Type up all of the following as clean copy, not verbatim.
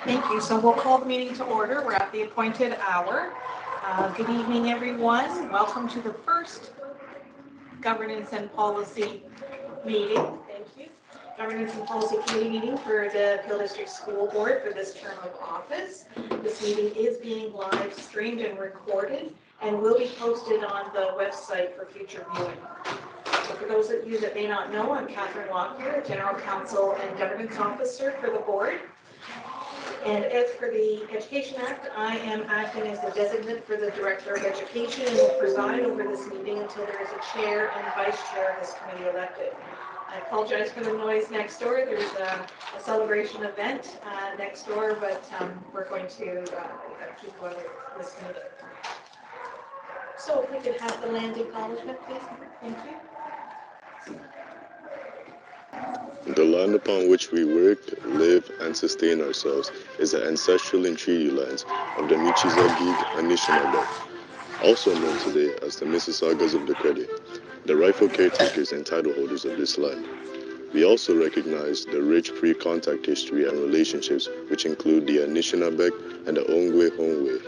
Thank you. So we'll call the meeting to order. We're at the appointed hour. Good evening, everyone. Welcome to the first Governance and Policy meeting. Thank you. Governance and Policy Committee meeting for the Peel District School Board for this term of office. This meeting is being live streamed and recorded and will be posted on the website for future viewing. So for those of you that may not know, I'm Catherine Lockyer, General Counsel and Governance Officer for the board. And as for the Education Act, I am acting as the designate for the Director of Education and will preside over this meeting until there is a chair and vice chair of this committee elected. I apologize for the noise next door. There's a celebration event next door, but we're going to keep going with this meeting. So if we could have the land acknowledgement, please. Thank you. The land upon which we work, live, and sustain ourselves is the ancestral and treaty lands of the Michizabig Anishinaabe, also known today as the Mississaugas of the Credit, the rightful caretakers and title holders of this land. We also recognize the rich pre-contact history and relationships which include the Anishinaabe and the Ongwe Hongwe.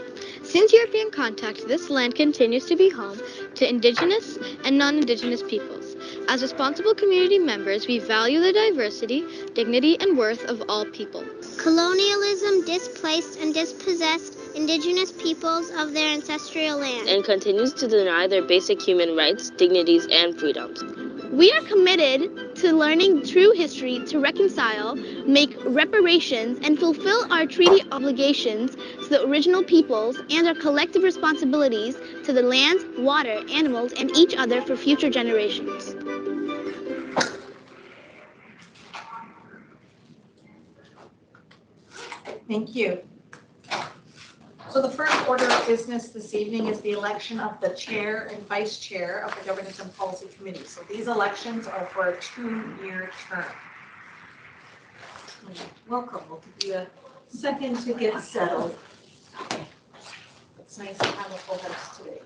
Since European contact, this land continues to be home to Indigenous and non-Indigenous peoples. As responsible community members, we value the diversity, dignity, and worth of all people. Colonialism displaced and dispossessed Indigenous peoples of their ancestral land and continues to deny their basic human rights, dignities, and freedoms. We are committed to learning true history to reconcile, make reparations, and fulfill our treaty obligations to the original peoples and our collective responsibilities to the lands, water, animals, and each other for future generations. Thank you. So the first order of business this evening is the election of the chair and vice chair of the Governance and Policy Committee. So these elections are for a 2-year term. Welcome. We'll give you a second to get settled. It's nice to have a full house today.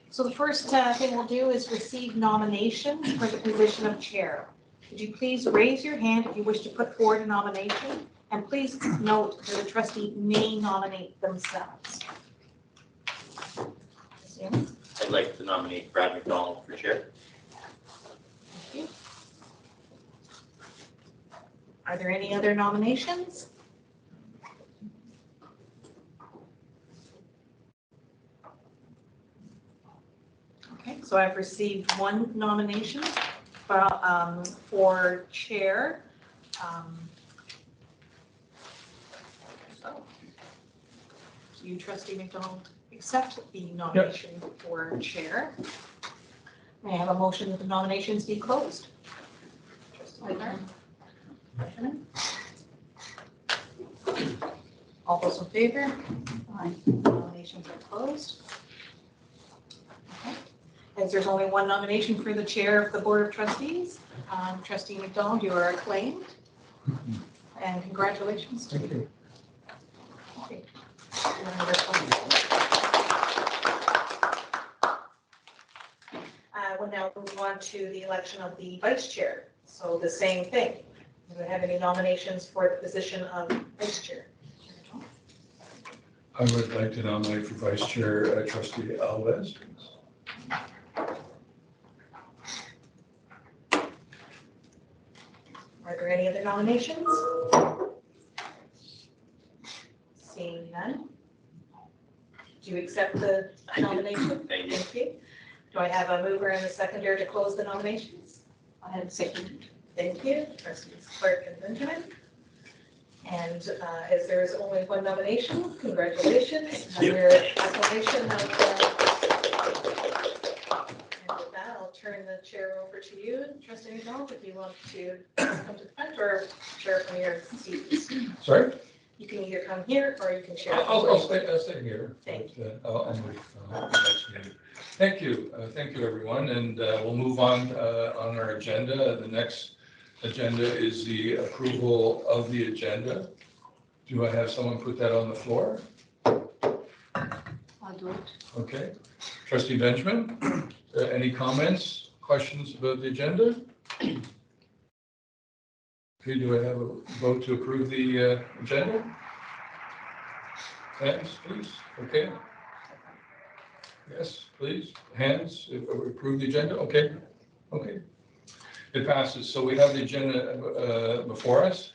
So the first thing we'll do is receive nominations for the position of chair. Could you please raise your hand if you wish to put forward a nomination? And please note that the trustee may nominate themselves. I'd like to nominate Brad McDonald for chair. Thank you. Are there any other nominations? Okay, so I've received one nomination for chair. Do you, Trustee McDonald, accept the nomination for chair? May I have a motion that the nominations be closed? All those in favor? Aye. Nominations are closed. Okay. As there's only one nomination for the chair of the Board of Trustees, Trustee McDonald, you are acclaimed. And congratulations to you. Okay. We'll now move on to the election of the vice chair. So the same thing. Do we have any nominations for the position of vice chair? I would like to nominate for vice chair Trustee Alves. Are there any other nominations? Seeing none. Do you accept the nomination? Thank you. Do I have a mover and a seconder to close the nominations? I have seconded. Thank you. Trustees Clark and Benjamin. And as there is only one nomination, congratulations on your acclamation of. And with that, I'll turn the chair over to you, Trustee McDonald, if you want to come to the front or share from your seats. Sorry? You can either come here or you can share. I'll stay here. Thank you. I'll move next meeting. Thank you. Thank you, everyone. And we'll move on our agenda. The next agenda is the approval of the agenda. Do I have someone put that on the floor? I'll do it. Okay. Trustee Benjamin, any comments, questions about the agenda? Okay, do I have a vote to approve the agenda? Hands, please. Okay. Yes, please. Hands, if we approve the agenda. Okay. Okay. It passes. So we have the agenda before us.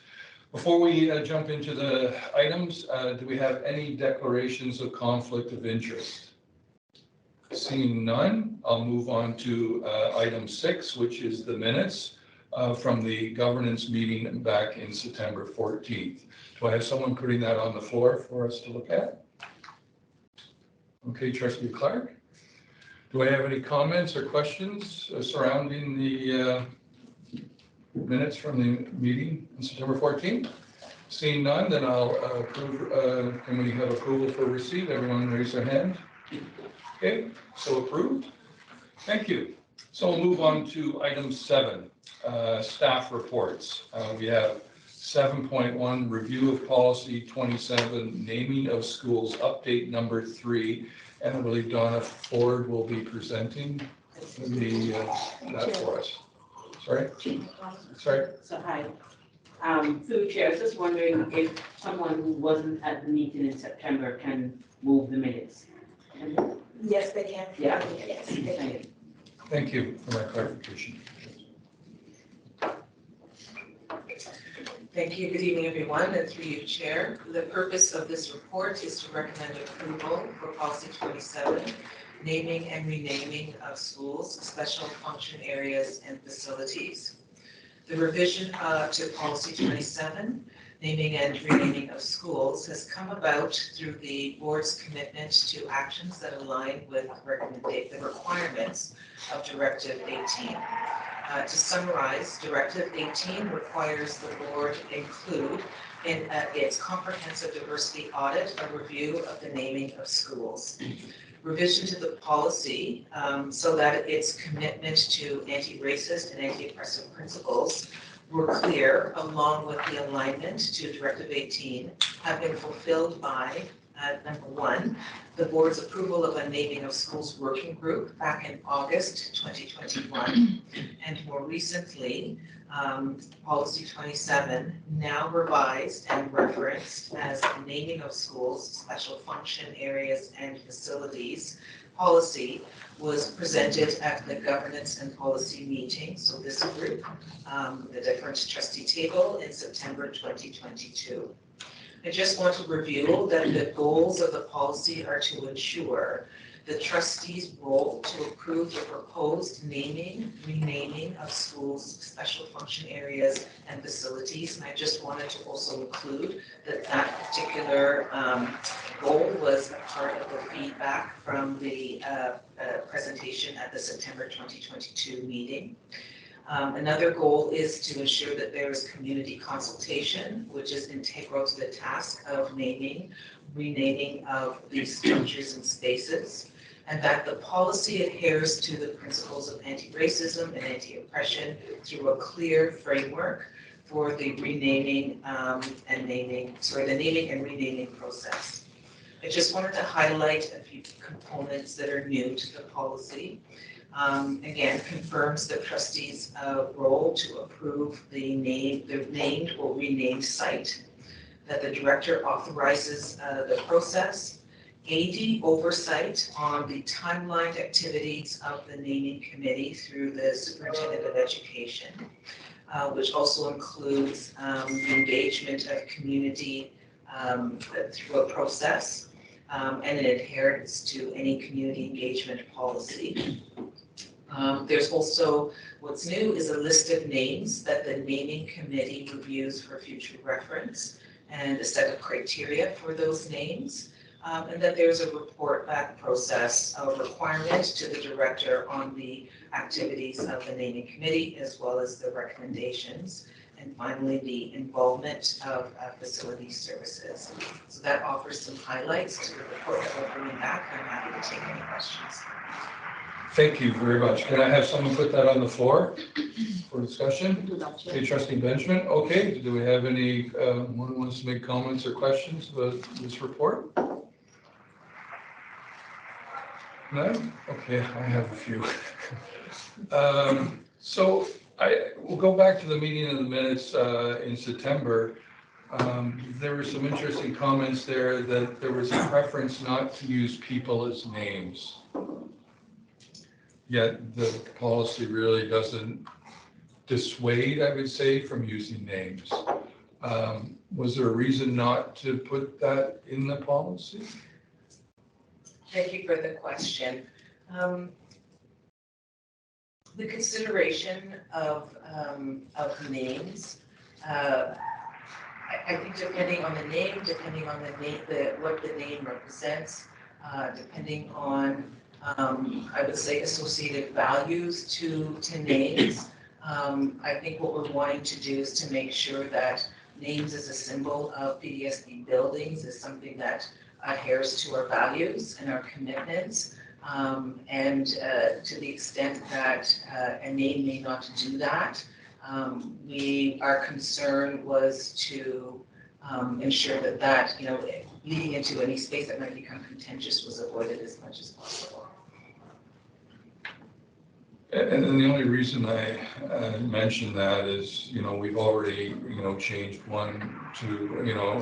Before we jump into the items, do we have any declarations of conflict of interest? Seeing none, I'll move on to item 6, which is the minutes from the governance meeting back in September 14th. Do I have someone putting that on the floor for us to look at? Okay, Trustee Clark. Do I have any comments or questions surrounding the minutes from the meeting on September 14th? Seeing none, then I'll approve. Can we have approval for receipt? Everyone raise their hand. Okay, so approved. Thank you. So we'll move on to item 7, staff reports. We have 7.1, review of policy 27, naming of schools, update number 3. And I believe Donna Ford will be presenting that for us. Sorry? Sorry? So hi. Through the chair, I was just wondering if someone who wasn't at the meeting in September can move the minutes. Yes, they can. Yeah. Yes. Thank you for that clarification. Thank you. Good evening, everyone. And through you, Chair. The purpose of this report is to recommend approval for policy 27, naming and renaming of schools, special function areas, and facilities. The revision to policy 27, naming and renaming of schools, has come about through the board's commitment to actions that align with the requirements of Directive 18. To summarize, Directive 18 requires the board include in its comprehensive diversity audit a review of the naming of schools. Revision to the policy so that its commitment to anti-racist and anti-oppressive principles were clear, along with the alignment to Directive 18, have been fulfilled by number 1, the board's approval of a naming of schools working group back in August 2021, and more recently, policy 27, now revised and referenced as naming of schools, special function areas, and facilities policy, was presented at the governance and policy meeting, so this group, the different trustee table in September 2022. I just want to review that the goals of the policy are to ensure the trustees' role to approve the proposed naming, renaming of schools, special function areas, and facilities. And I just wanted to also include that that particular goal was a part of the feedback from the presentation at the September 2022 meeting. Another goal is to ensure that there is community consultation, which is integral to the task of naming, renaming of these structures and spaces, and that the policy adheres to the principles of anti-racism and anti-oppression through a clear framework for the renaming the naming and renaming process. I just wanted to highlight a few components that are new to the policy. Again, confirms the trustees' role to approve the named or renamed site, that the director authorizes the process, AD oversight on the timelined activities of the naming committee through the superintendent of education, which also includes the engagement of community through a process and an adherence to any community engagement policy. There's also, what's new is a list of names that the naming committee reviews for future reference and a set of criteria for those names. And that there's a report back process of requirement to the director on the activities of the naming committee as well as the recommendations. And finally, the involvement of facility services. So that offers some highlights to the report that we're bringing back. I'm happy to take any questions. Thank you very much. Can I have someone put that on the floor for discussion? Okay, Trustee Benjamin. Okay, do we have any, one wants to make comments or questions about this report? No? Okay, I have a few. So We'll go back to the meeting of the minutes in September. There were some interesting comments there that there was a preference not to use people as names. Yet the policy really doesn't dissuade, I would say, from using names. Was there a reason not to put that in the policy? Thank you for the question. The consideration of names, I think depending on the name, what the name represents, depending on, I would say, associated values to names. I think what we're wanting to do is to make sure that names as a symbol of PDSD buildings is something that adheres to our values and our commitments. And to the extent that a name may not do that, our concern was to ensure that, leading into any space that might become contentious was avoided as much as possible. And then the only reason I mentioned that is, we've already, changed one to, or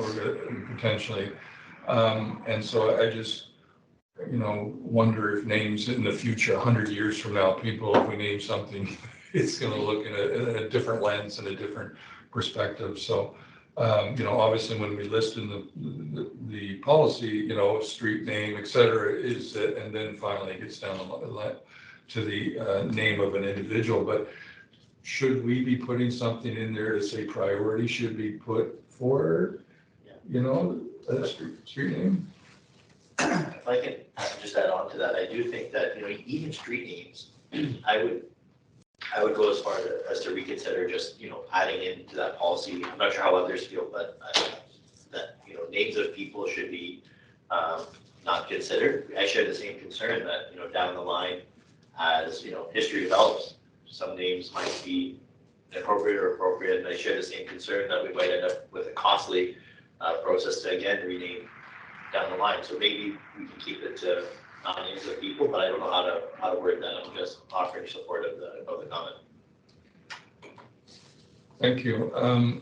potentially. And so I just, wonder if names in the future, 100 years from now, if we name something, it's going to look in a different lens and a different perspective. So, obviously when we list in the policy, street name, et cetera, is it, and then finally it gets down to the name of an individual. But should we be putting something in there to say priority should be put for, a street name? If I can just add on to that, I do think that, even street names, I would go as far as to reconsider just, adding into that policy. I'm not sure how others feel, but that, names of people should be not considered. I share the same concern that, down the line, as, history develops, some names might be inappropriate or appropriate, and I share the same concern that we might end up with a costly process to again rename down the line. So maybe we can keep it to names of people, but I don't know how to word that. I'm just offering support of the comment. Thank you.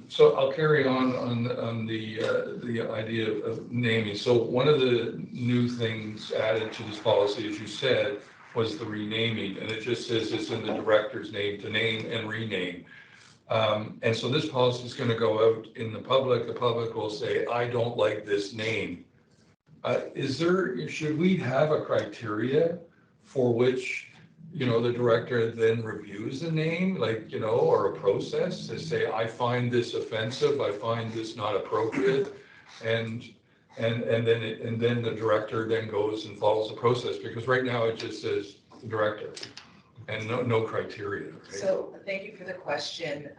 So I'll carry on the idea of naming. So one of the new things added to this policy, as you said, was the renaming, and it just says it's in the director's name to name and rename. And so this policy is going to go out in the public. The public will say, I don't like this name. Should we have a criteria for which, the director then reviews the name, or a process to say, I find this offensive, I find this not appropriate, and then the director then goes and follows the process, because right now it just says the director and no criteria. Right? So thank you for the question.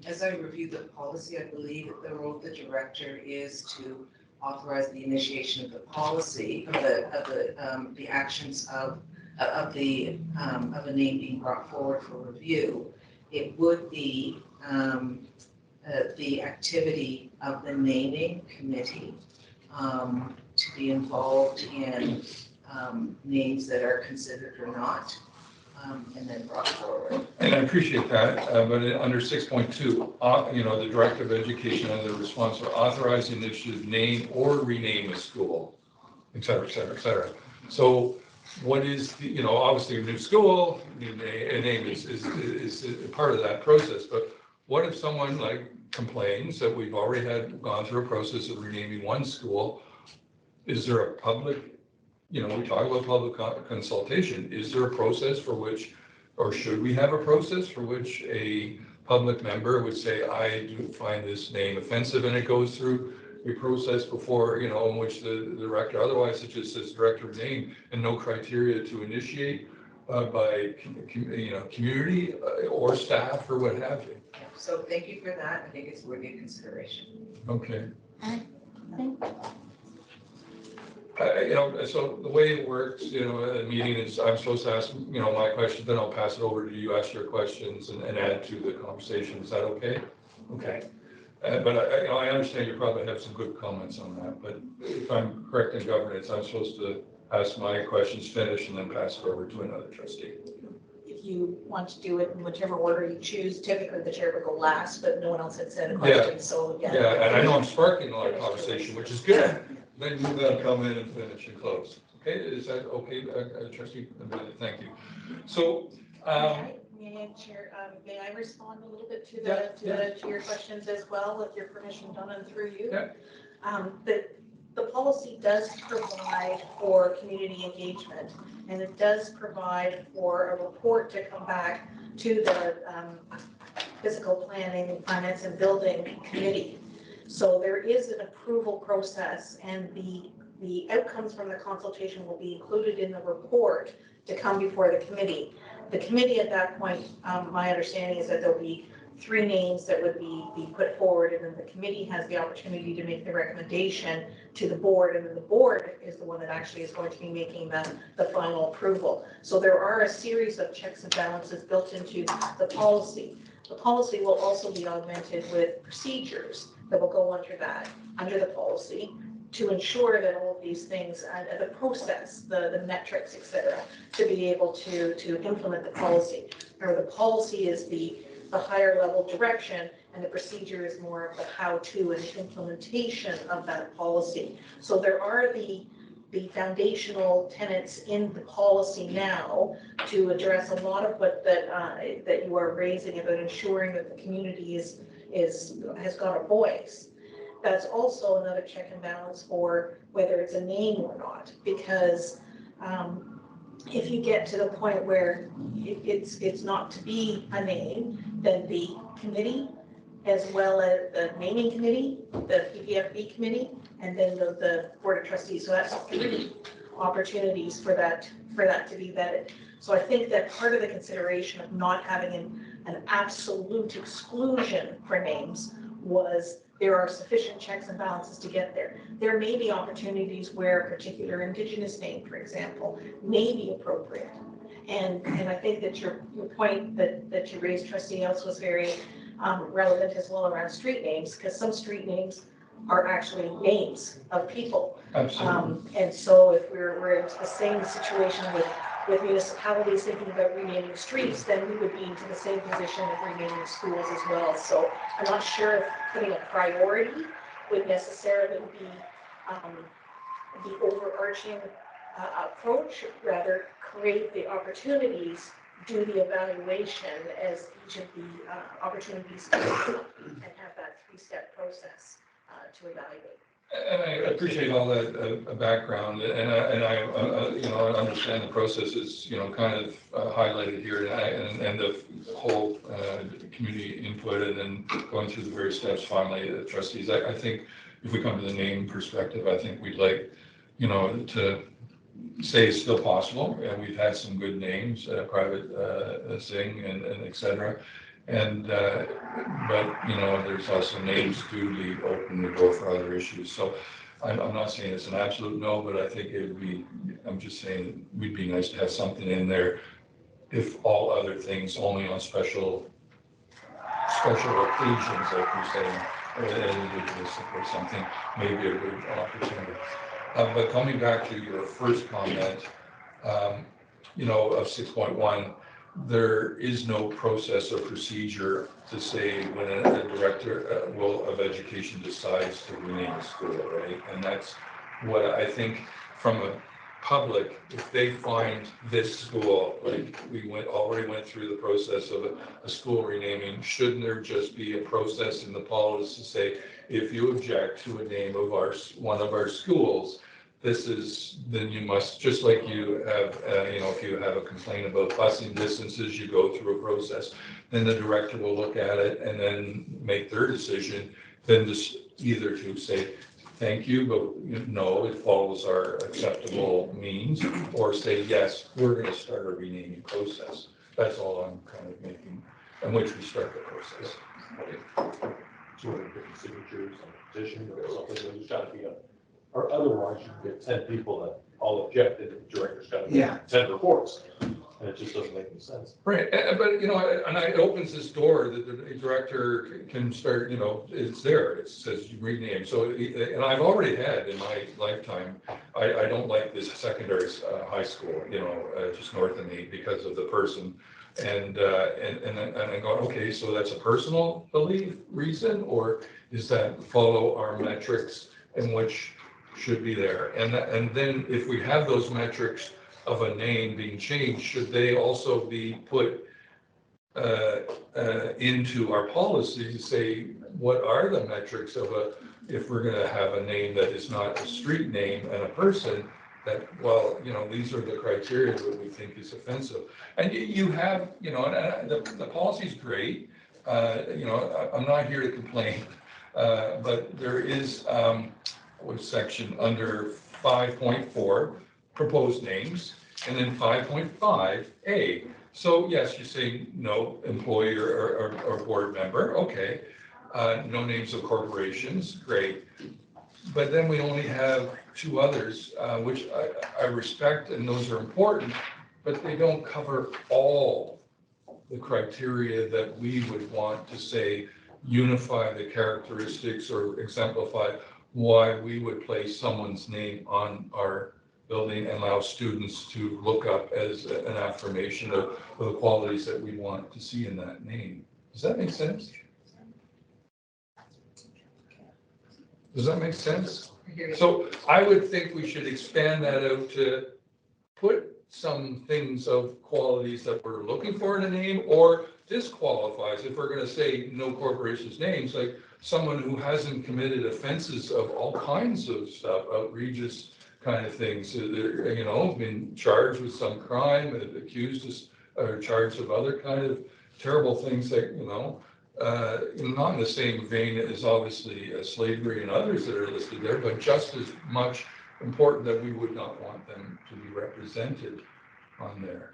As I review the policy, I believe that the role of the director is to authorize the initiation of the policy, of the actions of a name being brought forward for review. It would be the activity of the naming committee to be involved in names that are considered or not, and then brought forward. And I appreciate that, but under 6.2, the Director of Education has a response for authorizing the issue of name or rename a school, et cetera, et cetera, et cetera. So what is, obviously a new school, a name is part of that process, but what if someone complains that we've already gone through a process of renaming one school? Is there a public, we talk about public consultation, is there a process for which, or should we have a process for which a public member would say, I do find this name offensive, and it goes through a process before, in which the director, otherwise it just says director of name and no criteria to initiate by, community or staff or what have you. So thank you for that. I think it's worthy of consideration. Okay. So the way it works, a meeting is I'm supposed to ask, my questions, then I'll pass it over to you, ask your questions and add to the conversation. Is that okay? Okay. But I understand you probably have some good comments on that, but if I'm correct in governance, I'm supposed to ask my questions, finish, and then pass it over to another trustee. you want to do it in whichever order you choose. Typically, the chair would go last, but no one else had said a question, so yeah. Yeah, and I know I'm sparking a lot of conversation, which is good. Then you gotta come in and finish and close. Okay, is that okay, trustee? Thank you. So, May I respond a little bit to Yeah, to your questions as well, with your permission, Donna, and through you? Yeah. The policy does provide for community engagement, and it does provide for a report to come back to the Physical Planning, Finance and Building Committee. So there is an approval process, and the outcomes from the consultation will be included in the report to come before the committee. The committee at that point, my understanding is that there'll be 3 names that would be put forward, and then the committee has the opportunity to make the recommendation to the board, and then the board is the one that actually is going to be making the final approval. So there are a series of checks and balances built into the policy. The policy will also be augmented with procedures that will go under the policy, to ensure that all of these things, the process, the metrics, et cetera, to be able to implement the policy. Or the policy is the higher level direction, and the procedure is more of the how-to and implementation of that policy. So there are the foundational tenets in the policy now to address a lot of what that you are raising about ensuring that the community has got a voice. That's also another check and balance for whether it's a name or not, because if you get to the point where it's not to be a name, then the committee, as well as the naming committee, the PPFB committee, and then the board of trustees. So that's 3 opportunities for that to be vetted. So I think that part of the consideration of not having an absolute exclusion for names was there are sufficient checks and balances to get there. There may be opportunities where a particular Indigenous name, for example, may be appropriate. And I think that your point that you raised, Trustee Ellis, was very relevant as well around street names, because some street names are actually names of people. Absolutely. And so if we're into the same situation with municipalities thinking about renaming streets, then we would be into the same position of renaming schools as well. So I'm not sure if putting a priority would necessarily be the overarching approach, rather create the opportunities, do the evaluation as each of the opportunities come up, and have that 3-step process to evaluate. And I appreciate all that background, and I understand the process is, kind of highlighted here, and the whole community input, and then going through the various steps finally, the trustees. I think if we come to the name perspective, I think we'd like, to say it's still possible, and we've had some good names, private sing and et cetera. And, but, there's also names to be open to go for other issues. So I'm not saying it's an absolute no, but I think it would be, I'm just saying it would be nice to have something in there, if all other things, only on special occasions, like you're saying, or something, maybe a good opportunity. But coming back to your first comment, of 6.1, there is no process or procedure to say when a director of education decides to rename a school, right? And that's what I think from a public, if they find this school, like we already went through the process of a school renaming, shouldn't there just be a process in the policy to say, if you object to a name of one of our schools, then you must, just like you have, if you have a complaint about busing distances, you go through a process. Then the director will look at it and then make their decision, then just either to say, thank you, but no, it follows our acceptable means, or say, yes, we're going to start a renaming process. That's all I'm kind of making, in which we start the process. 250 signatures on a petition or something, there's got to be or otherwise you can get 10 people that all object, and the director's got to get 10 reports. And it just doesn't make any sense. Right, but and it opens this door that the director can start, it's there, it says you rename. So, and I've already had in my lifetime, I don't like this secondary high school, just north of me, because of the person And I go, okay, so that's a personal belief reason, or is that follow our metrics and which should be there? And then if we have those metrics of a name being changed, should they also be put into our policy to say, what are the metrics of if we're gonna have a name that is not a street name and a person, that, well, these are the criteria that we think is offensive. And you have, and the policy's great, I'm not here to complain, but there is, what section under 5.4, proposed names, and then 5.5A. So yes, you say no employee or board member, okay. No names of corporations, great. But then we only have two others, which I respect, and those are important, but they don't cover all the criteria that we would want to say unify the characteristics or exemplify why we would place someone's name on our building and allow students to look up as an affirmation of the qualities that we want to see in that name. Does that make sense? Does that make sense? So I would think we should expand that out to put some things of qualities that we're looking for in a name, or disqualifies, if we're going to say no corporations names, like someone who hasn't committed offenses of all kinds of stuff, outrageous kind of things, been charged with some crime, accused or charged of other kind of terrible things that, not in the same vein as obviously slavery and others that are listed there, but just as much important that we would not want them to be represented on there.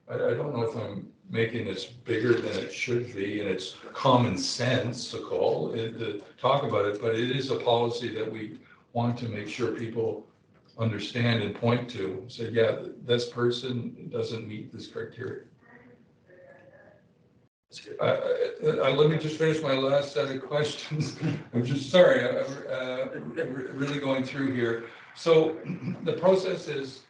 I don't know if I'm making this bigger than it should be, and it's common sensical to talk about it, but it is a policy that we want to make sure people understand and point to. Say, yeah, this person doesn't meet this criteria. Let me just finish my last set of questions. I'm just sorry, I'm really going through here. So the process is,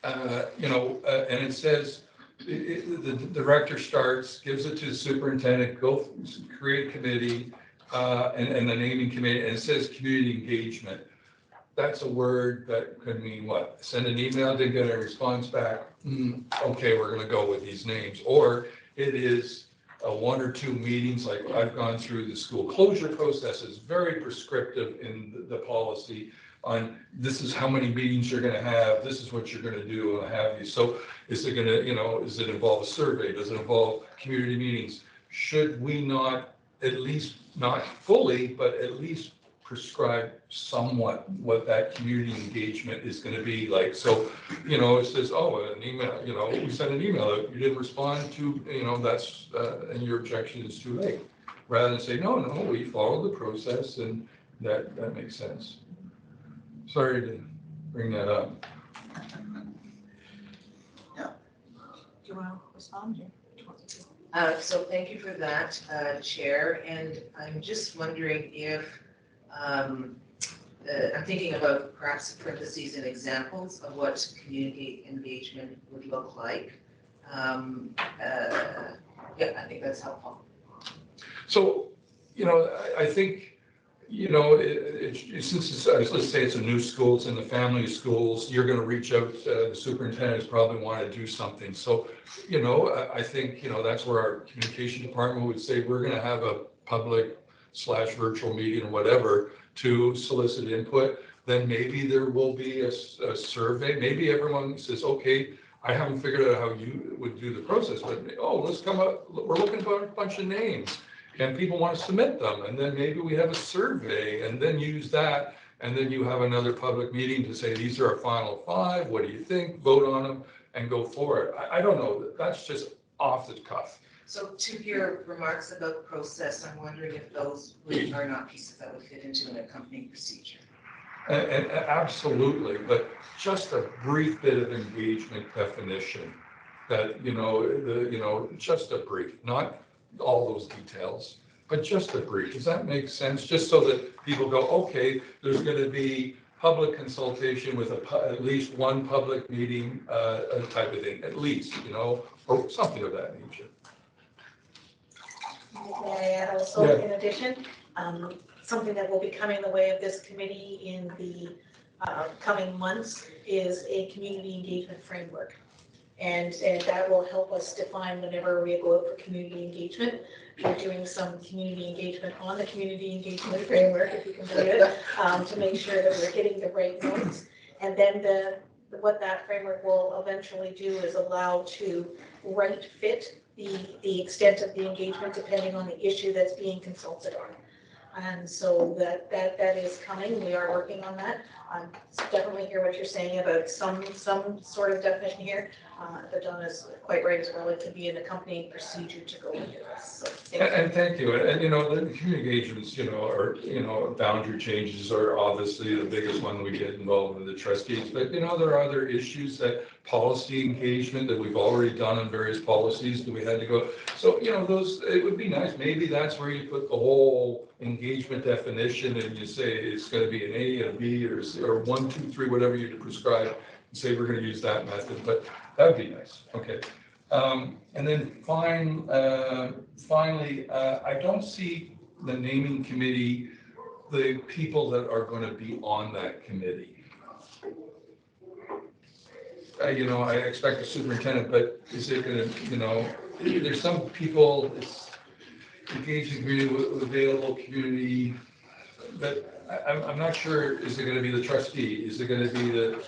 and it says, the director starts, gives it to the superintendent, go create a committee, and the naming committee, and it says community engagement. That's a word that could mean what? Send an email, didn't get a response back. Okay, we're gonna go with these names. Or it is one or two meetings, like I've gone through the school closure process, is very prescriptive in the policy on this is how many meetings you're gonna have, this is what you're gonna do, and have you. So is it gonna, does it involve a survey? Does it involve community meetings? Should we not, at least not fully, but at least prescribe somewhat what that community engagement is going to be like? So, it says, oh, an email, we sent an email, if you didn't respond to, that's, and your objection is too late. Rather than say, no, we followed the process, and that makes sense. Sorry to bring that up. Do you want to respond here? So thank you for that, Chair. And I'm just wondering if, I'm thinking about perhaps parentheses and examples of what community engagement would look like. Yeah, I think that's helpful. So, I think, since it's, let's say it's a new school, it's in the family of schools, you're going to reach out, the superintendents probably want to do something. So, I think, that's where our communication department would say, we're going to have a public / virtual meeting or whatever to solicit input. Then maybe there will be a survey. Maybe everyone says, okay, I haven't figured out how you would do the process, but let's come up, we're looking for a bunch of names and people want to submit them. And then maybe we have a survey and then use that. And then you have another public meeting to say, these are our final 5. What do you think? Vote on them and go for it. I don't know. That's just off the cuff. So to your remarks about the process, I'm wondering if those are not pieces that would fit into an accompanying procedure. And absolutely, but just a brief bit of engagement definition that, just a brief, not all those details, but just a brief. Does that make sense? Just so that people go, okay, there's going to be public consultation with at least one public meeting, type of thing, at least, or something of that nature. May I add also, Yeah. in addition, something that will be coming the way of this committee in the coming months is a community engagement framework. And that will help us define whenever we go out for community engagement. We're doing some community engagement on the community engagement framework, if you can believe it, to make sure that we're hitting the right notes. And then what that framework will eventually do is allow to right fit the extent of the engagement depending on the issue that's being consulted on. And so that is coming. We are working on that. Definitely hear what you're saying about some sort of definition here. But Donna's quite right as well. It could be an accompanying procedure to go into this. So And thank you. And, the community engagements, boundary changes are obviously the biggest one we get involved with the trustees. But, there are other issues that policy engagement that we've already done on various policies that we had to go. So, those, it would be nice. Maybe that's where you put the whole engagement definition and you say it's going to be an A, a B, or 1, 2, 3, whatever you prescribe, and say we're going to use that method. But that would be nice. Okay. And then finally, I don't see the naming committee, the people that are going to be on that committee. I expect a superintendent, but is it going to, there's some people, it's engaging community with available community, but I'm not sure, is it going to be the trustee? Is it going to be the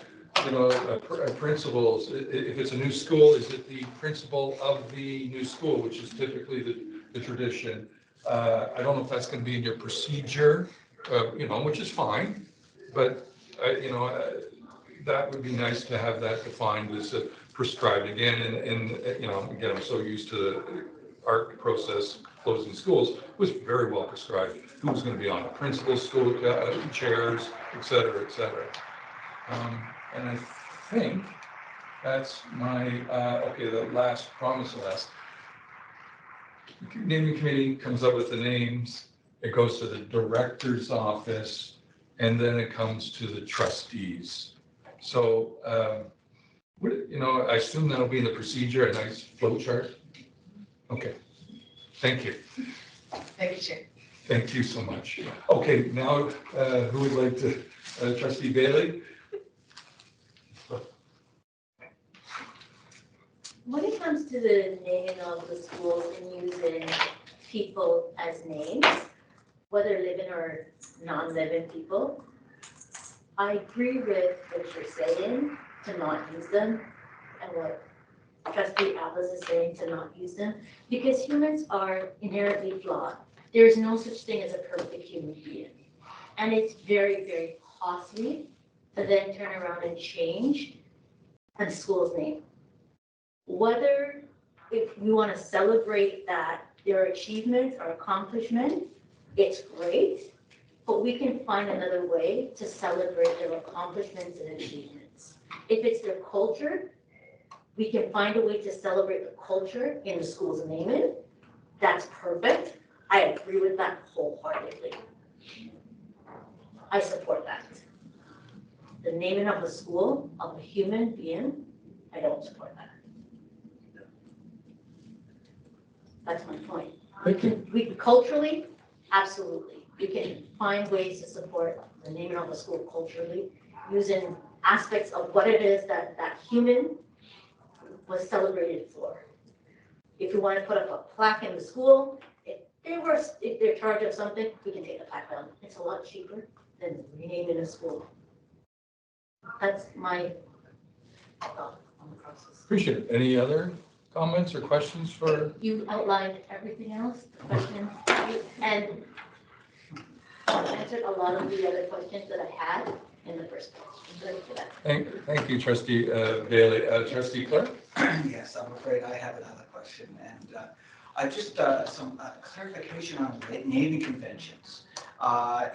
principals? If it's a new school, is it the principal of the new school, which is typically the tradition? I don't know if that's going to be in your procedure, which is fine, but that would be nice to have that defined as prescribed again. And again, I'm so used to the ARC process closing schools. It was very well prescribed. Who was going to be on the principal, school chairs, et cetera, et cetera. And I think that's my, the last promise last. Naming committee comes up with the names, it goes to the director's office, and then it comes to the trustees. So, I assume that'll be in the procedure, a nice flow chart. Okay, thank you. Thank you, Chair. Thank you so much. Okay, now who would like to, Trustee Bailey? When it comes to the naming of the schools and using people as names, whether living or non-living people, I agree with what you're saying to not use them and what Trustee Atlas is saying to not use them, because humans are inherently flawed. There is no such thing as a perfect human being. And it's very, very costly to then turn around and change a school's name. Whether if we want to celebrate that their achievements or accomplishment, it's great, but we can find another way to celebrate their accomplishments and achievements. If it's their culture, we can find a way to celebrate the culture in the school's naming. That's perfect. I agree with that wholeheartedly. I support that. The naming of the school, of a human being, I don't support that. That's my point. We culturally, absolutely. We can find ways to support the naming of the school culturally, using aspects of what it is that that human was celebrated for. If you want to put up a plaque in the school, if they're in charge of something, we can take the plaque down. It's a lot cheaper than renaming a school. That's my thought on the process. Appreciate it. Any other comments or questions for? You outlined everything else, the questions, and answered a lot of the other questions that I had in the first place. Thank you for that. Thank you, Trustee Bailey. Trustee Clark? Yes, I'm afraid I have another question, and I just some clarification on naming conventions. Are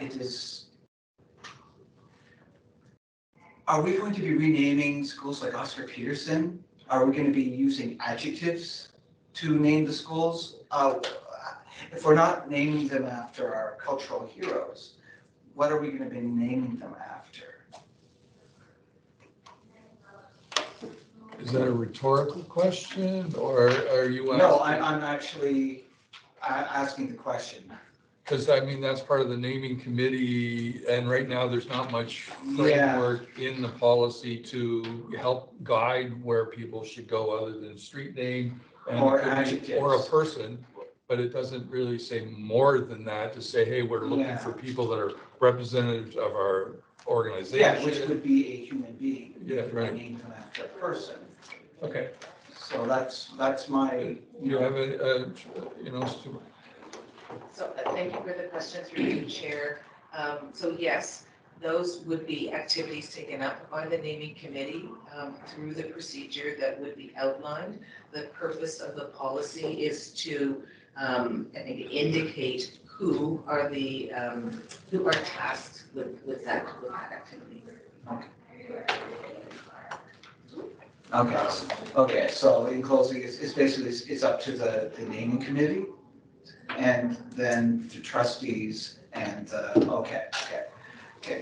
we going to be renaming schools like Oscar Peterson? Are we going to be using adjectives to name the schools? If we're not naming them after our cultural heroes, what are we going to be naming them after? Is that a rhetorical question, or are you? No, I'm actually asking the question. Because I mean, that's part of the naming committee, and right now there's not much Yeah. framework in the policy to help guide where people should go other than street name. And Or it could be- adjectives. Or a person, but it doesn't really say more than that to say, hey, we're looking Yeah. for people that are representatives of our organization. Yeah, which would be a human being. Yeah, right. Named them after a person. Okay, So that's my. you have a, So thank you for the question through the chair. So yes, those would be activities taken up by the naming committee through the procedure that would be outlined. The purpose of the policy is to, I think, indicate who are tasked with that activity. Okay, so in closing, it's basically, it's up to the naming committee and then the trustees and, okay,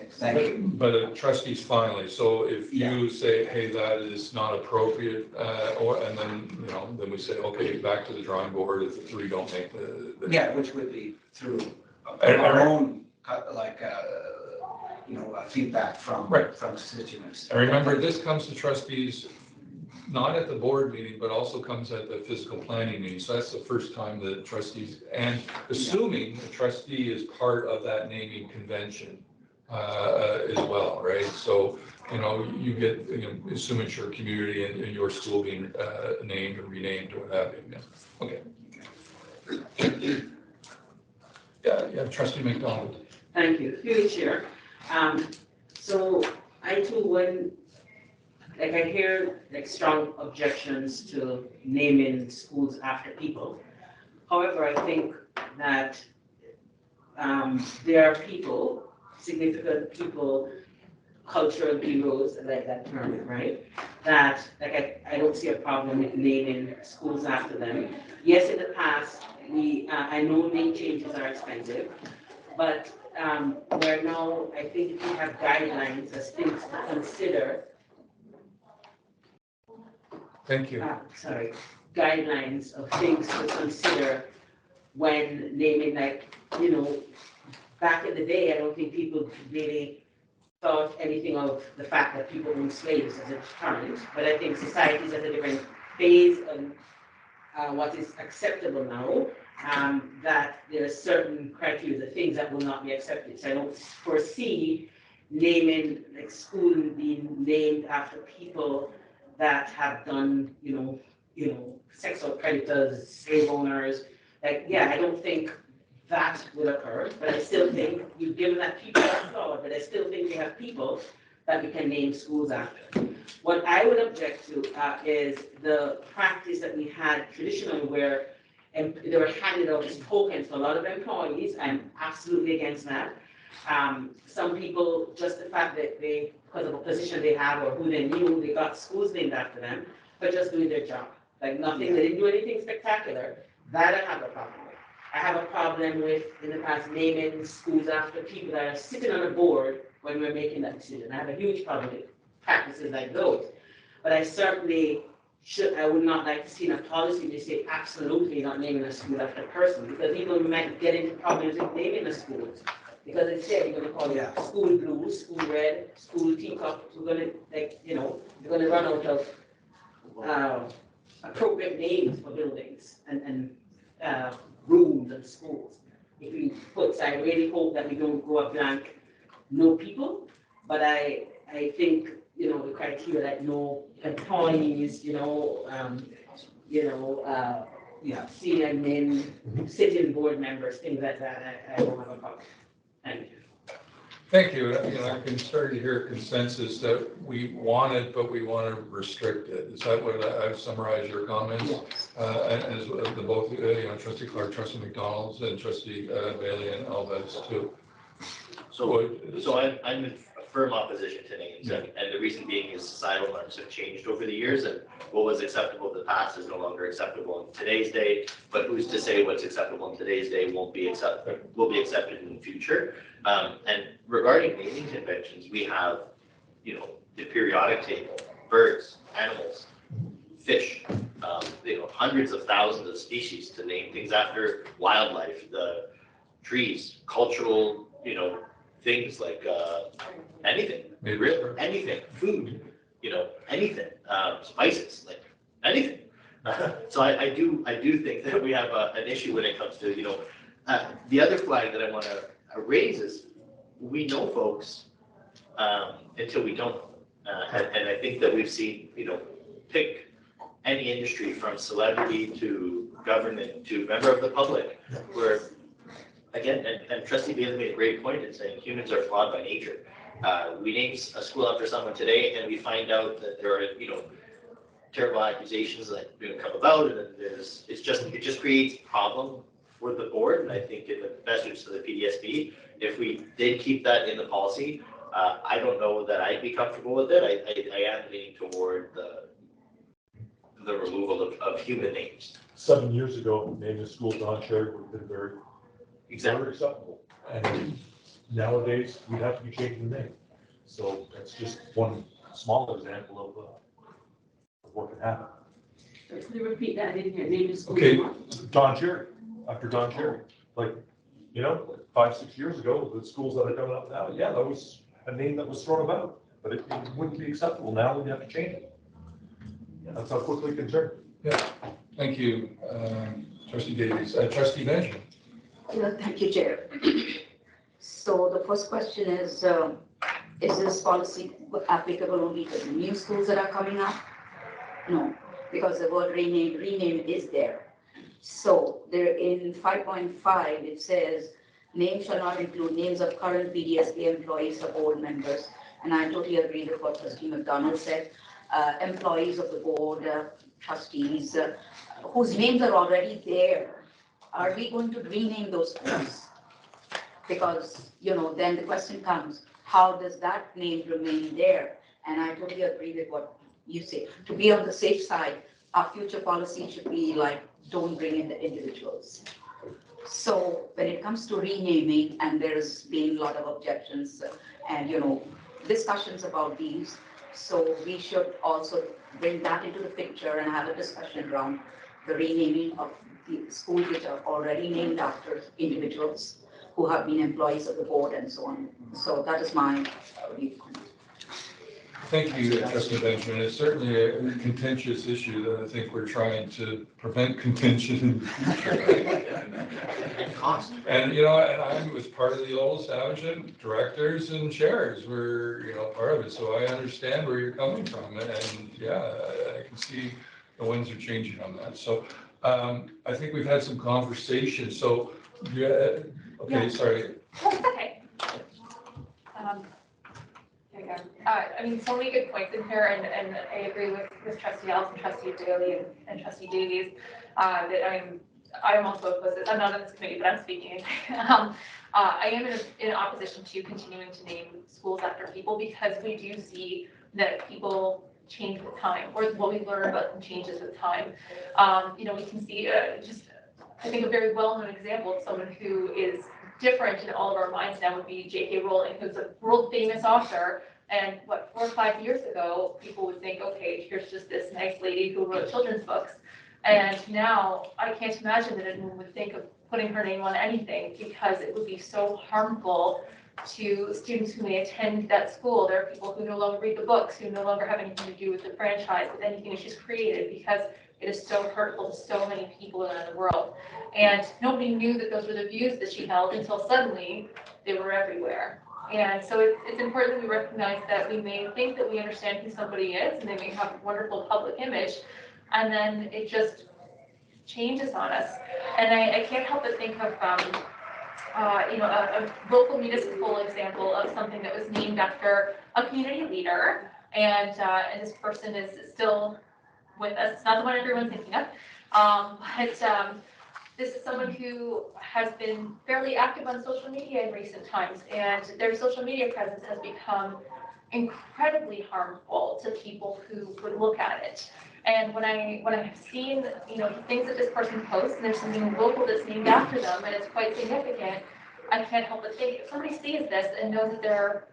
thank you. but a trustees finally, so if you say, hey, that is not appropriate, and then, then we say, okay, back to the drawing board if the three don't make the. Yeah, which would be through And- our own, feedback from constituents. And remember, this comes to trustees, not at the board meeting, but also comes at the physical planning meeting. So that's the first time that trustees, and assuming the trustee is part of that naming convention as well, right? So, you get, assuming it's your community and your school being named or renamed or what have you. Okay. Yeah, trustee McDonald. Thank you. Through the chair. So I too, I hear strong objections to naming schools after people. However, I think that there are people, significant people, cultural heroes, I like that term, right? That I don't see a problem with naming schools after them. Yes, in the past, I know name changes are expensive, but where now I think we have guidelines as things to consider. Thank you. Guidelines of things to consider when naming, back in the day, I don't think people really thought anything of the fact that people own slaves as a deterrent, but I think societies at a different phase on what is acceptable now, that there are certain criteria, the things that will not be accepted. So I don't foresee naming, school being named after people that have done, sexual predators, slave owners. I don't think that will occur, but I still think, given that people are flawed, but I still think we have people that we can name schools after. What I would object to is the practice that we had traditionally where they were handed out as tokens to a lot of employees. I'm absolutely against that. Some people, just the fact that they, because of a position they have or who they knew, they got schools named after them, but just doing their job. Nothing, they didn't do anything spectacular. That I have a problem with. I have a problem with, in the past, naming schools after people that are sitting on a board when we're making that decision. I have a huge problem with practices like those. But I certainly I would not like to see in a policy they say absolutely not naming a school after a person, because people might get into problems with naming the schools. Because they say you're going to call it school blue, school red, school teacup. We're going to, you're going to run out of appropriate names for buildings and rooms and schools. If we put, I really hope that we don't go a blank no people, but I think, the criteria like no employees, senior men, sitting board members, things like that, I don't have a problem. Thank you. Thank you. I can start to hear consensus that we want it, but we want to restrict it. Is that what I've summarized your comments? Yes. And as the both, Trustee Clark, Trustee McDonald, and Trustee Bailey, and all that too. So I'm in firm opposition to names, and the reason being is societal norms have changed over the years, and what was acceptable in the past is no longer acceptable in today's day. But who's to say what's acceptable in today's day will be accepted in the future? And regarding naming conventions, we have, the periodic table, birds, animals. fish, hundreds of thousands of species, to name things after wildlife, the trees, cultural, things like anything, really, anything, food, anything, spices, like anything. So I do think that we have an issue when it comes to, the other flag that I want to raise is we know folks until we don't. And I think that we've seen, pick any industry from celebrity to government to member of the public, where, again, and Trustee Bailey made a great point in saying humans are flawed by nature. We name a school after someone today, and we find out that there are, terrible accusations that come about, and then it just creates problem for the board. And I think in the best interest of the PDSB, if we did keep that in the policy, I don't know that I'd be comfortable with it. I am leaning toward the removal of human names. 7 years ago, naming a school Don Cherry would have been very acceptable. And nowadays, we'd have to be changing the name. So that's just one small example of what can happen. Could you repeat that? I didn't hear. Name the school. Okay, Don Cherry, after Don Cherry. Like, 5-6 years ago, the schools that are coming up now, yeah, that was a name that was thrown about, but it wouldn't be acceptable. Now we have to change it. That's how quickly it can turn. Yeah, thank you, Trustee Davies. Trustee Benjamin. Yeah, thank you, Chair. So the first question is this policy applicable only to the new schools that are coming up? No, because the word rename is there. So there in 5.5, it says, name shall not include names of current PDSB employees or board members. And I totally agree with what Trustee McDonald said. Employees of the board, trustees, whose names are already there. Are we going to rename those schools? Because, then the question comes, how does that name remain there? And I totally agree with what you say. To be on the safe side, our future policy should be like, don't bring in the individuals. So when it comes to renaming, and there's been a lot of objections and, discussions about these, so we should also bring that into the picture and have a discussion around the renaming of the schools which are already named after individuals who have been employees of the board and so on. So that is my view. Thank you, Trustee Benjamin. It's certainly a contentious issue that I think we're trying to prevent contention in the future. And, and I was part of the old establishment, directors and chairs were, part of it. So I understand where you're coming from. And yeah, I can see the winds are changing on that. So I think we've had some conversation. So, yeah, okay, yeah. Sorry. That's okay. So many good points in here, and I agree with Trustee Ellis and Trustee Daly and Trustee Davies. I'm also opposed. I'm not on this committee, but I'm speaking. I am in opposition to continuing to name schools after people, because we do see that people change with time, or what we learn about them changes with time. We can see I think a very well-known example of someone who is different in all of our minds now would be J.K. Rowling, who's a world-famous author. And 4 or 5 years ago, people would think, okay, here's just this nice lady who wrote children's books. And now I can't imagine that anyone would think of putting her name on anything, because it would be so harmful to students who may attend that school. There are people who no longer read the books, who no longer have anything to do with the franchise, with anything that she's created, because it is so hurtful to so many people around the world. And nobody knew that those were the views that she held until suddenly they were everywhere. And so it's important that we recognize that we may think that we understand who somebody is, and they may have a wonderful public image, and then it just changes on us. And I can't help but think of a local municipal example of something that was named after a community leader, and this person is still with us. It's not the one everyone's thinking of, but this is someone who has been fairly active on social media in recent times, and their social media presence has become incredibly harmful to people who would look at it. And when I have seen, things that this person posts, and there's something local that's named after them, and it's quite significant, I can't help but think, if somebody sees this and knows that they're,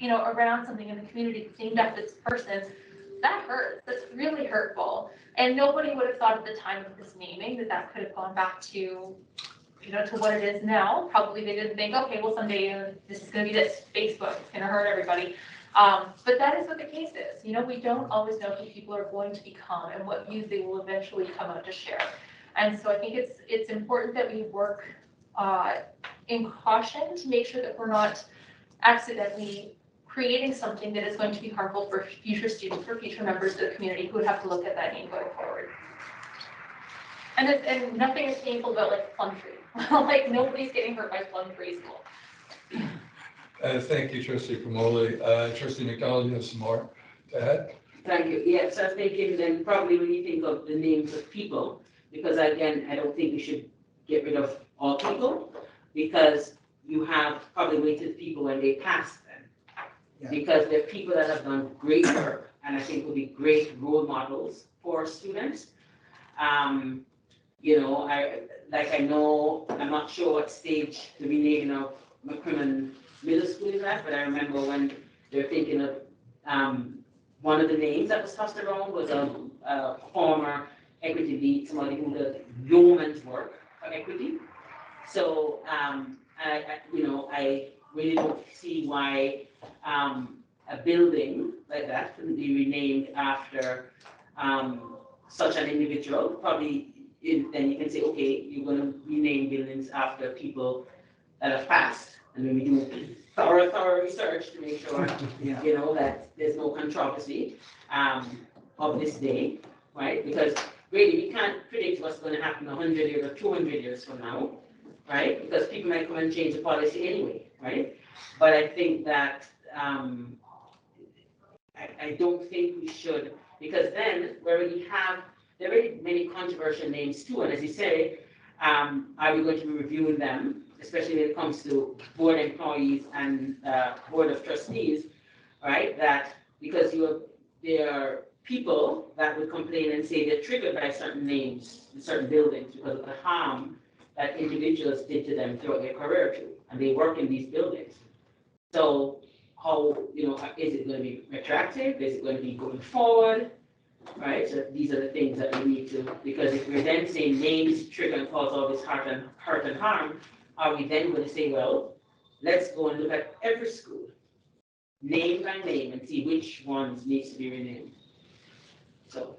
around something in the community that's named after this person, that hurts. That's really hurtful. And nobody would have thought at the time of this naming that that could have gone back to, to what it is now. Probably they didn't think, okay, well, someday this is going to be this Facebook. It's going to hurt everybody. But that is what the case is. We don't always know who people are going to become and what views they will eventually come out to share. And so I think it's important that we work in caution to make sure that we're not accidentally creating something that is going to be harmful for future students, for future members of the community who would have to look at that name going forward. And nothing is painful about like Plum-Tree. Like nobody's getting hurt by Plum-Tree school. Thank you, Trustee Kamoli. Trustee McDonald, you have some more to add? Thank you. Yes, I was thinking then probably when you think of the names of people, because again, I don't think we should get rid of all people, because you have probably weighted people when they pass them. Yeah. Because they're people that have done great work, and I think will be great role models for students. I know, I'm not sure what stage the renaming of McCrimmon Middle School is at, but I remember when they're thinking of one of the names that was tossed around was a former equity lead, somebody who did yeoman's work for equity. So I really don't see why a building like that couldn't be renamed after such an individual. Probably then you can say, okay, you're going to rename buildings after people that have passed, and then we do thorough research to make sure that there's no controversy of this day, right? Because really we can't predict what's going to happen 100 years or 200 years from now, right? Because people might come and change the policy anyway, right? But I think that I don't think we should, because then there are already many controversial names too, and as you say, are we going to be reviewing them, especially when it comes to board employees and board of trustees, right? That because there are people that would complain and say they're triggered by certain names in certain buildings because of the harm that individuals did to them throughout their career too, and they work in these buildings. So how, is it going to be retroactive? Is it going to be going forward? Right, so these are the things that we need to, because if we're then saying names trigger and cause all this hurt and harm, are we then going to say, well, let's go and look at every school, name by name, and see which ones needs to be renamed? So.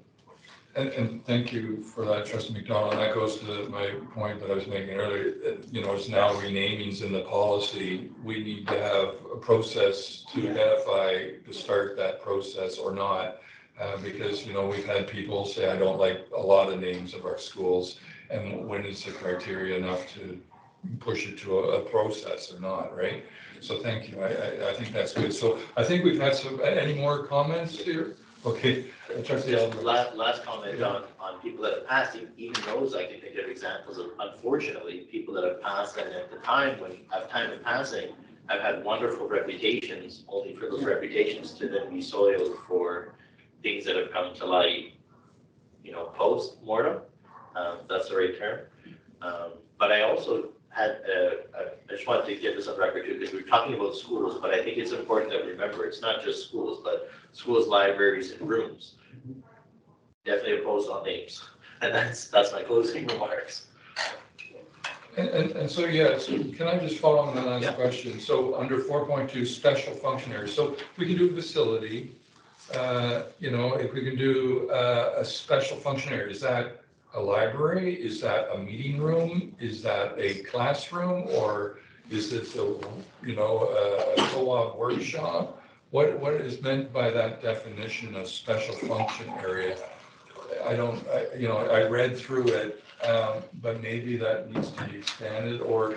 And thank you for that, Trustee McDonald. That goes to my point that I was making earlier. It's now renamings in the policy. We need to have a process to identify to start that process or not. Because, we've had people say, I don't like a lot of names of our schools, and when is the criteria enough to push it to a process or not, right? So thank you. I think that's good. So I think we've had any more comments here? Okay. Trustee Alvarez. Last comment on people that have passed, even those I can think of examples of, unfortunately, people that have passed, and at the time of passing, I've had wonderful reputations, only for those reputations to then be soiled for things that have come to light, post-mortem, that's the right term. But I also had, I just wanted to get this on record too, because we're talking about schools, but I think it's important that we remember it's not just schools, but schools, libraries, and rooms. Definitely opposed on names. And that's my closing remarks. And so, can I just follow on the last question? So under 4.2, special functionaries. So we can do facility. If we can do a special functionary, is that a library? Is that a meeting room? Is that a classroom? Or is it a co-op workshop? What is meant by that definition of special function area? I read through it, but maybe that needs to be expanded or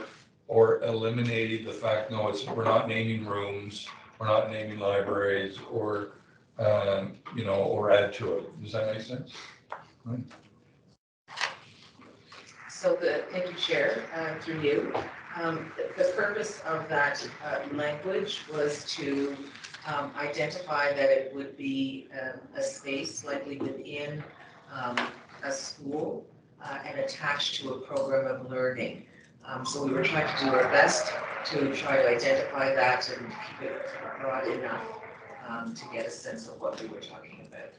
eliminated the fact, no, we're not naming rooms, we're not naming libraries, or add to it. Does that make sense? Right. So thank you, Chair, through you. The purpose of that language was to identify that it would be a space likely within a school and attached to a program of learning. So we were trying to do our best to try to identify that and keep it broad enough to get a sense of what we were talking about.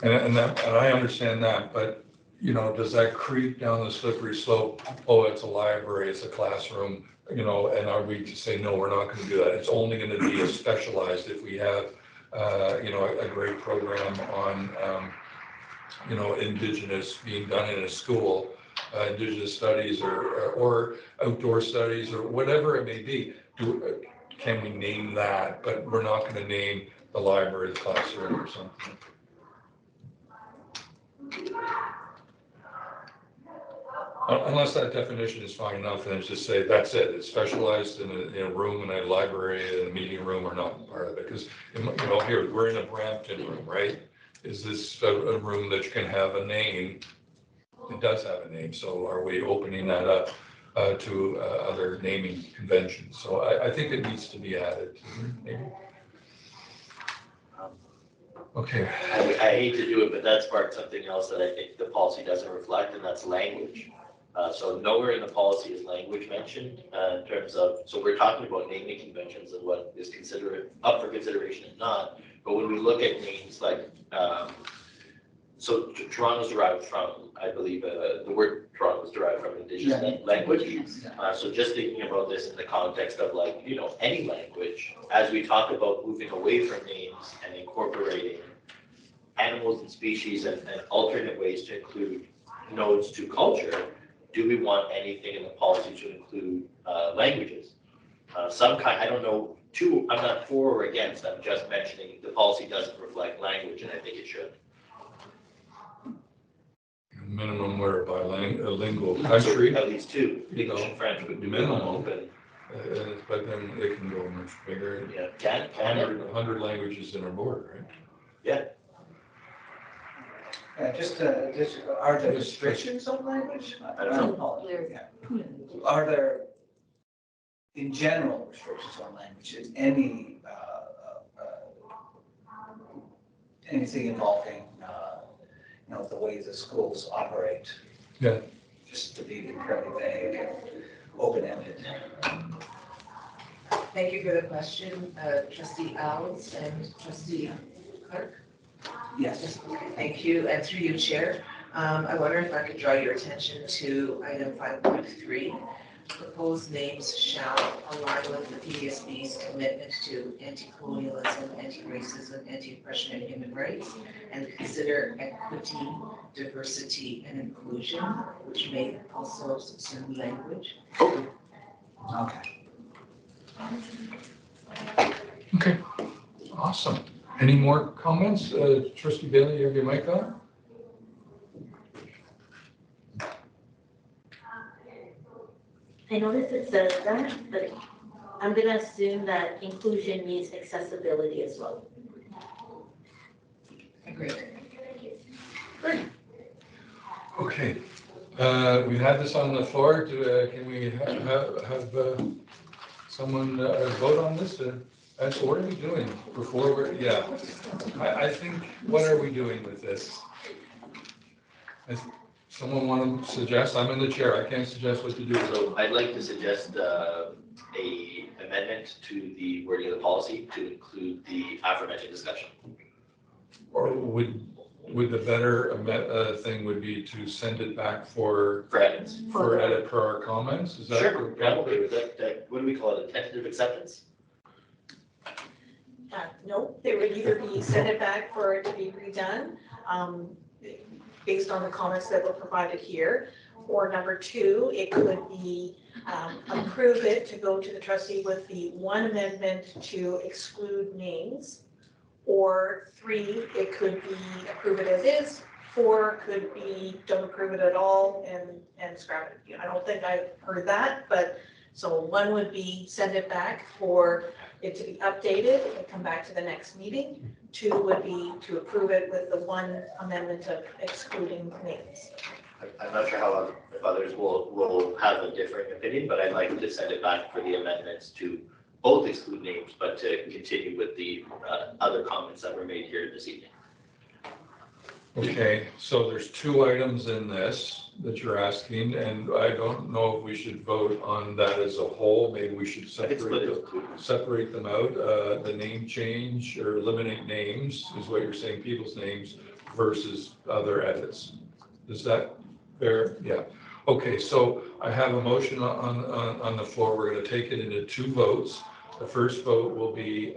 And I understand that, but, you know, does that creep down the slippery slope? Oh, it's a library, it's a classroom, you know, and are we to say, no, we're not going to do that? It's only going to be specialized if we have, you know, a great program on, you know, Indigenous being done in a school, Indigenous studies or outdoor studies or whatever it may be. Can we name that? But we're not going to name the library, the classroom or something. Unless that definition is fine enough, and it's just say, that's it, it's specialized in a room, in a library, in a meeting room, or not part of it, because, you know, here, we're in a Brampton room, right? Is this a room that you can have a name? It does have a name, so are we opening that up to other naming conventions? So I think it needs to be added, maybe. Okay. I hate to do it, but that sparked something else that I think the policy doesn't reflect, and that's language. So nowhere in the policy is language mentioned in terms of, so we're talking about naming conventions and what is considered up for consideration and not. But when we look at names like, so Toronto's derived from, I believe, the word Toronto is derived from Indigenous language. So just thinking about this in the context of, like, you know, any language, as we talk about moving away from names and incorporating animals and species and alternate ways to include nodes to culture, do we want anything in the policy to include languages? Some kind, I don't know, I'm not for or against, I'm just mentioning the policy doesn't reflect language, and I think it should. Minimum we're a bilingual country. At least two, English and French would be minimum, but then it can go much bigger. Yeah, can 100 languages in our board, right? Yeah. Just, are there restrictions on language? I don't know. Yeah. Are there, in general, restrictions on language in any, anything involving, you know, the way the schools operate? Yeah. Just to be fairly vague and open-ended. Thank you for the question, Trustee Owls and Trustee Clark. Yes. Okay, thank you. And through you, Chair, I wonder if I could draw your attention to item 5.3. Proposed names shall align with the PDSB's commitment to anti-colonialism, anti-racism, anti-oppression, and human rights, and consider equity, diversity, and inclusion, which may also subsume language. Okay. Okay, awesome. Any more comments? Trustee Bailey, you have your mic on? I noticed it says that, but I'm gonna assume that inclusion means accessibility as well. Agreed. Great. Okay, we had this on the floor. Can we have someone vote on this? So what are we doing before we're, yeah. I think, what are we doing with this? Someone want to suggest? I'm in the chair. I can't suggest what to do. So I'd like to suggest a amendment to the wording of the policy to include the aforementioned discussion. Or would the better thing would be to send it back for edits. For edit per our comments? Is that sure? I'm okay with that. What do we call it? A tentative acceptance? No, there would either be send it back for it to be redone, based on the comments that were provided here, or number two, it could be approve it to go to the trustee with the one amendment to exclude names, or three, it could be approve it as is, four could be don't approve it at all and scrap it. I don't think I've heard that, but so one would be send it back for it to be updated and come back to the next meeting. Two would be to approve it with the one amendment of excluding names. I'm not sure if others will have a differing opinion, but I'd like to send it back for the amendments to both exclude names, but to continue with the other comments that were made here this evening. Okay, so there's two items in this that you're asking, and I don't know if we should vote on that as a whole. Maybe we should separate them out. The name change or eliminate names is what you're saying, people's names versus other edits. Is that fair? Yeah. Okay, so I have a motion on the floor. We're going to take it into two votes. The first vote will be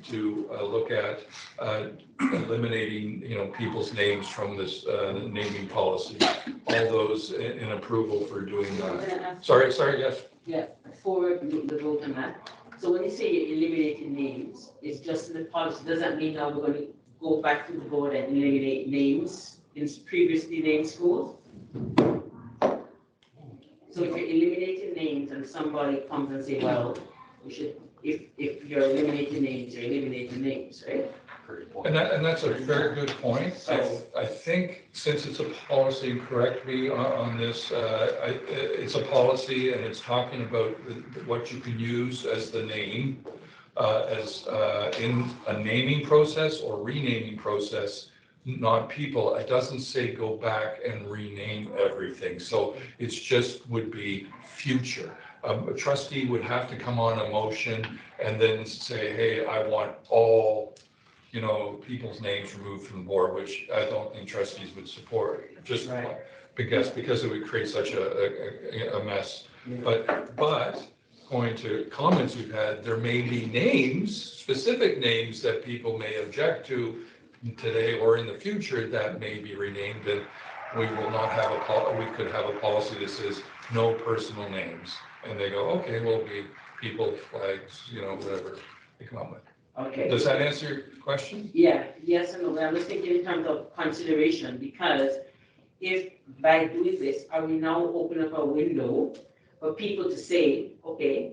to look at eliminating, people's names from this naming policy. All those in approval for doing that. Sorry, yes. Yeah, for the vote on that. So when you say you're eliminating names, it's just in the policy. Does that mean now we're going to go back to the board and eliminate names in previously named schools? So if you're eliminating names and somebody comes and say, well, we should, if you're eliminating names, you're eliminating names, right? And that's a very good point. I think since it's a policy, correct me on this, it's a policy and it's talking about what you can use as the name as in a naming process or renaming process, not people. It doesn't say go back and rename everything. So it's just would be future. A trustee would have to come on a motion and then say, hey, I want all people's names removed from the board, which I don't think trustees would support, just because it would create such a mess. But going to comments we've had, there may be names, specific names that people may object to today or in the future that may be renamed, and we will not have we could have a policy that says no personal names. And they go, okay, well, be people, flags, whatever they come up with. Okay. Does that answer your question? Yeah, yes and no. I was thinking in terms of consideration, because if by doing this, are we now opening up a window for people to say, okay,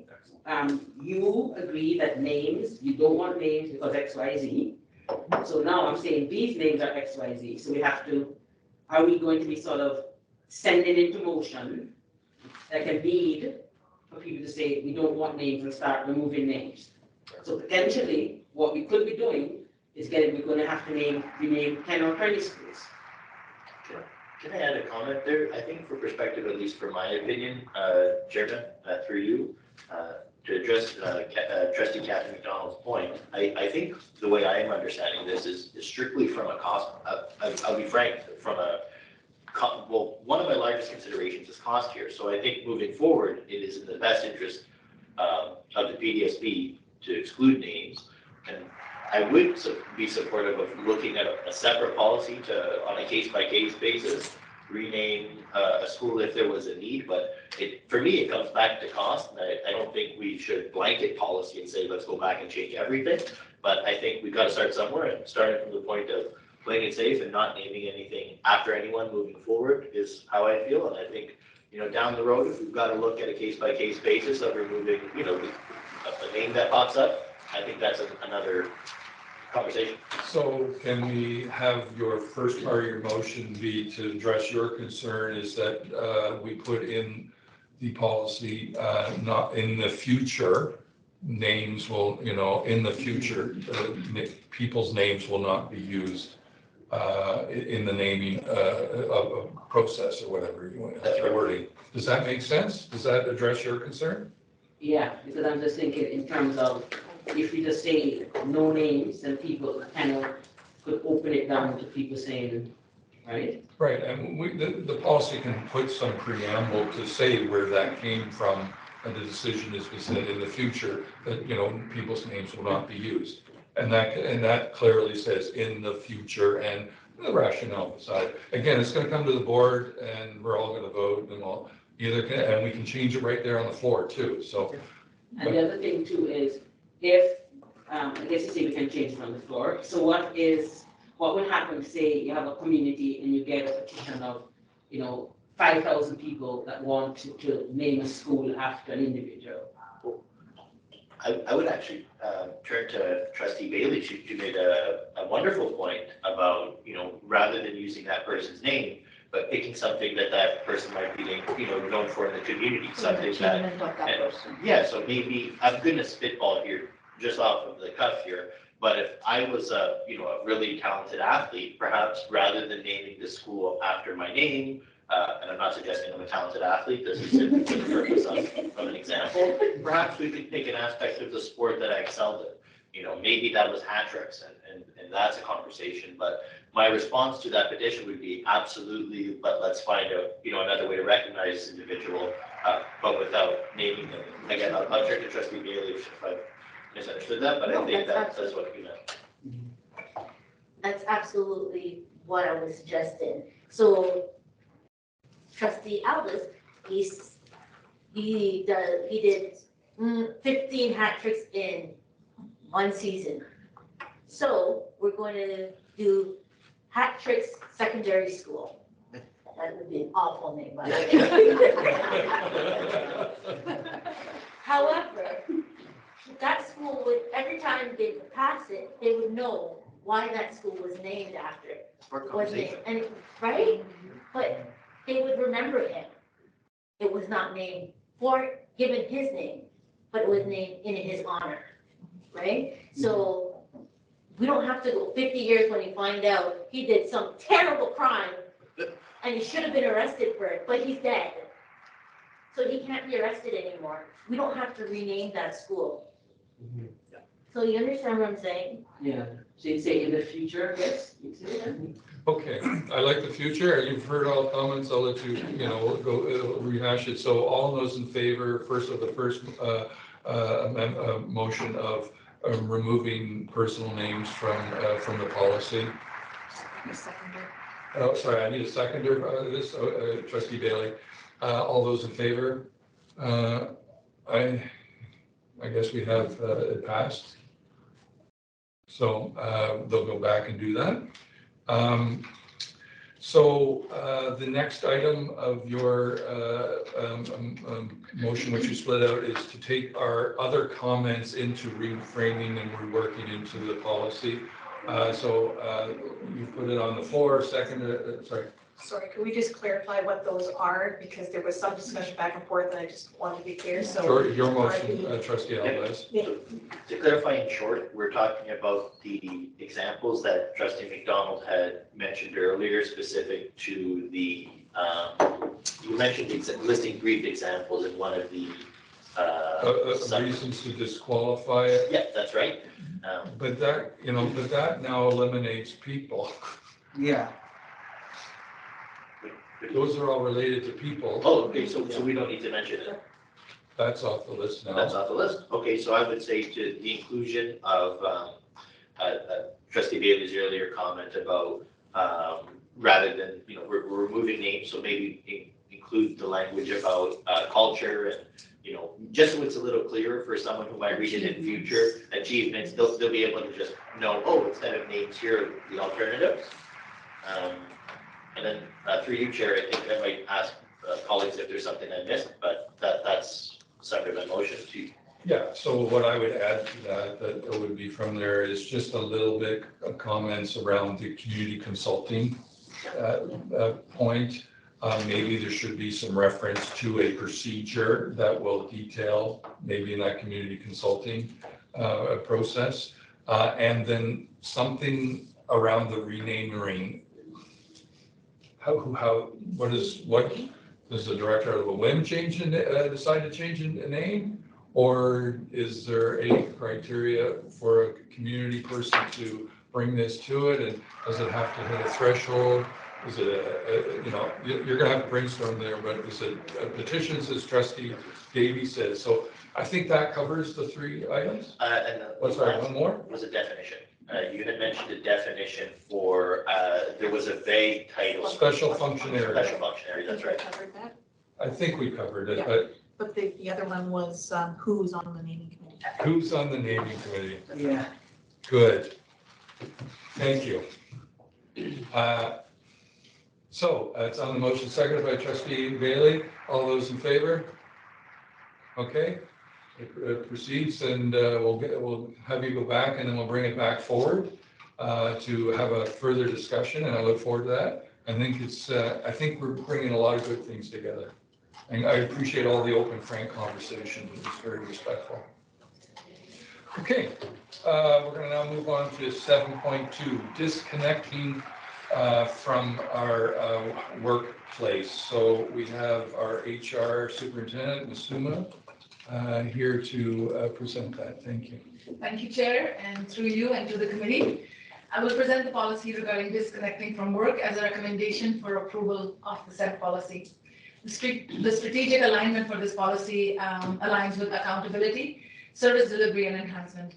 you agree that names, you don't want names because X, Y, Z. So now I'm saying these names are X, Y, Z. So we have to, are we going to be sort of sending into motion that can lead for people to say, we don't want names and start removing names? So potentially, what we could be doing is we're going to have to rename 10 or 20 schools. Can I add a comment there? I think for perspective, at least for my opinion, Chairman, through you, to address Trustee Catherine McDonald's point, I think the way I am understanding this is strictly from a cost. I'll be frank, from one of my largest considerations is cost here. So I think moving forward, it is in the best interest of the PDSB to exclude names. And I would be supportive of looking at a separate policy on a case-by-case basis, rename a school if there was a need. But for me, it comes back to cost. And I don't think we should blanket policy and say, let's go back and change everything. But I think we've got to start somewhere, and starting from the point of playing it safe and not naming anything after anyone moving forward is how I feel. And I think, down the road, if we've got to look at a case-by-case basis of removing, a name that pops up, I think that's another conversation. So can we have your first part of your motion be to address your concern is that we put in the policy, not in the future, names will, in the future, people's names will not be used in the naming of process or whatever you want the wording. Does that make sense? Does that address your concern? Yeah, because I'm just thinking in terms of if we just say no names, then people kind of could open it down to people saying, right? Right, and the policy can put some preamble to say where that came from, and the decision is said in the future that, people's names will not be used. And that clearly says in the future, and the rationale beside. Again, it's going to come to the board and we're all going to vote and all. And we can change it right there on the floor too, so. And the other thing too is if, I guess you say we can change it on the floor. So what would happen, say you have a community and you get a petition of, 5,000 people that want to name a school after an individual? I would actually turn to Trustee Bailey. She made a wonderful point about, rather than using that person's name, but picking something that person might be named, known for in the community, something that, yeah, so maybe, I'm gonna spitball here, just off of the cuff here, But if I was a really talented athlete, perhaps rather than naming the school after my name, and I'm not suggesting I'm a talented athlete, this is simply for the purpose of an example, perhaps we could pick an aspect of the sport that I excelled in. Maybe that was hat tricks, and that's a conversation. But my response to that petition would be absolutely, but let's find out, another way to recognize this individual, but without naming them. Again, I'll check to Trustee Bailey if I've misunderstood that, but I think that's what you meant. That's absolutely what I was suggesting. So Trustee Albus, he did 15 hat tricks in one season. So we're going to do hat tricks secondary school. That would be an awful name, by the way. However, that school would, every time they pass it, they would know why that school was named after. And right? But they would remember him. It was not named given his name, but it was named in his honor, right? So we don't have to go 50 years when you find out he did some terrible crime and he should have been arrested for it, but he's dead. So he can't be arrested anymore. We don't have to rename that school. So you understand what I'm saying? Yeah, so you say in the future, yes? Okay, I like the future. You've heard all comments. I'll let you, go rehash it. So all those in favor, first motion of removing personal names from the policy. Oh, sorry, I need a seconder for this, Trustee Bailey. All those in favor? I guess we have it passed. So they'll go back and do that. So the next item of your motion, which you split out, is to take our other comments into reframing and reworking into the policy. So you put it on the floor, second, sorry. Sorry, could we just clarify what those are? Because there was some discussion back and forth and I just wanted to be clear, so. Your motion, Trustee Alvarez. To clarify in short, we're talking about the examples that Trustee McDonald had mentioned earlier, specific to the, you mentioned listing brief examples in one of the reasons to disqualify it. Yeah, that's right. But that, that now eliminates people. Yeah. Those are all related to people. Oh, okay, so we don't need to mention it. That's off the list now. That's off the list. Okay, so I would say to the inclusion of Trustee Bailey's earlier comment about rather than, we're removing names, so maybe include the language about culture and, just so it's a little clearer for someone who might read it in future, achievements, they'll be able to just know, oh, instead of names, here are the alternatives. And then through you, Chair, I think I might ask colleagues if there's something I missed, but that's separate my motion to. Yeah, so what I would add to that would be from there is just a little bit of comments around the community consulting point. Maybe there should be some reference to a procedure that will detail maybe in that community consulting process. And then something around the renaming. What does the director of a whim decide to change a name? Or is there a criteria for a community person to bring this to it? And does it have to hit a threshold? Is it you're gonna have to brainstorm there, but is it petitions, as Trustee Davey says? So I think that covers the three items. And one more? Was a definition. You had mentioned a definition for, there was a vague title. Special functionary. Special functionary, that's right. Covered that. I think we covered it, Yeah. But the other one was who's on the naming committee. Who's on the naming committee? Yeah. Good. Thank you. So it's on the motion, seconded by Trustee Bailey. All those in favor? Okay. It proceeds, and we'll have you go back, and then we'll bring it back forward to have a further discussion, and I look forward to that. I think we're bringing a lot of good things together, and I appreciate all the open, frank conversation. It was very respectful. Okay, we're going to now move on to 7.2, disconnecting from our workplace. So we have our HR superintendent, Ms. Suma, here to present that. Thank you. Thank you, Chair, and through you and to the committee. I will present the policy regarding disconnecting from work as a recommendation for approval of the said policy. The strategic alignment for this policy aligns with accountability, service delivery, and enhancement.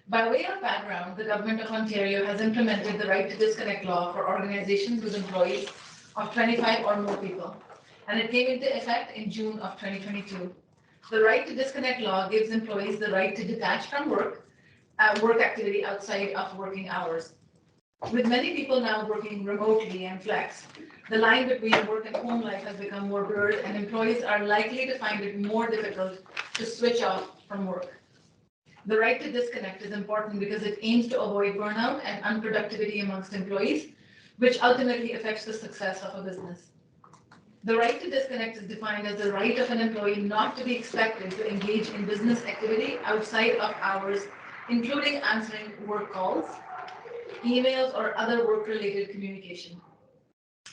By way of background, the Government of Ontario has implemented the right to disconnect law for organizations with employees of 25 or more people, and it came into effect in June of 2022. The right to disconnect law gives employees the right to detach from work activity outside of working hours. With many people now working remotely and flex, the line between work and home life has become more blurred, and employees are likely to find it more difficult to switch off from work. The right to disconnect is important because it aims to avoid burnout and unproductivity amongst employees, which ultimately affects the success of a business. The right to disconnect is defined as the right of an employee not to be expected to engage in business activity outside of hours, including answering work calls, emails, or other work-related communication.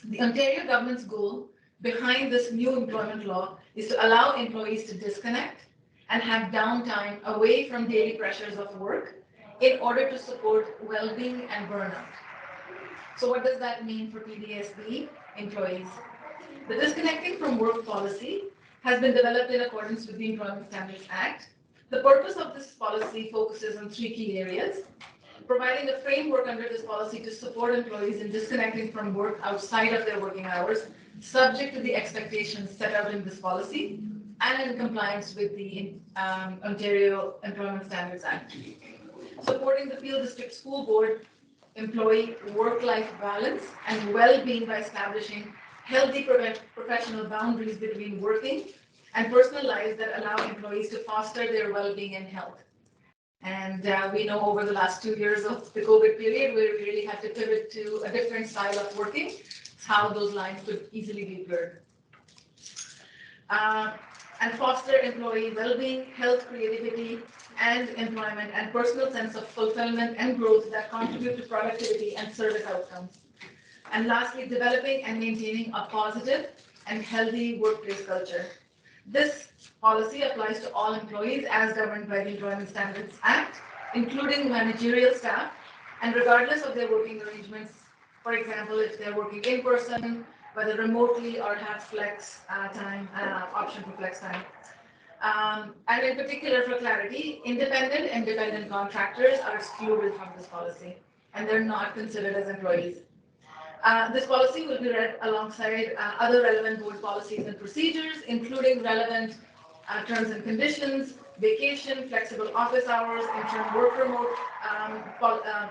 The Ontario government's goal behind this new employment law is to allow employees to disconnect and have downtime away from daily pressures of work in order to support well-being and burnout. So what does that mean for PDSB employees? The disconnecting from work policy has been developed in accordance with the Employment Standards Act. The purpose of this policy focuses on three key areas: providing a framework under this policy to support employees in disconnecting from work outside of their working hours, subject to the expectations set out in this policy and in compliance with the Ontario Employment Standards Act. Supporting the Peel District School Board employee work-life balance and well-being by establishing healthy professional boundaries between working and personal lives that allow employees to foster their well-being and health. And we know over the last 2 years of the COVID period, we really had to pivot to a different style of working, how those lines could easily be blurred. And foster employee well-being, health, creativity, and employment, and personal sense of fulfillment and growth that contribute to productivity and service outcomes. And lastly, developing and maintaining a positive and healthy workplace culture. This policy applies to all employees as governed by the Employment Standards Act, including managerial staff, and regardless of their working arrangements. For example, if they're working in person, whether remotely or have flex time, option for flex time. And in particular, for clarity, independent and dependent contractors are excluded from this policy, and they're not considered as employees. This policy will be read alongside other relevant board policies and procedures, including relevant terms and conditions, vacation, flexible office hours, interim work remote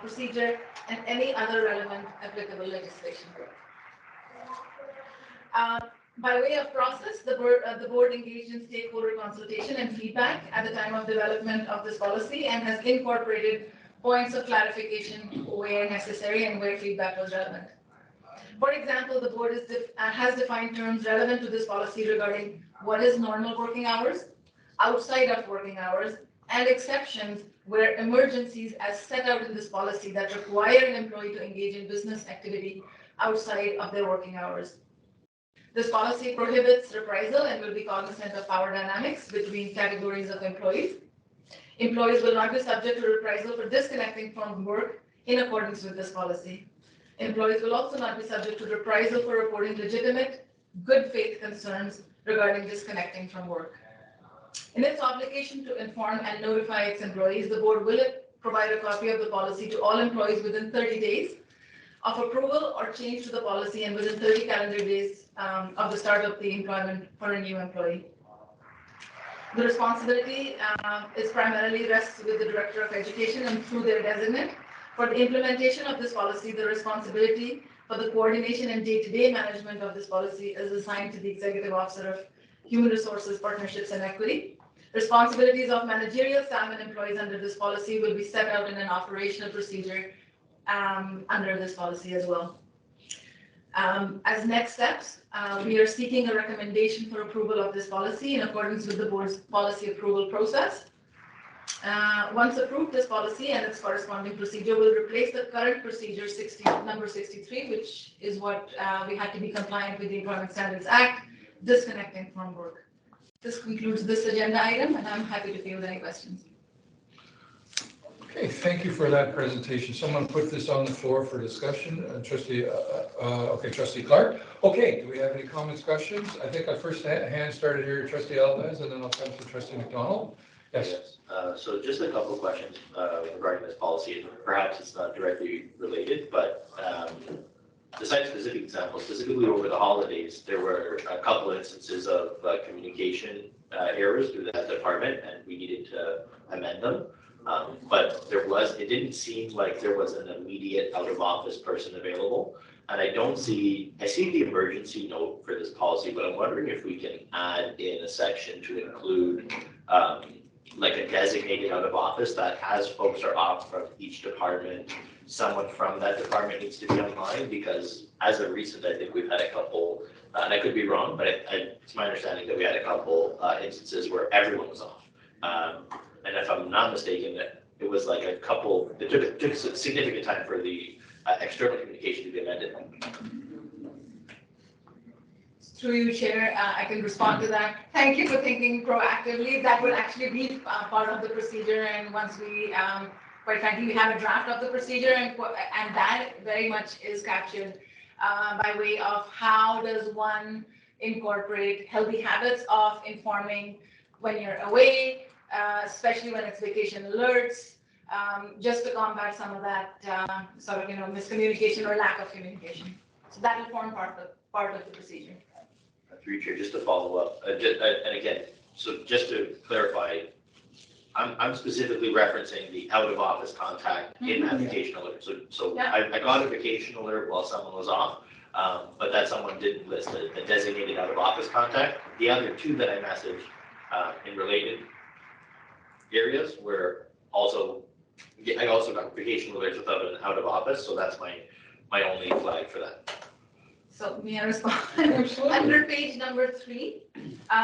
procedure, and any other relevant applicable legislation. By way of process, the board engaged in stakeholder consultation and feedback at the time of development of this policy and has incorporated points of clarification where necessary and where feedback was relevant. For example, the board has defined terms relevant to this policy regarding what is normal working hours, outside of working hours, and exceptions where emergencies as set out in this policy that require an employee to engage in business activity outside of their working hours. This policy prohibits reprisal and will be cognizant of power dynamics between categories of employees. Employees will not be subject to reprisal for disconnecting from work in accordance with this policy. Employees will also not be subject to reprisal for reporting legitimate, good faith concerns regarding disconnecting from work. In its obligation to inform and notify its employees, the board will provide a copy of the policy to all employees within 30 days of approval or change to the policy and within 30 calendar days of the start of the employment for a new employee. The responsibility is primarily rests with the Director of Education and through their designate. For the implementation of this policy, the responsibility for the coordination and day-to-day management of this policy is assigned to the Executive Officer of Human Resources, Partnerships and Equity. Responsibilities of managerial staff and employees under this policy will be set out in an operational procedure under this policy as well. As next steps, we are seeking a recommendation for approval of this policy in accordance with the board's policy approval process. Once approved, this policy and its corresponding procedure will replace the current procedure number 63, which is what we had to be compliant with the Employment Standards Act, disconnecting from work. This concludes this agenda item, and I'm happy to field any questions. Okay, thank you for that presentation. Someone put this on the floor for discussion. Trustee Clark. Okay, do we have any comments, questions? I think our first hand started here, Trustee Alves, and then I'll come to Trustee McDonald. Yes. So just a couple of questions regarding this policy, and perhaps it's not directly related, but the site-specific example, specifically over the holidays, there were a couple of instances of communication errors through that department, and we needed to amend them. But it didn't seem like there was an immediate out-of-office person available. And I see the emergency note for this policy, but I'm wondering if we can add in a section to include like a designated out of office that as folks are off from each department, someone from that department needs to be online, because as of recent, I think we've had a couple, and I could be wrong, but it's my understanding that we had a couple instances where everyone was off. And if I'm not mistaken, it was like it took a significant time for the external communication to be amended. Through you, Chair, I can respond to that. Thank you for thinking proactively. That would actually be part of the procedure, and once we, quite frankly, we have a draft of the procedure, and that very much is captured by way of how does one incorporate healthy habits of informing when you're away, especially when it's vacation alerts, just to combat some of that miscommunication or lack of communication. So that will form part of the procedure. Through Chair, just to follow up, and again, so just to clarify, I'm specifically referencing the out of office contact in that vacation alert. So yeah. I got a vacation alert while someone was off, but that someone didn't list a designated out of office contact. The other two that I messaged in related areas were I also got vacation alerts without an out of office, so that's my only flag for that. So may I respond? Under page number 3,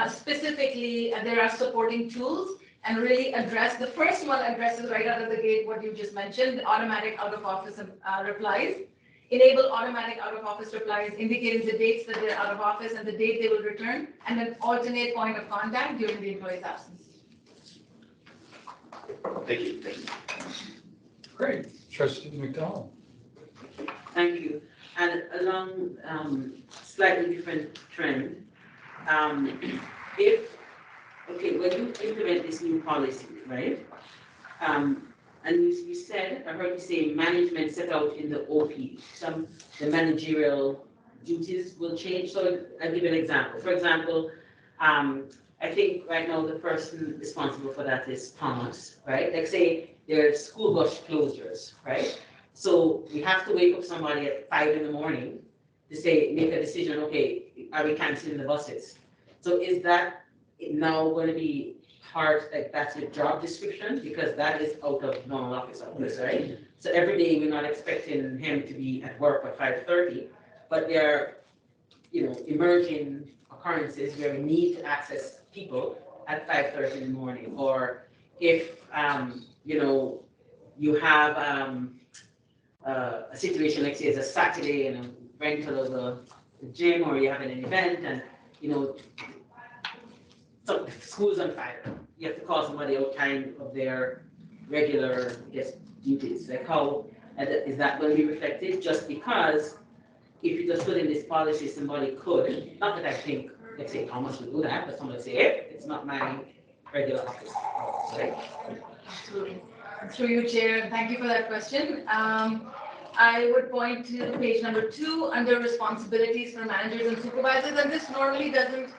specifically, there are supporting tools, and really the first one addresses right out of the gate what you just mentioned, automatic out-of-office replies. Enable automatic out-of-office replies indicating the dates that they're out of office and the date they will return, and an alternate point of contact during the employee's absence. Thank you. Great. Trustee McDonald. Thank you. And along slightly different trend, when you implement this new policy, right? And you said, I heard you say management set out in the OP, the managerial duties will change. So I'll give you an example. For example, I think right now the person responsible for that is Thomas, right? Like say there's school bus closures, right? So we have to wake up somebody at 5 in the morning to make a decision, okay, are we canceling the buses? So is that now going to be that's your job description? Because that is out of normal office hours, right? So every day we're not expecting him to be at work at 5:30, but there are, emerging occurrences where we need to access people at 5:30 in the morning. Or if, you have a situation like say it's a Saturday and a rental of a gym, or you're having an event and so school's on fire. You have to call somebody out time of their regular duties. Like how is that going to be reflected? Just because if you just put in this policy, somebody could, not that I think, let's say Thomas will do that, but somebody say, hey, it's not my regular office. Right? Absolutely. Through you, Chair, thank you for that question. I would point to page number 2 under responsibilities for managers and supervisors, and this normally doesn't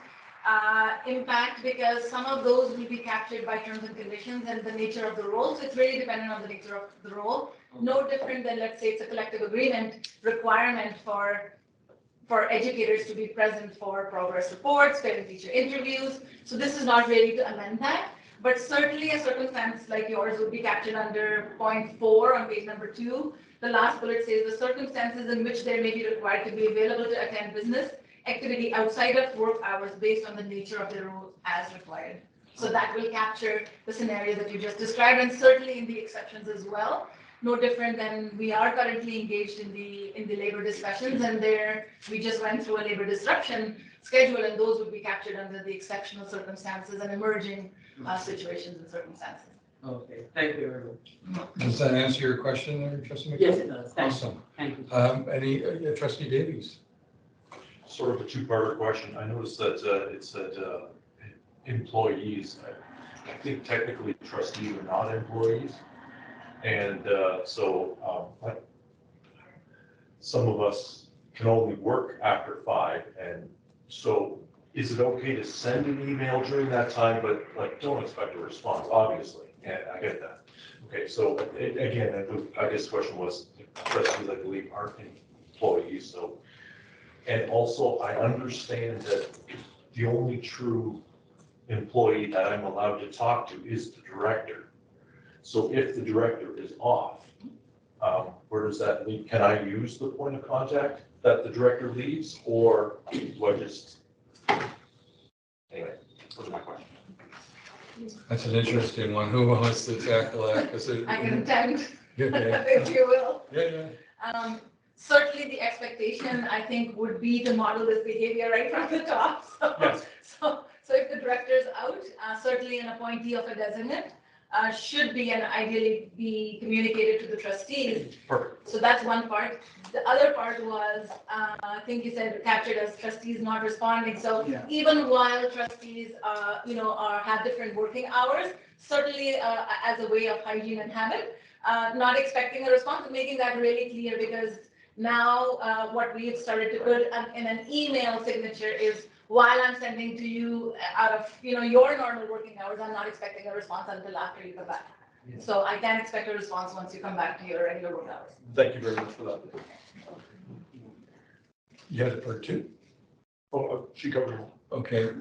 impact because some of those will be captured by terms and conditions and the nature of the role. So it's really dependent on the nature of the role. No different than, let's say, it's a collective agreement requirement for educators to be present for progress reports, parent-teacher interviews. So this is not really to amend that. But certainly a circumstance like yours would be captured under point 4 on page number 2. The last bullet says the circumstances in which they may be required to be available to attend business activity outside of work hours based on the nature of their role as required. So that will capture the scenario that you just described, and certainly in the exceptions as well. No different than we are currently engaged in the labor discussions, and there we just went through a labor disruption schedule, and those would be captured under the exceptional circumstances and emerging situations and circumstances. Okay, thank you very much. Does that answer your question there, Trustee McCall? Yes, it does. Thank you. Awesome. Thank you. Any, Trustee Davies? Sort of a two-part question. I noticed that it said employees. I think technically trustees are not employees. And some of us can only work after 5. And so is it okay to send an email during that time, but like don't expect a response, obviously. And I get that. Okay, so again, I guess the question was, trustees, I believe, aren't employees. So, and also I understand that the only true employee that I'm allowed to talk to is the director. So if the director is off, where does that leave? Can I use the point of contact that the director leaves, or do I just, anyway, those are my questions. That's an interesting one. Who wants to tackle that? I can attempt, Yeah, if you will. yeah. Certainly the expectation, I think, would be to model this behavior right from the top. Yes. So if the director is out, certainly an appointee of a designate should be and ideally be communicated to the trustees. Perfect. So that's one part. The other part was, I think you said captured as trustees not responding. So Yeah. even while trustees, have different working hours, certainly as a way of hygiene and habit, not expecting a response and making that really clear, because now what we've started to put in an email signature is, while I'm sending to you out of your normal working hours, I'm not expecting a response until after you come back. Yeah. So I can expect a response once you come back to your regular work hours. Thank you very much for that. You had a part 2? Oh, she covered it. Okay.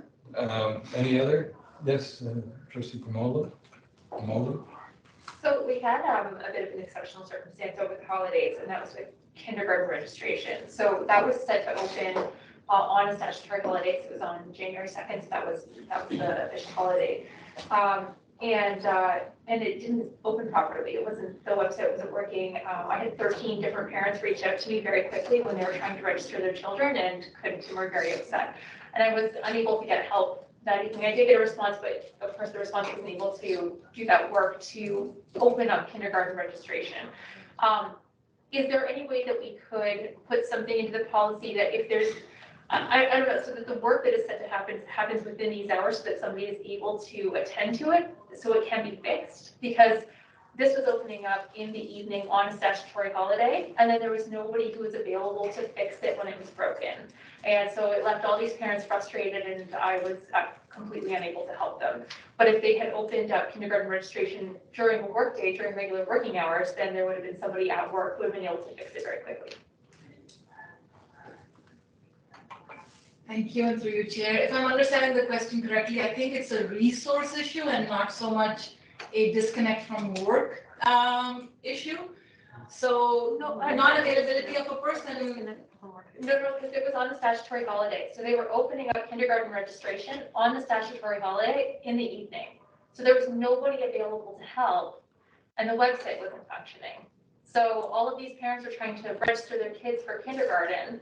Any other? Yes, Trustee Pomolo? So we had a bit of an exceptional circumstance over the holidays, and that was with kindergarten registration. So that was set to open on a statutory holiday. So it was on January 2nd. So that was the official holiday. And it didn't open properly. The website wasn't working. I had 13 different parents reach out to me very quickly when they were trying to register their children and couldn't, and were very upset. And I was unable to get help that evening. I did get a response, but of course the response wasn't able to do that work to open up kindergarten registration. Is there any way that we could put something into the policy that if there's, I don't know, so that the work that is said to happen happens within these hours, so that somebody is able to attend to it, so it can be fixed? Because this was opening up in the evening on a statutory holiday, and then there was nobody who was available to fix it when it was broken. And so it left all these parents frustrated, and I was completely unable to help them. But if they had opened up kindergarten registration during a workday, during regular working hours, then there would have been somebody at work who would have been able to fix it very quickly. Thank you, and through you, Chair. If I'm understanding the question correctly, I think it's a resource issue and not so much a disconnect from work issue. So non-availability of a person. No, because it was on the statutory holiday. So they were opening up kindergarten registration on the statutory holiday in the evening. So there was nobody available to help, and the website wasn't functioning. So all of these parents were trying to register their kids for kindergarten,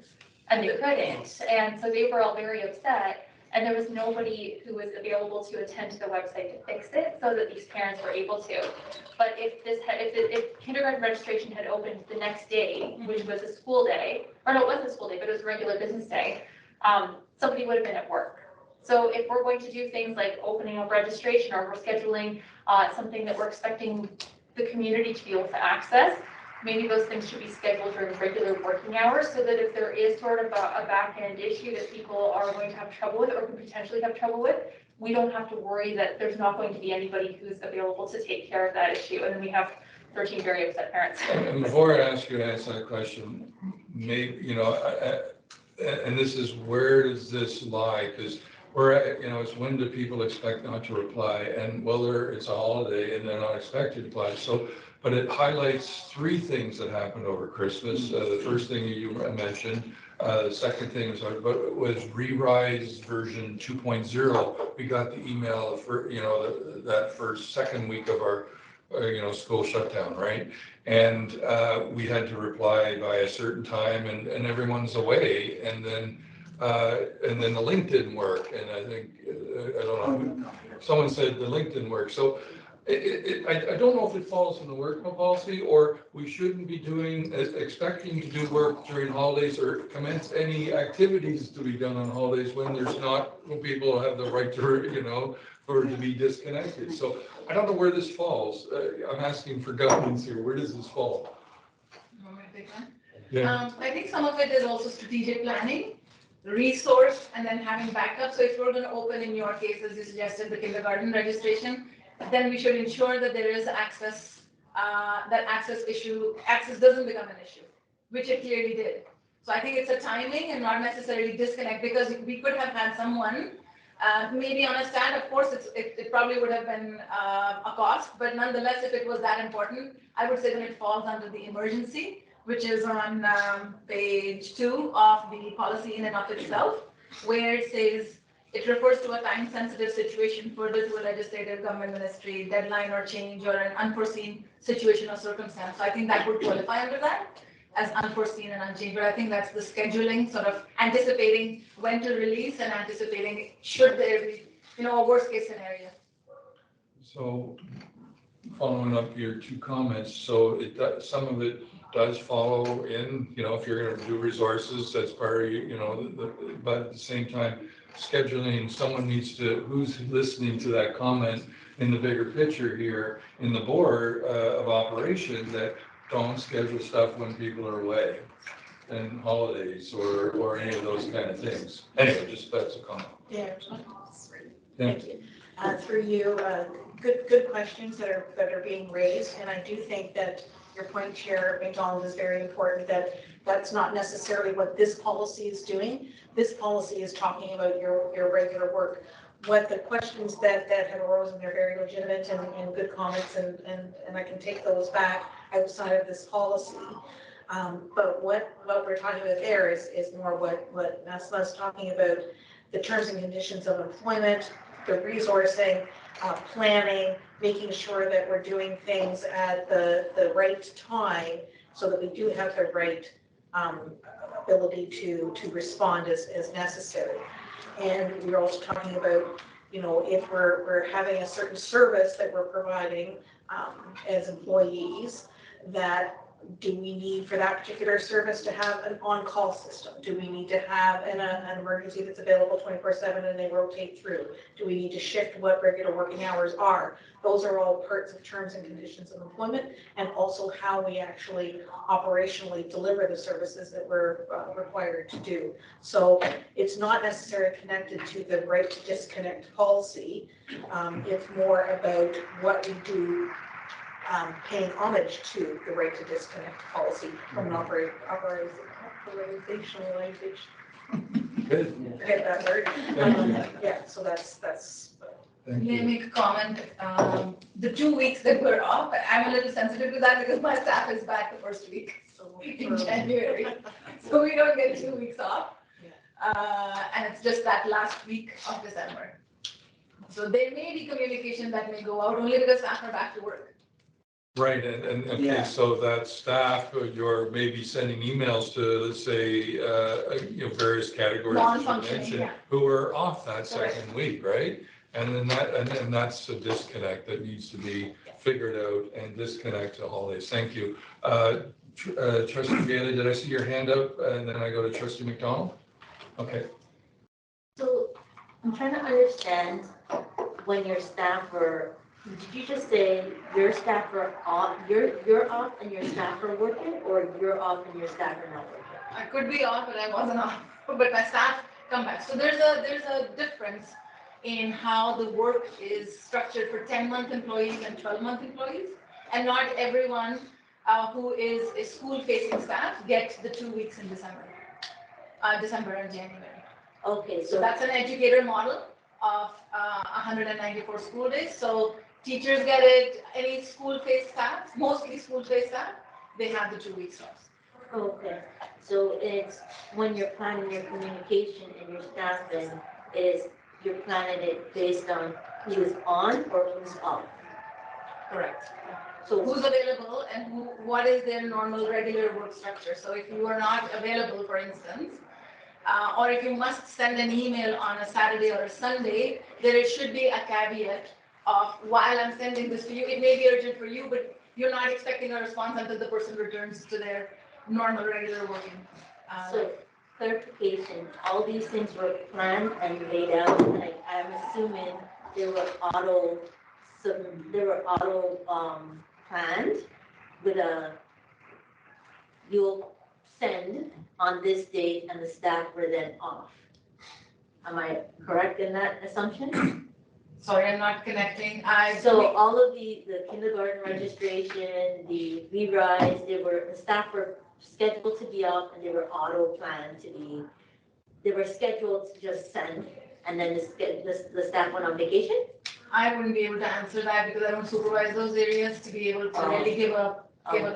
and they couldn't. And so they were all very upset. And there was nobody who was available to attend to the website to fix it, so that these parents were able to. But if kindergarten registration had opened the next day, which was a school day, or no, it wasn't a school day, but it was a regular business day, somebody would have been at work. So if we're going to do things like opening up registration, or we're scheduling something that we're expecting the community to be able to access, maybe those things should be scheduled during regular working hours, so that if there is sort of a back-end issue that people are going to have trouble with or could potentially have trouble with, we don't have to worry that there's not going to be anybody who's available to take care of that issue. And then we have 13 very upset parents. And before I ask you to answer that question, maybe, and this is, where does this lie? Because we're at, it's when do people expect not to reply? And whether it's a holiday and they're not expected to reply. So but it highlights three things that happened over Christmas. The first thing you mentioned, the second thing was Re-Rise version 2.0. We got the email for, that first second week of our, school shutdown, right? And we had to reply by a certain time and everyone's away. And then the link didn't work. And I think, I don't know, someone said the link didn't work. So I don't know if it falls in the work policy or we shouldn't be expecting to do work during holidays or commence any activities to be done on holidays when people have the right to, for it to be disconnected. So I don't know where this falls. I'm asking for guidance here. Where does this fall? You want me to take that? Yeah. I think some of it is also strategic planning, resource, and then having backup. So if we're going to open, in your case, as you suggested, the kindergarten registration, then we should ensure that there is access, access doesn't become an issue, which it clearly did. So I think it's a timing and not necessarily disconnect, because we could have had someone maybe on a stand. Of course, it probably would have been a cost, but nonetheless, if it was that important, I would say that it falls under the emergency, which is on page 2 of the policy in and of itself, where it says it refers to a time-sensitive situation further to a legislative, government ministry, deadline or change, or an unforeseen situation or circumstance. So I think that would qualify under that as unforeseen and unchanged. But I think that's the scheduling, sort of anticipating when to release and anticipating should there be, a worst-case scenario. So following up your two comments, so some of it does follow in, if you're going to do resources, that's part of, but at the same time, scheduling, someone needs to, who's listening to that comment in the bigger picture here in the board of operation, that don't schedule stuff when people are away and holidays or any of those kind of things. Anyway, just that's a comment. Yeah. Thank you. Through you, good questions that are being raised, and I do think that your point, Chair McDonald, is very important, that that's not necessarily what this policy is doing. This policy is talking about your regular work. What the questions that have arisen, they're very legitimate and good comments, and I can take those back outside of this policy. But what we're talking about there is more what Nasma's talking about, the terms and conditions of employment, the resourcing, planning, making sure that we're doing things at the right time so that we do have the right ability to respond as necessary. And we're also talking about, if we're having a certain service that we're providing as employees, that do we need for that particular service to have an on-call system? Do we need to have an emergency that's available 24/7 and they rotate through? Do we need to shift what regular working hours are? Those are all parts of terms and conditions of employment, and also how we actually operationally deliver the services that we're required to do. So it's not necessarily connected to the right to disconnect policy. It's more about what we do, paying homage to the right to disconnect policy from an operational language. Good. Forget that word. Yeah, so that's. Let me make a comment. The 2 weeks that we're off, I'm a little sensitive to that because my staff is back the first week in January. So we don't get 2 weeks off. And it's just that last week of December. So there may be communication that may go out only because staff are back to work. Right, and okay, so that staff, you're maybe sending emails to, let's say, various categories that you mentioned, who are off that second week, right? And then that's a disconnect that needs to be figured out and disconnect to holidays. Thank you. Trustee Bailey, did I see your hand up? And then I go to Trustee McDonald? Okay. So I'm trying to understand when your staff are, did you just say your staff are off, you're off and your staff are working, or you're off and your staff are not working? I could be off, but I wasn't off, but my staff come back. So there's a difference in how the work is structured for 10-month employees and 12-month employees, and not everyone who is a school-facing staff gets the 2 weeks in December and January. Okay, So that's an educator model of 194 school days. So teachers get it, any school-based staff, mostly school-based staff, they have the 2 weeks off. Okay, so it's when you're planning your communication and your staffing, you're planning it based on who's on or who's off? Correct. So Who's available and what is their normal regular work structure? So if you are not available, for instance, or if you must send an email on a Saturday or a Sunday, there should be a caveat of while I'm sending this to you, it may be urgent for you, but you're not expecting a response until the person returns to their normal, regular working. So clarification, all these things were planned and laid out, and I'm assuming they were planned with you'll send on this date and the staff were then off. Am I correct in that assumption? Sorry, I'm not connecting. So all of the kindergarten registration, the rewrites, the staff were scheduled to be up and they were auto planned to be, they were scheduled to just send and then the staff went on vacation? I wouldn't be able to answer that because I don't supervise those areas to be able to really give a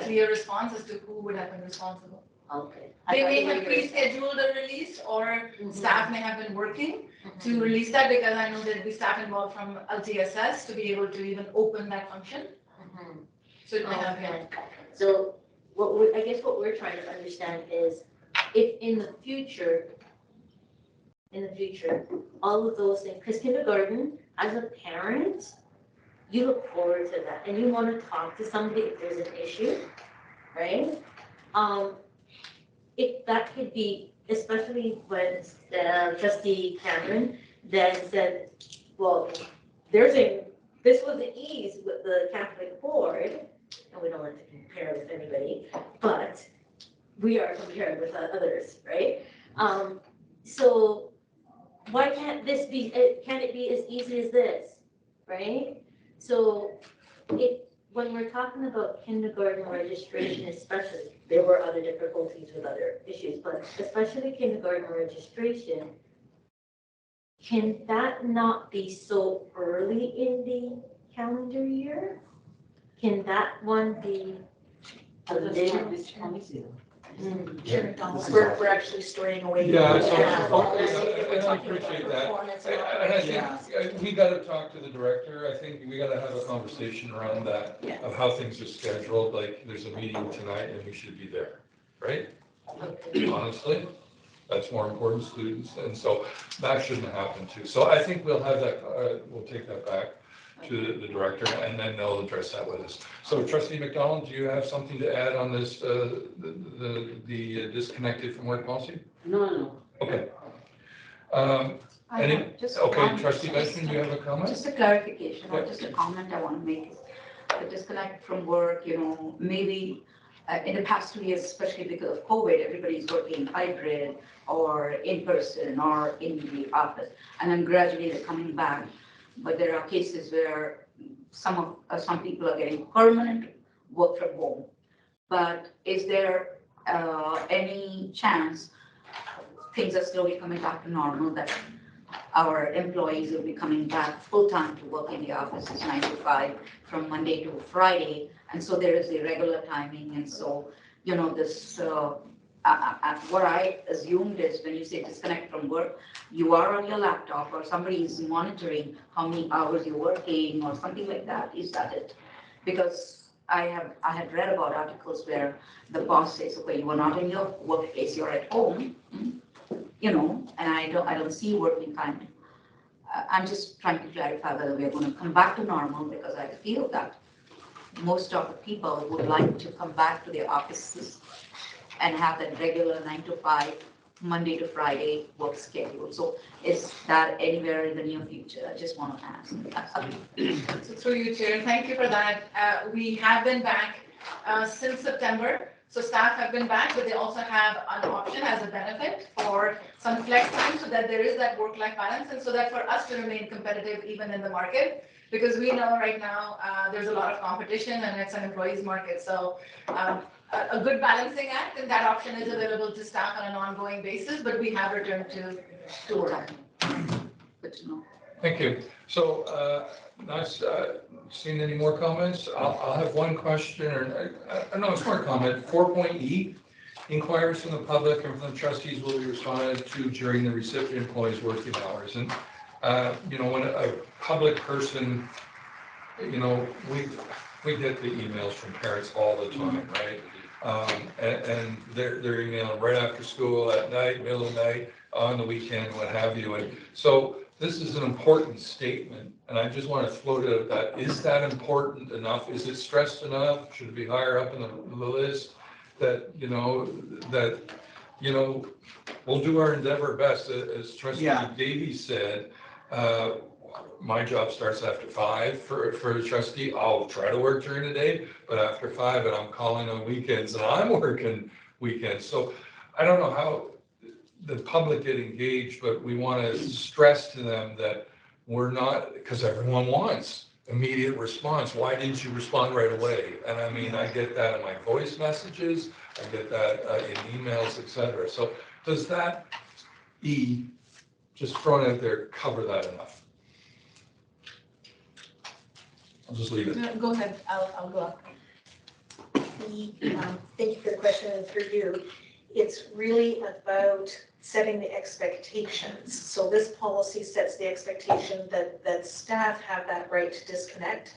clear response as to who would have been responsible. Okay. They may have pre-scheduled a release or staff may have been working to release that because I know there'd be staff involved from LTSS to be able to even open that function. So it may have been. So I guess what we're trying to understand is if in the future, all of those things, because kindergarten, as a parent, you look forward to that and you want to talk to somebody if there's an issue, right? If that could be, especially when Trustee Cameron then said, well, this was the ease with the Catholic board, and we don't like to compare with anybody, but we are comparing with others, right? So why can't this be, can it be as easy as this, right? So when we're talking about kindergarten registration especially, there were other difficulties with other issues, but especially kindergarten registration, can that not be so early in the calendar year? Can that one be a little? We're actually straying away. Yeah, so I appreciate that. And I think we gotta talk to the director. I think we gotta have a conversation around that, of how things are scheduled, like there's a meeting tonight and we should be there, right? Honestly, that's more important, students, and so that shouldn't happen too. So I think we'll have that, we'll take that back to the director and then they'll address that with us. So Trustee McDonald, do you have something to add on this, the disconnected from work policy? No. Okay. Just Okay, one- Trustee Benjamin, you have a comment? Just a clarification or just a comment I want to make is the disconnect from work, maybe in the past 2 years, especially because of COVID, everybody's working hybrid or in person or in the office. And then gradually they're coming back. But there are cases where some people are getting permanent work from home. But is there any chance things are slowly coming back to normal, that our employees will be coming back full-time to work in the offices 9 to 5 from Monday to Friday? And so there is a regular timing. And so, this, what I assumed is when you say disconnect from work, you are on your laptop or somebody is monitoring how many hours you're working or something like that. Is that it? Because I had read about articles where the boss says, okay, you are not in your workplace, you're at home, and I don't see working time. I'm just trying to clarify whether we're going to come back to normal, because I feel that most of the people would like to come back to their offices and have that regular 9 to 5, Monday to Friday work schedule. So is that anywhere in the near future? I just want to ask. So through you, Chair, thank you for that. We have been back since September. So staff have been back, but they also have an option as a benefit for some flex time so that there is that work-life balance and so that for us to remain competitive even in the market, because we know right now there's a lot of competition and it's an employees market. So a good balancing act, and that option is available to staff on an ongoing basis, but we have returned to work. Good to know. Thank you. So, not seen any more comments. I'll have one question, or no, it's more a comment. 4.E, inquiries from the public and from the trustees will be responded to during the recipient employee's working hours. And, when a public person, we get the emails from parents all the time, right? And they're emailing right after school, at night, middle of the night, on the weekend, what have you. And so this is an important statement, and I just want to float out that, is that important enough? Is it stressed enough? Should it be higher up in the list? That, we'll do our endeavor best, as Trustee Davies said. My job starts after 5 for a trustee. I'll try to work during the day, but after 5, and I'm calling on weekends, and I'm working weekends. So I don't know how the public get engaged, but we want to stress to them that we're not, because everyone wants immediate response. Why didn't you respond right away? And I mean, I get that in my voice messages, I get that in emails, etc. So does that just thrown out there, cover that enough? I'll just leave it. No, go ahead, I'll go up. Thank you for the question, and for you. It's really about setting the expectations. So this policy sets the expectation that staff have that right to disconnect.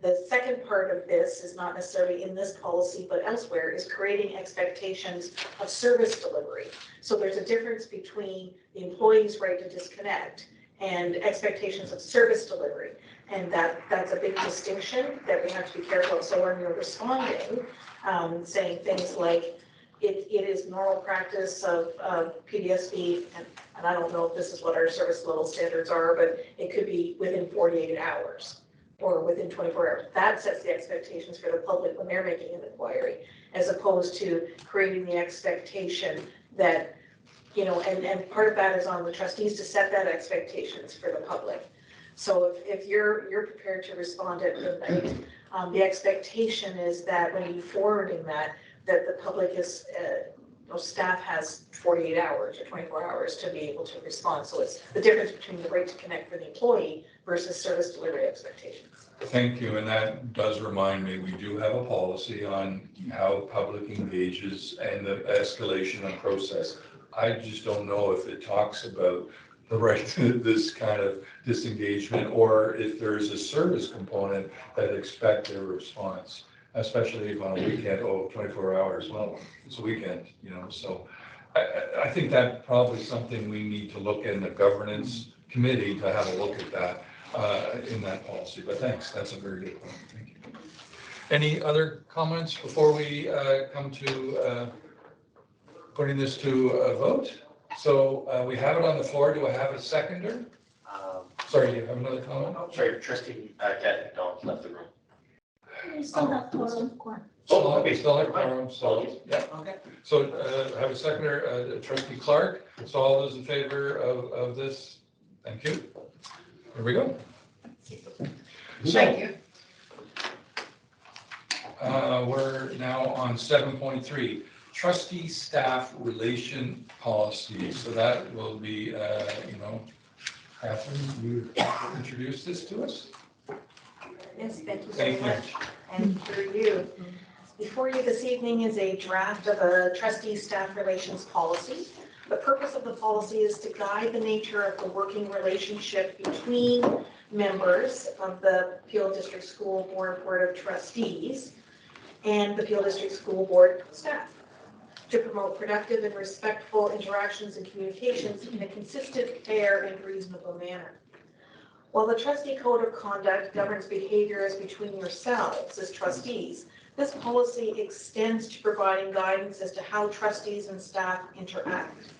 The second part of this is not necessarily in this policy, but elsewhere, is creating expectations of service delivery. So there's a difference between the employee's right to disconnect and expectations of service delivery. And that's a big distinction that we have to be careful of. So when you're responding, saying things like, it is normal practice of PDSB, and I don't know if this is what our service level standards are, but it could be within 48 hours or within 24 hours. That sets the expectations for the public when they're making an inquiry, as opposed to creating the expectation that, and part of that is on the trustees to set that expectations for the public. So if you're prepared to respond at midnight, the expectation is that when you forwarding that the public is, staff has 48 hours or 24 hours to be able to respond. So it's the difference between the right to connect for the employee versus service delivery expectations. Thank you, and that does remind me, we do have a policy on how public engages and the escalation and process. I just don't know if it talks about the right to this kind of disengagement, or if there's a service component that expect a response, especially if on a weekend, 24 hours, well, it's a weekend, so I think that's probably something we need to look in the governance committee to have a look at that in that policy. But thanks, that's a very good point. Thank you. Any other comments before we come to putting this to a vote? So we have it on the floor. Do I have a seconder? Sorry, do you have another comment? Oh, sorry, Trustee Kat McDonald left the room. We still have quorum. Okay. Still have quorum, so, yeah. Okay. So I have a seconder, Trustee Clark. So all those in favor of this, thank you. Here we go. Thank you. We're now on 7.3. Trustee staff relation policy. So that will be, Catherine, you introduce this to us? Yes, thank you so much. And through you. Before you this evening is a draft of a trustee staff relations policy. The purpose of the policy is to guide the nature of the working relationship between members of the Peel District School Board of Trustees and the Peel District School Board staff, to promote productive and respectful interactions and communications in a consistent, fair, and reasonable manner. While the trustee code of conduct governs behaviors between yourselves as trustees, this policy extends to providing guidance as to how trustees and staff interact.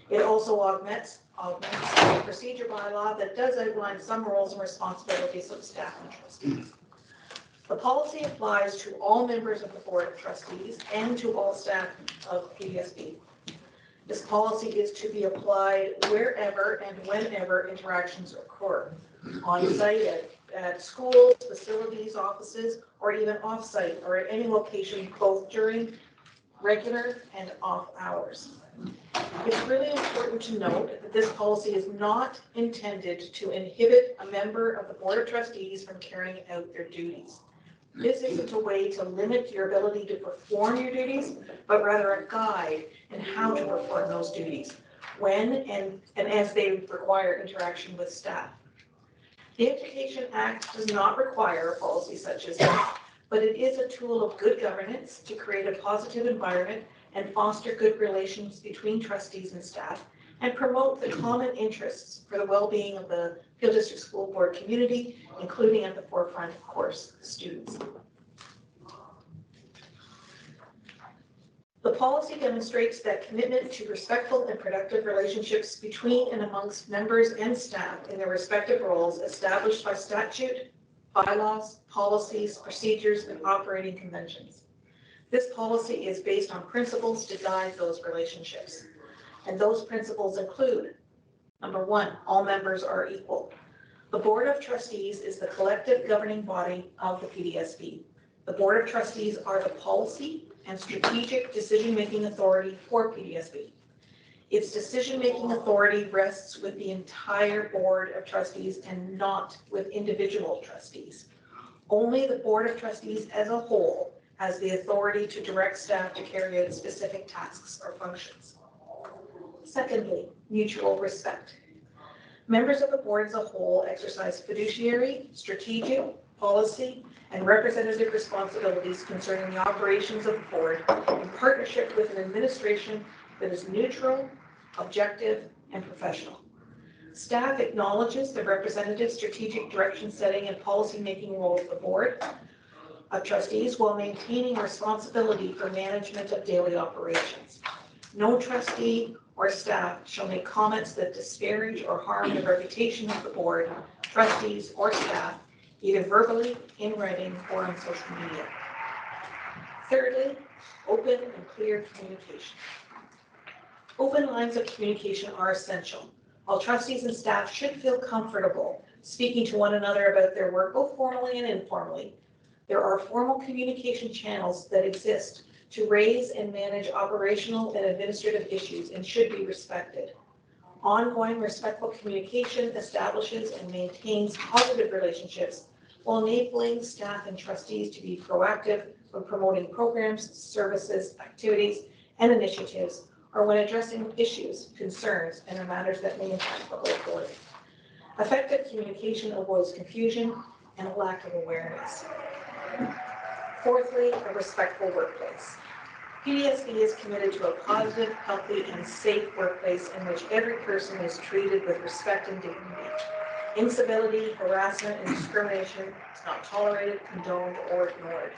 It also augments the procedure bylaw that does outline some roles and responsibilities of staff and trustees. The policy applies to all members of the Board of Trustees and to all staff of PDSB. This policy is to be applied wherever and whenever interactions occur, on site, at schools, facilities, offices, or even off site, or at any location both during regular and off hours. It's really important to note that this policy is not intended to inhibit a member of the Board of Trustees from carrying out their duties. This isn't a way to limit your ability to perform your duties, but rather a guide in how to perform those duties when and as they require interaction with staff. The Education Act does not require a policy such as this, but it is a tool of good governance to create a positive environment and foster good relations between trustees and staff, and promote the common interests for the well-being of the Peel District School Board community, including at the forefront, of course, the students. The policy demonstrates that commitment to respectful and productive relationships between and amongst members and staff in their respective roles established by statute, bylaws, policies, procedures, and operating conventions. This policy is based on principles to guide those relationships. And those principles include, number one, all members are equal. The Board of Trustees is the collective governing body of the PDSB. The Board of Trustees are the policy and strategic decision-making authority for PDSB. Its decision-making authority rests with the entire Board of Trustees and not with individual trustees. Only the Board of Trustees as a whole has the authority to direct staff to carry out specific tasks or functions. Secondly, mutual respect. Members of the board as a whole exercise fiduciary, strategic, policy, and representative responsibilities concerning the operations of the board in partnership with an administration that is neutral, objective, and professional. Staff acknowledges the representative strategic direction setting and policy-making role of the board of trustees while maintaining responsibility for management of daily operations. No trustee or staff shall make comments that disparage or harm the reputation of the board, trustees, or staff, either verbally, in writing, or on social media. Thirdly, open and clear communication. Open lines of communication are essential. All trustees and staff should feel comfortable speaking to one another about their work, both formally and informally. There are formal communication channels that exist to raise and manage operational and administrative issues and should be respected. Ongoing respectful communication establishes and maintains positive relationships while enabling staff and trustees to be proactive when promoting programs, services, activities, and initiatives, or when addressing issues, concerns, and matters that may impact the whole board. Effective communication avoids confusion and a lack of awareness. Fourthly, a respectful workplace. PDSB is committed to a positive, healthy, and safe workplace in which every person is treated with respect and dignity. Incivility, harassment, and discrimination is not tolerated, condoned, or ignored.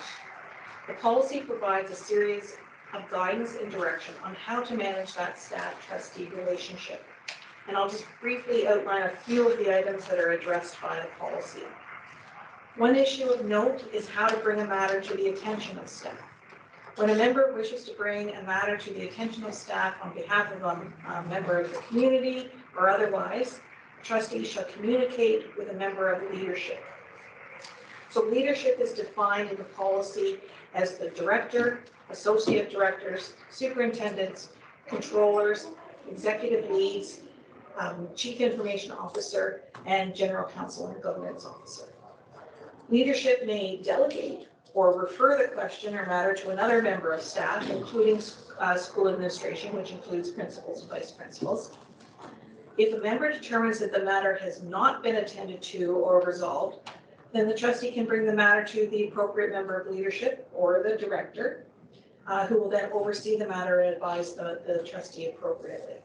The policy provides a series of guidance and direction on how to manage that staff-trustee relationship. And I'll just briefly outline a few of the items that are addressed by the policy. One issue of note is how to bring a matter to the attention of staff. When a member wishes to bring a matter to the attention of staff on behalf of a member of the community or otherwise, a trustee shall communicate with a member of leadership. So leadership is defined in the policy as the director, associate directors, superintendents, controllers, executive leads, chief information officer, and general counsel and governance officer. Leadership may delegate or refer the question or matter to another member of staff, including school administration, which includes principals and vice principals. If a member determines that the matter has not been attended to or resolved, then the trustee can bring the matter to the appropriate member of leadership or the director, who will then oversee the matter and advise the trustee appropriately.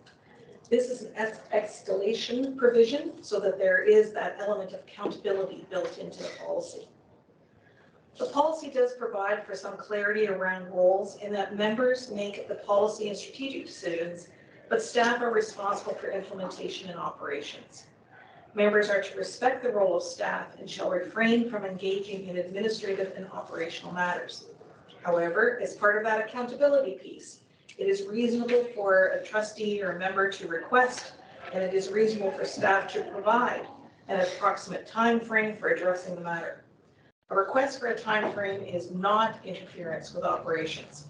This is an escalation provision so that there is that element of accountability built into the policy. The policy does provide for some clarity around roles in that members make the policy and strategic decisions, but staff are responsible for implementation and operations. Members are to respect the role of staff and shall refrain from engaging in administrative and operational matters. However, as part of that accountability piece, it is reasonable for a trustee or a member to request, and it is reasonable for staff to provide an approximate time frame for addressing the matter. A request for a time frame is not interference with operations.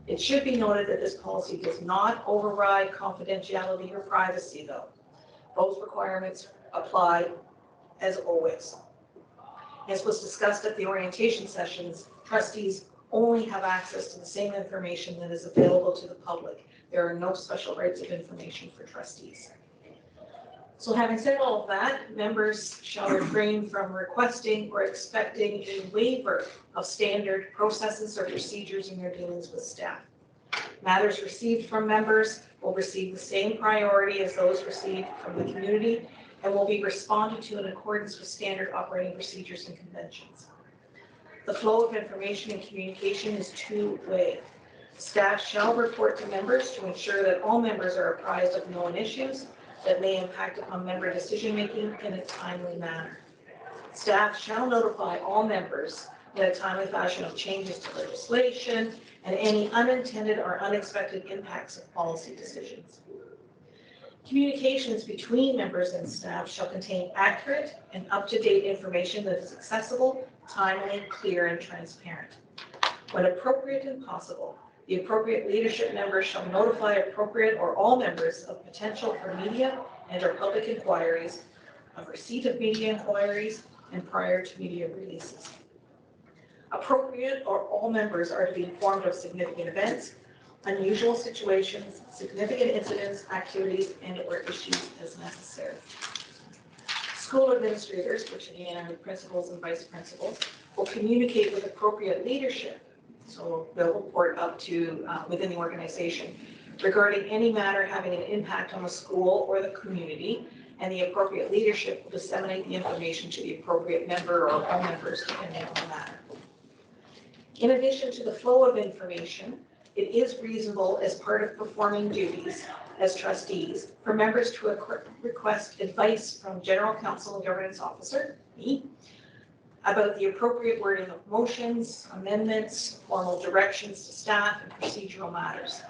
It should be noted that this policy does not override confidentiality or privacy, though. Both requirements apply as always. As was discussed at the orientation sessions, trustees only have access to the same information that is available to the public. There are no special rights of information for trustees. So having said all of that, members shall refrain from requesting or expecting a waiver of standard processes or procedures in their dealings with staff. Matters received from members will receive the same priority as those received from the community and will be responded to in accordance with standard operating procedures and conventions. The flow of information and communication is two-way. Staff shall report to members to ensure that all members are apprised of known issues that may impact upon member decision-making in a timely manner. Staff shall notify all members in a timely fashion of changes to legislation and any unintended or unexpected impacts of policy decisions. Communications between members and staff shall contain accurate and up-to-date information that is accessible, timely, clear, and transparent. When appropriate and possible, the appropriate leadership members shall notify appropriate or all members of potential for media and/or public inquiries, of receipt of media inquiries, and prior to media releases. Appropriate or all members are to be informed of significant events, unusual situations, significant incidents, activities, and/or issues as necessary. School administrators, which again are the principals and vice principals, will communicate with appropriate leadership. So they'll report up to within the organization regarding any matter having an impact on the school or the community, and the appropriate leadership will disseminate the information to the appropriate member or all members depending on the matter. In addition to the flow of information, it is reasonable as part of performing duties as trustees for members to request advice from General Counsel and Governance Officer, me, about the appropriate wording of motions, amendments, formal directions to staff, and procedural matters.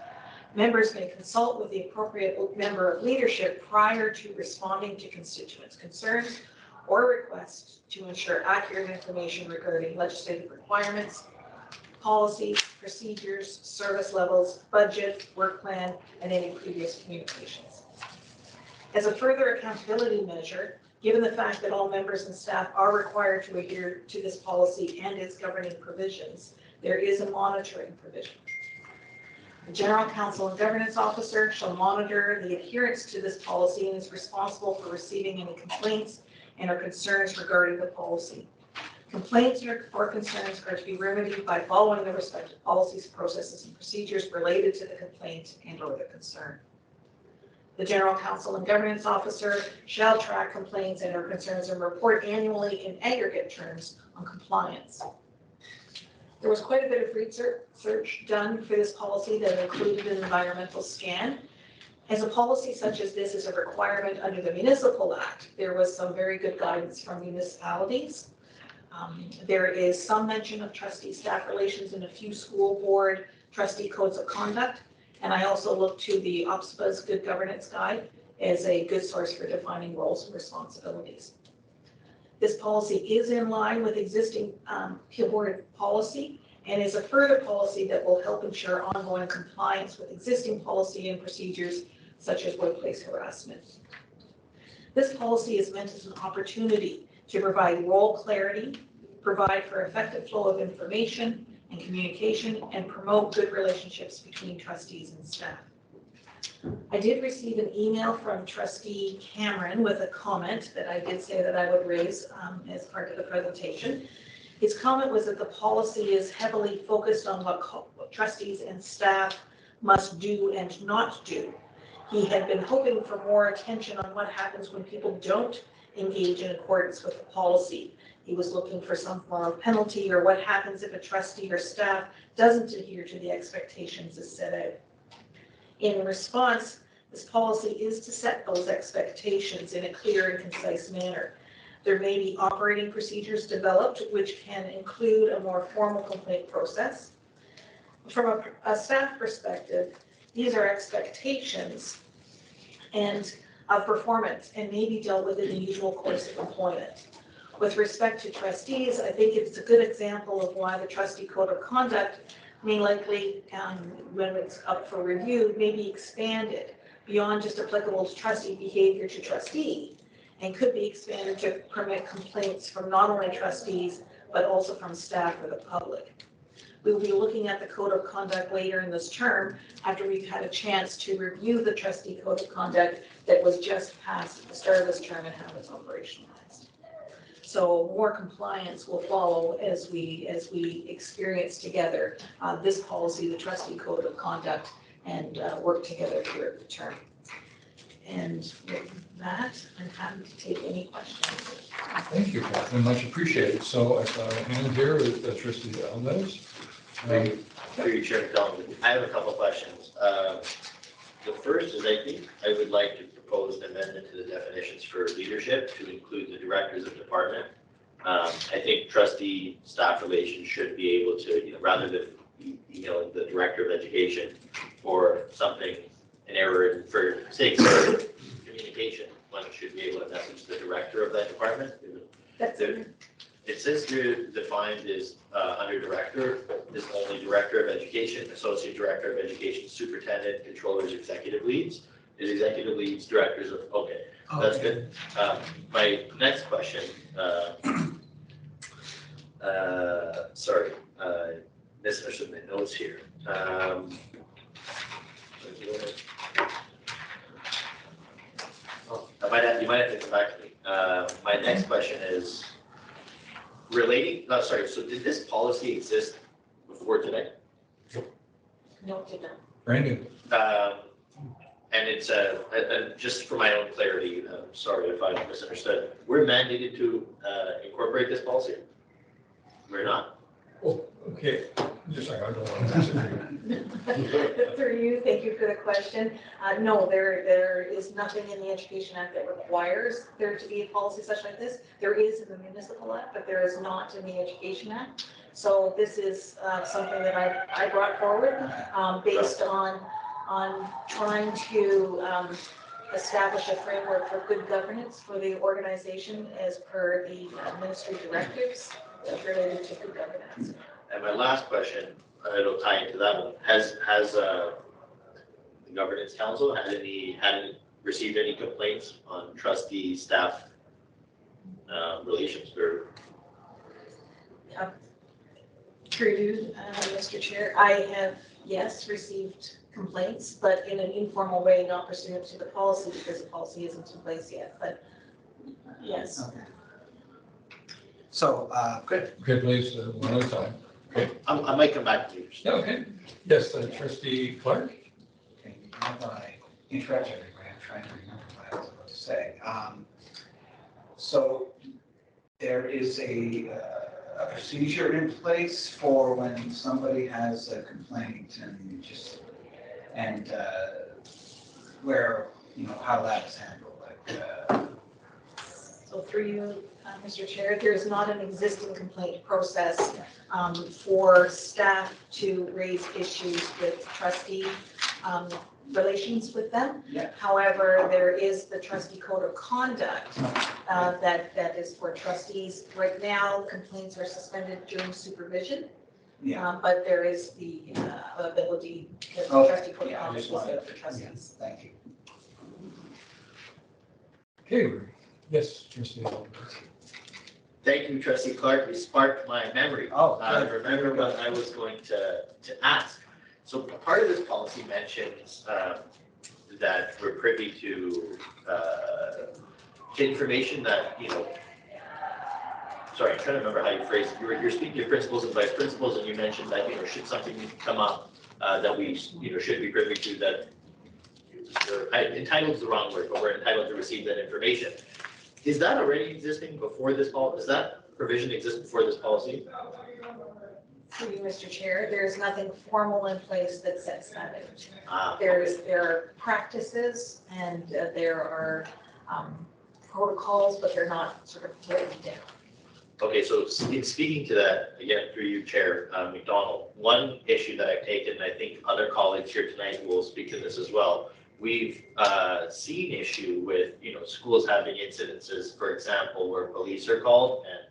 Members may consult with the appropriate member of leadership prior to responding to constituents' concerns or requests to ensure accurate information regarding legislative requirements, policies, procedures, service levels, budget, work plan, and any previous communications. As a further accountability measure, given the fact that all members and staff are required to adhere to this policy and its governing provisions, there is a monitoring provision. The General Counsel and Governance Officer shall monitor the adherence to this policy and is responsible for receiving any complaints and or concerns regarding the policy. Complaints or concerns are to be remedied by following the respective policies, processes, and procedures related to the complaint and or the concern. The General Counsel and Governance Officer shall track complaints and or concerns and report annually in aggregate terms on compliance. There was quite a bit of research done for this policy that included an environmental scan. As a policy such as this is a requirement under the Municipal Act, there was some very good guidance from municipalities. There is some mention of trustee-staff relations in a few school board trustee codes of conduct. And I also look to the OPSPA's Good Governance Guide as a good source for defining roles and responsibilities. This policy is in line with existing Peel Board policy and is a further policy that will help ensure ongoing compliance with existing policy and procedures such as workplace harassment. This policy is meant as an opportunity to provide role clarity, provide for effective flow of information and communication, and promote good relationships between trustees and staff. I did receive an email from Trustee Cameron with a comment that I did say that I would raise as part of the presentation. His comment was that the policy is heavily focused on what trustees and staff must do and not do. He had been hoping for more attention on what happens when people don't engage in accordance with the policy. He was looking for some form of penalty or what happens if a trustee or staff doesn't adhere to the expectations as set out. In response, this policy is to set those expectations in a clear and concise manner. There may be operating procedures developed which can include a more formal complaint process. From a staff perspective, these are expectations and of performance and may be dealt with in the usual course of employment. With respect to trustees, I think it's a good example of why the trustee code of conduct may likely, when it's up for review, may be expanded beyond just applicable to trustee behavior to trustee, and could be expanded to permit complaints from not only trustees, but also from staff or the public. We will be looking at the code of conduct later in this term after we've had a chance to review the trustee code of conduct that was just passed at the start of this term and how it's operationalized. So more compliance will follow as we experience together this policy, the trustee code of conduct, and work together throughout the term. And with that, I'm happy to take any questions. Thank you, Catherine, much appreciated. So I saw a hand here with trustee Alves. Through your chair, McDonald, I have a couple of questions. The first is I think I would like to propose an amendment to the definitions for leadership to include the directors of department. I think trustee staff relations should be able to, rather than emailing the director of education for something, an error for sake of communication, one should be able to message the director of that department. It says here defined as under director is only director of education, associate director of education, superintendent, controllers, executive leads. Is executive leads directors of, okay, that's good. My next question, sorry, misunderstood my notes here. You might have to come back to me. My next question is relating, sorry, so did this policy exist before today? No, it did not. Brandon. And it's, just for my own clarity, sorry if I misunderstood, we're mandated to incorporate this policy? We're not? Oh, okay. Just like I don't want to disagree. Through you, thank you for the question. No, there is nothing in the Education Act that requires there to be a policy such like this. There is in the Municipal Act, but there is not in the Education Act. So this is something that I brought forward based on trying to establish a framework for good governance for the organization as per the ministry directives related to good governance. And my last question, it'll tie into that one. Has the Governance Council hadn't received any complaints on trustee staff relations or? Through you, Mr. Chair, I have, yes, received complaints, but in an informal way, not pursuant to the policy because the policy isn't in place yet, but yes. Okay. So, good. Okay, please, one at a time. Okay. I might come back to you. Yeah, okay. Yes, trustee Clark. Okay, you have my introduction, I'm trying to remember what I was about to say. So there is a procedure in place for when somebody has a complaint and where, how that is handled, like. So through you, Mr. Chair, there is not an existing complaint process for staff to raise issues with trustee relations with them. Yeah. However, there is the trustee code of conduct that is for trustees. Right now, complaints are suspended during supervision. Yeah. But there is the ability, the trustee code of conduct is there for trustees. Yeah, thank you. Okay, yes, trustee Alves. Thank you, trustee Clark. You sparked my memory. I remember what I was going to ask. So part of this policy mentions that we're privy to information that, sorry, I'm trying to remember how you phrased it. You're speaking to principals and vice principals, and you mentioned that, should something come up that we, should be privy to, that entitled is the wrong word, but we're entitled to receive that information. Is that already existing before this policy? Does that provision exist before this policy? Through you, Mr. Chair, there's nothing formal in place that sets that out. There are practices and there are protocols, but they're not sort of written down. Okay, so in speaking to that, again, through you, Chair McDonald, one issue that I've taken, and I think other colleagues here tonight will speak to this as well, we've seen issue with, schools having incidences, for example, where police are called and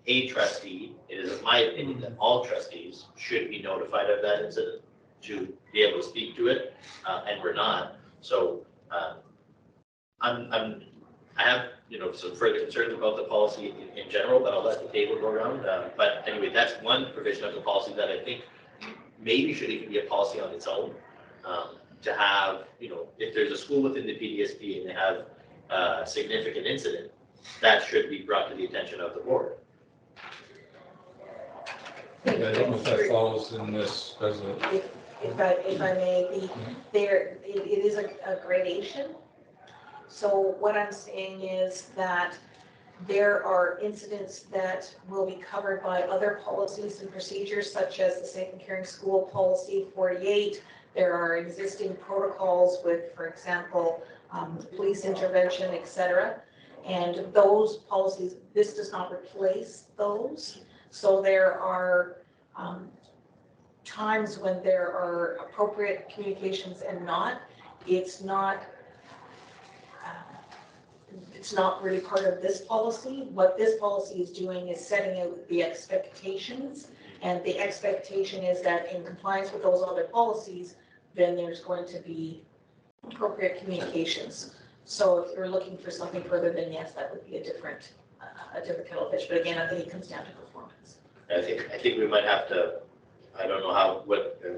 a trustee, it is my opinion that all trustees should be notified of that incident to be able to speak to it, and we're not. So I have, some further concerns about the policy in general, but I'll let the table go around. But anyway, that's one provision of the policy that I think maybe should even be a policy on its own. To have, if there's a school within the PDSP and they have a significant incident, that should be brought to the attention of the board. I don't know if that follows in this, does it? If I may, it is a gradation. So what I'm saying is that there are incidents that will be covered by other policies and procedures, such as the Safe and Caring School Policy 48. There are existing protocols with, for example, police intervention, etc. And those policies, this does not replace those. So there are times when there are appropriate communications and not. It's not really part of this policy. What this policy is doing is setting out the expectations, and the expectation is that in compliance with those other policies, then there's going to be appropriate communications. So if you're looking for something further, then yes, that would be a different kettle of fish. But again, I think it comes down to performance. I think we might have to, I don't know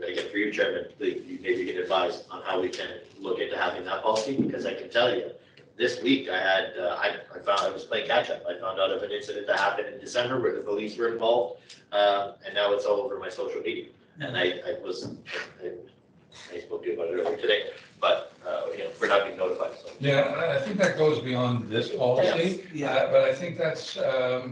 again, for you, Chairman, you maybe can advise on how we can look into having that policy, because I can tell you, this week I was playing catch up. I found out of an incident that happened in December where the police were involved, and now it's all over my social media. And I spoke to you about it earlier today, but we're not being notified. So. Yeah, I think that goes beyond this policy. Yeah. But I think that's a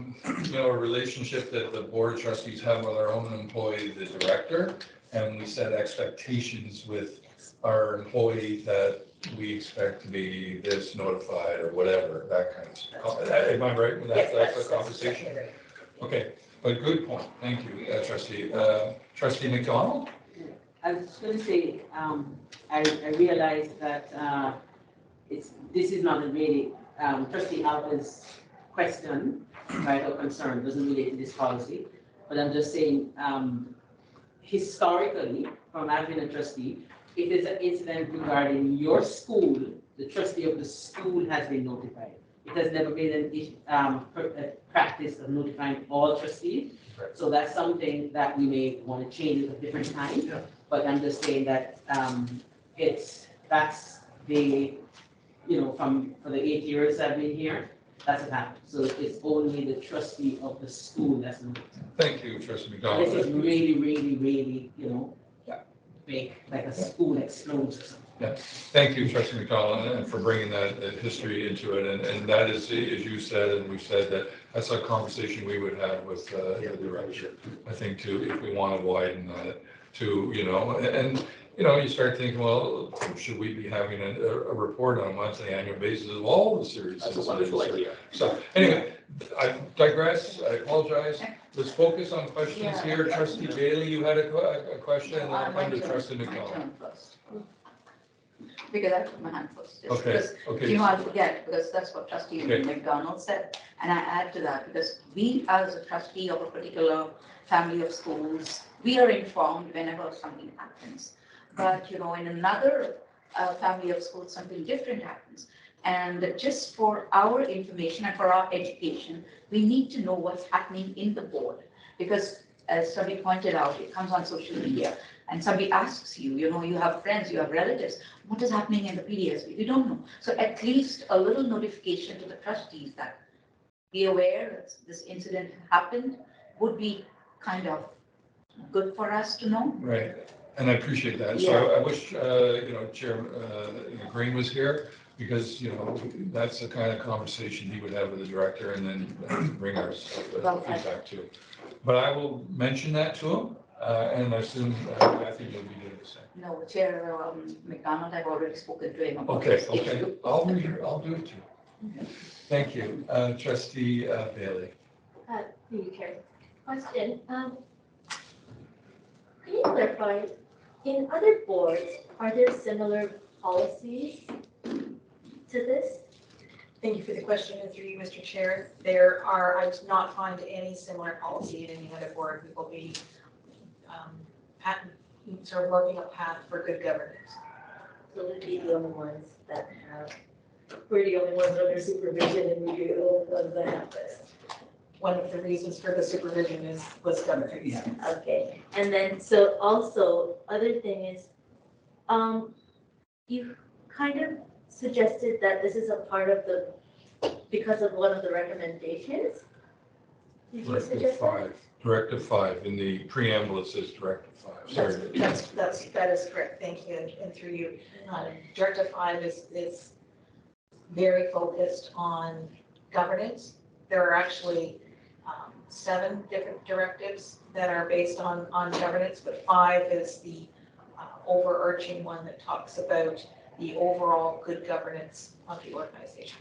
relationship that the board of trustees have with our own employee, the director, and we set expectations with our employee that we expect to be this notified or whatever, that kind of stuff. Am I right with that? Yes, that's the conversation? Exactly right. Okay, but good point. Thank you, Trustee. Trustee McDonald? I was just going to say, I realized that this is not a really, Trustee Alva's question, right, or concern doesn't relate to this policy, but I'm just saying, historically, from having a trustee, if there's an incident regarding your school, the trustee of the school has been notified. It has never been a practice of notifying all trustees. Right. So that's something that we may want to change at a different time. Yeah. But I'm just saying that that's the, for the 8 years I've been here, that's what happened. So it's only the trustee of the school that's notified. Thank you, Trustee McDonald. This is really, really, really, big, like a school explodes or something. Yeah, thank you, Trustee McDonald, and for bringing that history into it. And that is, as you said, and we've said, that's a conversation we would have with the director. I think if we want to widen that to, you start thinking, well, should we be having a report on a monthly, annual basis of all the series? That's a wonderful idea. So anyway, I digress. I apologize. Let's focus on questions here. Trustee Bailey, you had a question, and I'll come to Trustee McDonald. Because I put my hand first. Okay. I'll forget, because that's what Trustee McDonald said. And I add to that, because we, as a trustee of a particular family of schools, we are informed whenever something happens. But, in another family of schools, something different happens. And just for our information and for our education, we need to know what's happening in the board. Because as somebody pointed out, it comes on social media. And somebody asks you, you have friends, you have relatives, what is happening in the PDSP? We don't know. So at least a little notification to the trustees that be aware that this incident happened would be kind of good for us to know. Right, and I appreciate that. Yeah. So I wish, Chair Green was here, because, that's the kind of conversation he would have with the director and then bring our feedback to. But I will mention that to him. And I assume Kathy will be doing the same. No, Chair McDonald, I've already spoken to him about Okay. this issue. I'll do it too. Thank you. Trustee Bailey. Through you, Chair. Question. Can you clarify, in other boards, are there similar policies to this? Thank you for the question, and through you, Mr. Chair. I did not find any similar policy in any other board. We will be sort of working a path for good governance. So we'd be the only ones that have, we're the only ones under supervision and we're the only ones that have this. One of the reasons for the supervision was governance. Yeah. Okay, and then, so also, other thing is, you kind of suggested that this is a part of the, because of one of the recommendations? Did you Directive suggest that? 5, Directive 5, in the preamble it says Directive 5, sorry. That is correct, thank you, and through you. Directive 5 is very focused on governance. There are actually 7 different directives that are based on governance, but 5 is the overarching one that talks about the overall good governance of the organization.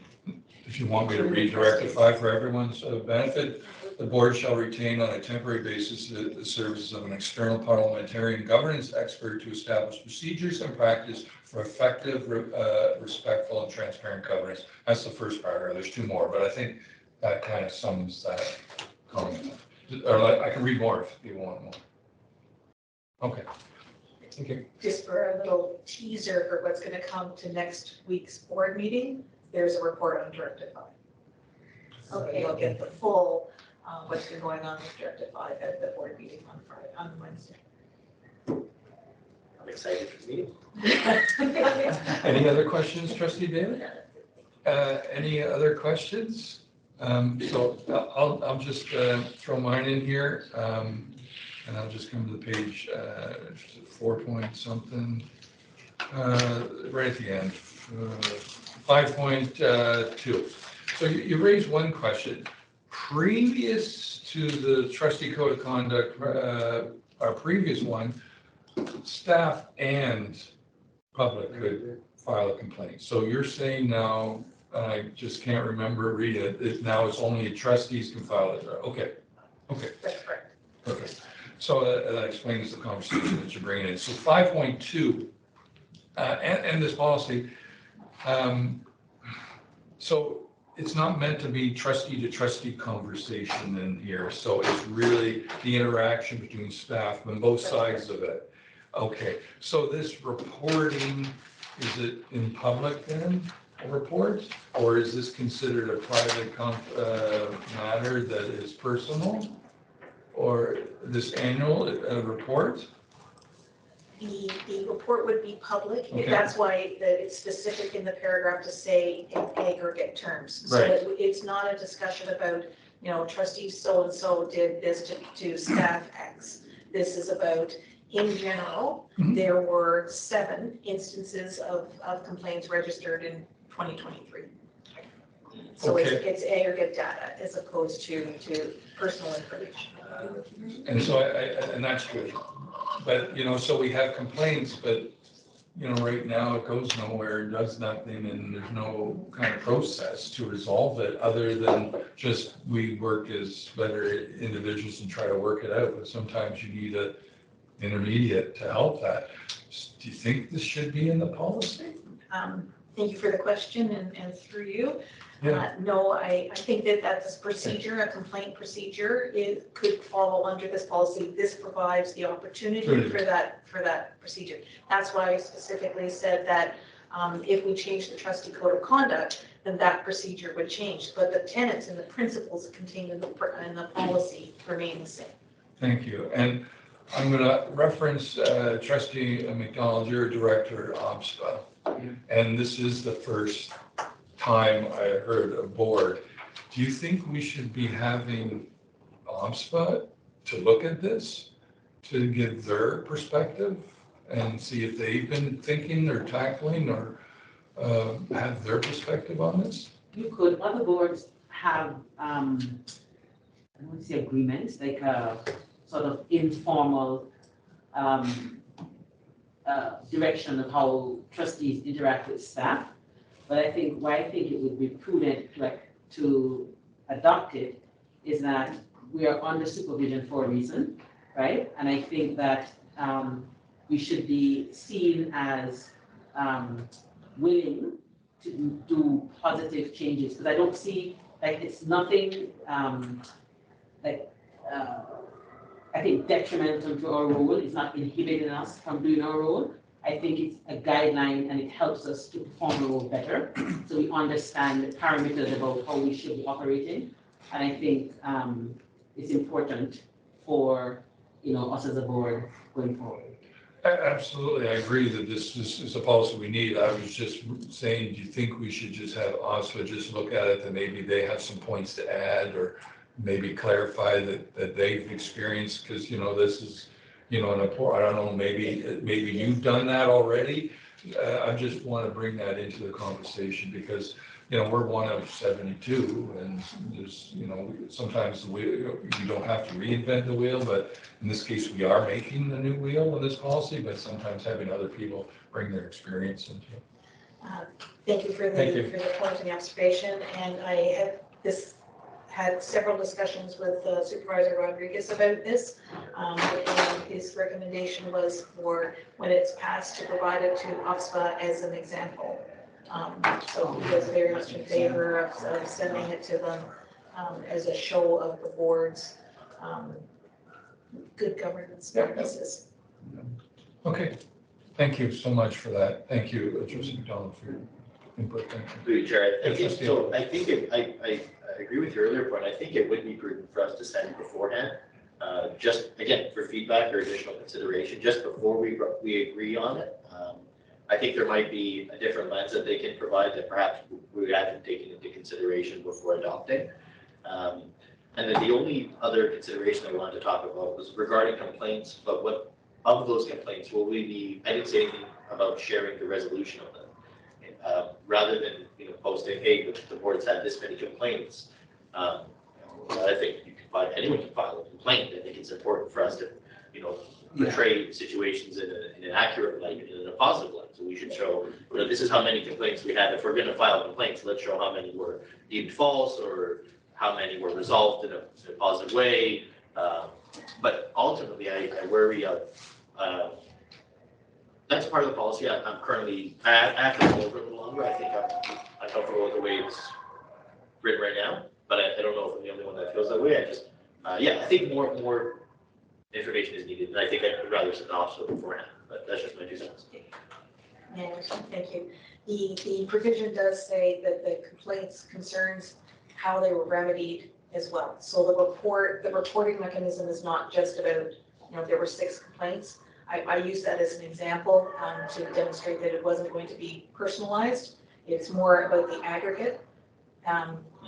If you want me to read Directive 5 for everyone's benefit, the board shall retain on a temporary basis the services of an external parliamentarian governance expert to establish procedures and practice for effective, respectful, and transparent governance. That's the first paragraph. There's 2 more, but I think that kind of sums that comment. Or I can read more if you want more. Okay. Okay. Just for a little teaser for what's going to come to next week's board meeting, there's a report on Directive 5. So you'll get the full, what's been going on with Directive 5 at the board meeting on Wednesday. I'm excited for the meeting. Any other questions, Trustee Daly? Any other questions? So I'll just throw mine in here, and I'll just come to the page 4 point something, right at the end, 5.2. So you raised one question. Previous to the trustee code of conduct, our previous one, staff and public could file a complaint. So you're saying now, I just can't remember, read it, now it's only trustees can file it. Okay. That's correct. Perfect. So that explains the conversation that you're bringing in. So 5.2, and this policy, so it's not meant to be trustee to trustee conversation in here. So it's really the interaction between staff and both sides of it. Okay, so this reporting, is it in public then, a report? Or is this considered a private matter that is personal? Or this annual report? The report would be public. Okay. That's why it's specific in the paragraph to say in aggregate terms. So Right. it's not a discussion about, trustee so-and-so did this to staff X. This is about, in general, there were 7 instances of complaints registered in 2023. So Okay. it's aggregate data as opposed to personal information. And so and that's good. But, so we have complaints, but, right now it goes nowhere, does nothing, and there's no kind of process to resolve it other than just we work as better individuals and try to work it out. But sometimes you need an intermediate to help that. Do you think this should be in the policy? Thank you for the question and through you. Yeah. No, I think that's a procedure, a complaint procedure. It could fall under this policy. This provides the opportunity for that procedure. That's why I specifically said that if we change the trustee code of conduct, then that procedure would change. But the tenets and the principles contained in the policy remain the same. Thank you. And I'm going to reference Trustee McDonald, your director at OPSPA. And this is the first time I heard a board. Do you think we should be having OPSPA to look at this, to give their perspective and see if they've been thinking or tackling or have their perspective on this? You could, other boards have, I wouldn't say agreements, like a sort of informal direction of how trustees interact with staff. But I think why I think it would be prudent to adopt it is that we are under supervision for a reason, right? And I think that we should be seen as willing to do positive changes, because I don't see, like, it's nothing, like, I think detrimental to our role. It's not inhibiting us from doing our role. I think it's a guideline and it helps us to perform our role better. So we understand the parameters about how we should be operating. And I think it's important for, us as a board going forward. Absolutely, I agree that this is a policy we need. I was just saying, do you think we should just have OSFA just look at it and maybe they have some points to add or maybe clarify that they've experienced, because, this is, an important, I don't know, maybe you've done that already. I just want to bring that into the conversation because, we're one of 72 and there's, sometimes the wheel, you don't have to reinvent the wheel, but in this case, we are making the new wheel in this policy, but sometimes having other people bring their experience into it. Thank you for the point and observation. And I have had several discussions with Supervisor Rodriguez about this. And his recommendation was for when it's passed to provide it to OSFA as an example. So he was very much in favor of sending it to them as a show of the board's good governance practices. Okay, thank you so much for that. Thank you, Trustee McDonald, for your input. Thank you. Through you, Chair. I think I agree with your earlier point. I think it would be prudent for us to send beforehand, just again for feedback or additional consideration, just before we agree on it. I think there might be a different lens that they can provide that perhaps we haven't taken into consideration before adopting. And then the only other consideration I wanted to talk about was regarding complaints, but what of those complaints will we be, I didn't say anything about sharing the resolution of them. Rather than posting, hey, the board's had this many complaints. I think anyone can file a complaint. I think it's important for us to, portray situations in an accurate light and in a positive light. So we should show, this is how many complaints we had. If we're going to file complaints, let's show how many were deemed false or how many were resolved in a positive way. But ultimately, I worry of, that's part of the policy. I'm currently, after the over a little longer, I think I'm comfortable with the way it's written right now, but I don't know if I'm the only one that feels that way. I think more information is needed, and I think I'd rather send off so beforehand, but that's just my 2 cents. Yeah, thank you. The provision does say that the complaints concerns how they were remedied as well. So the reporting mechanism is not just about, there were 6 complaints. I use that as an example to demonstrate that it wasn't going to be personalized. It's more about the aggregate,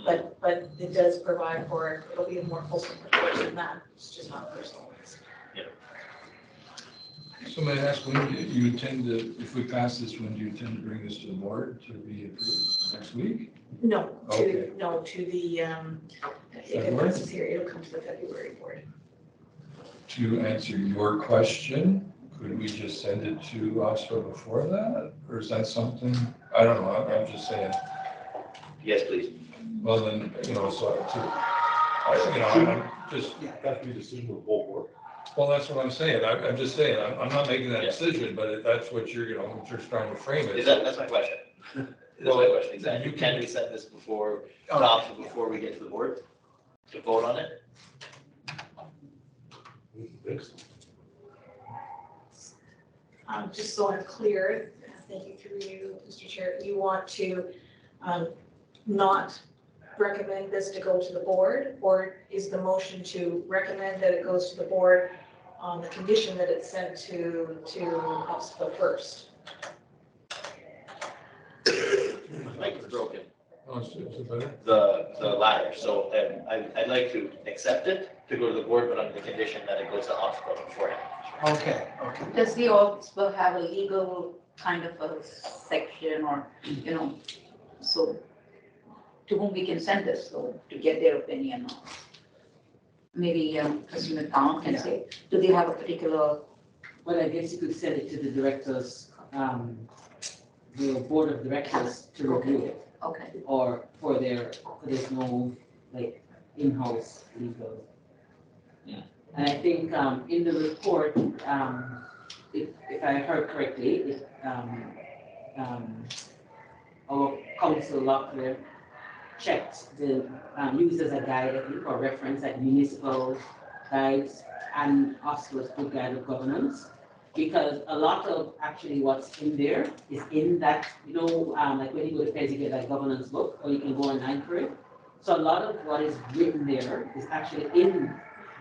but it does provide for, it'll be a more fulsome report than that. It's just not personalized. Yeah. So may I ask, when do you intend to, if we pass this, when do you intend to bring this to the board to be approved? Next week? No, Okay. to the, if it passes here, it'll come to the February board. To answer your question, could we just send it to OSFA before that? Or is that something, I don't know, I'm just saying. Yes, please. Well, then, I'm just. That's the decision of the whole board. Well, that's what I'm saying. I'm just saying, I'm not making that decision, but that's what you're trying to frame it. That's my question. That's my question, exactly. Can we set this before, before we get to the board to vote on it? Just so I'm clear, thank you through you, Mr. Chair, you want to not recommend this to go to the board, or is the motion to recommend that it goes to the board on the condition that it's sent to OSFA first? Mike is broken. Oh, is it better? The latter. So I'd like to accept it to go to the board, but under the condition that it goes to OSFA beforehand. Okay. Does the OSFA have a legal kind of a section or, so to whom we can send this, so to get their opinion? Maybe Trustee McDonald can say, do they have a particular? Well, I guess you could send it to the directors, the board of directors to review it. Okay. Or there's no in-house legal. Yeah. And I think in the report, if I heard correctly, our council Locklear checked the, used as a guide, I think, or reference at municipal guides and Oxford's Good Guide of Governance. Because a lot of actually what's in there is in that, like when you go to Fez, you get that governance book, or you can go online for it. So a lot of what is written there is actually in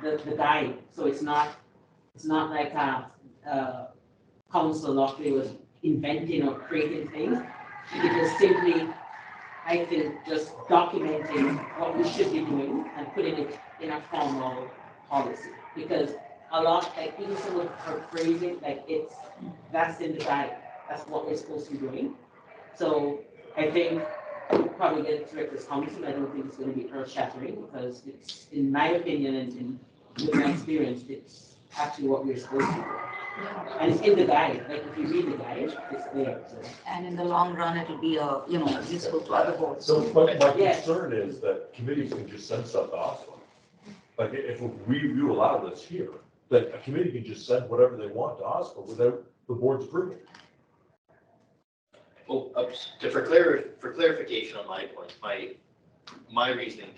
the guide. So it's not like Council Locklear was inventing or creating things. It was simply, I think, just documenting what we should be doing and putting it in a formal policy. Because a lot, like even some of her phrasing, like that's in the guide. That's what we're supposed to be doing. So I think we'll probably get it director's council. I don't think it's going to be earth shattering because it's, in my opinion and with my experience, it's actually what we're supposed to do. And it's in the guide. Like if you read the guide, it's there. So. And in the long run, it'll be useful to other boards. So my concern is that committees can just send stuff to Oslo. Like if we allow this here, that a committee can just send whatever they want to Oslo without the board's approval. Well, for clarification on my point, my reasoning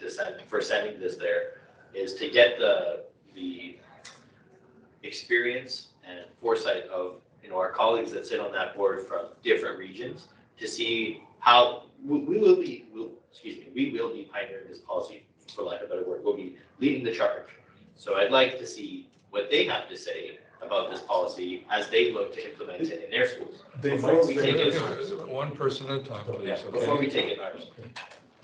for sending this there is to get the experience and foresight of our colleagues that sit on that board from different regions to see how we will be pioneering this policy, for lack of a better word. We'll be leading the charge. So I'd like to see what they have to say about this policy as they look to implement it in their schools. Before we take it ours. One person at a time, please. Yeah, before we take it ours.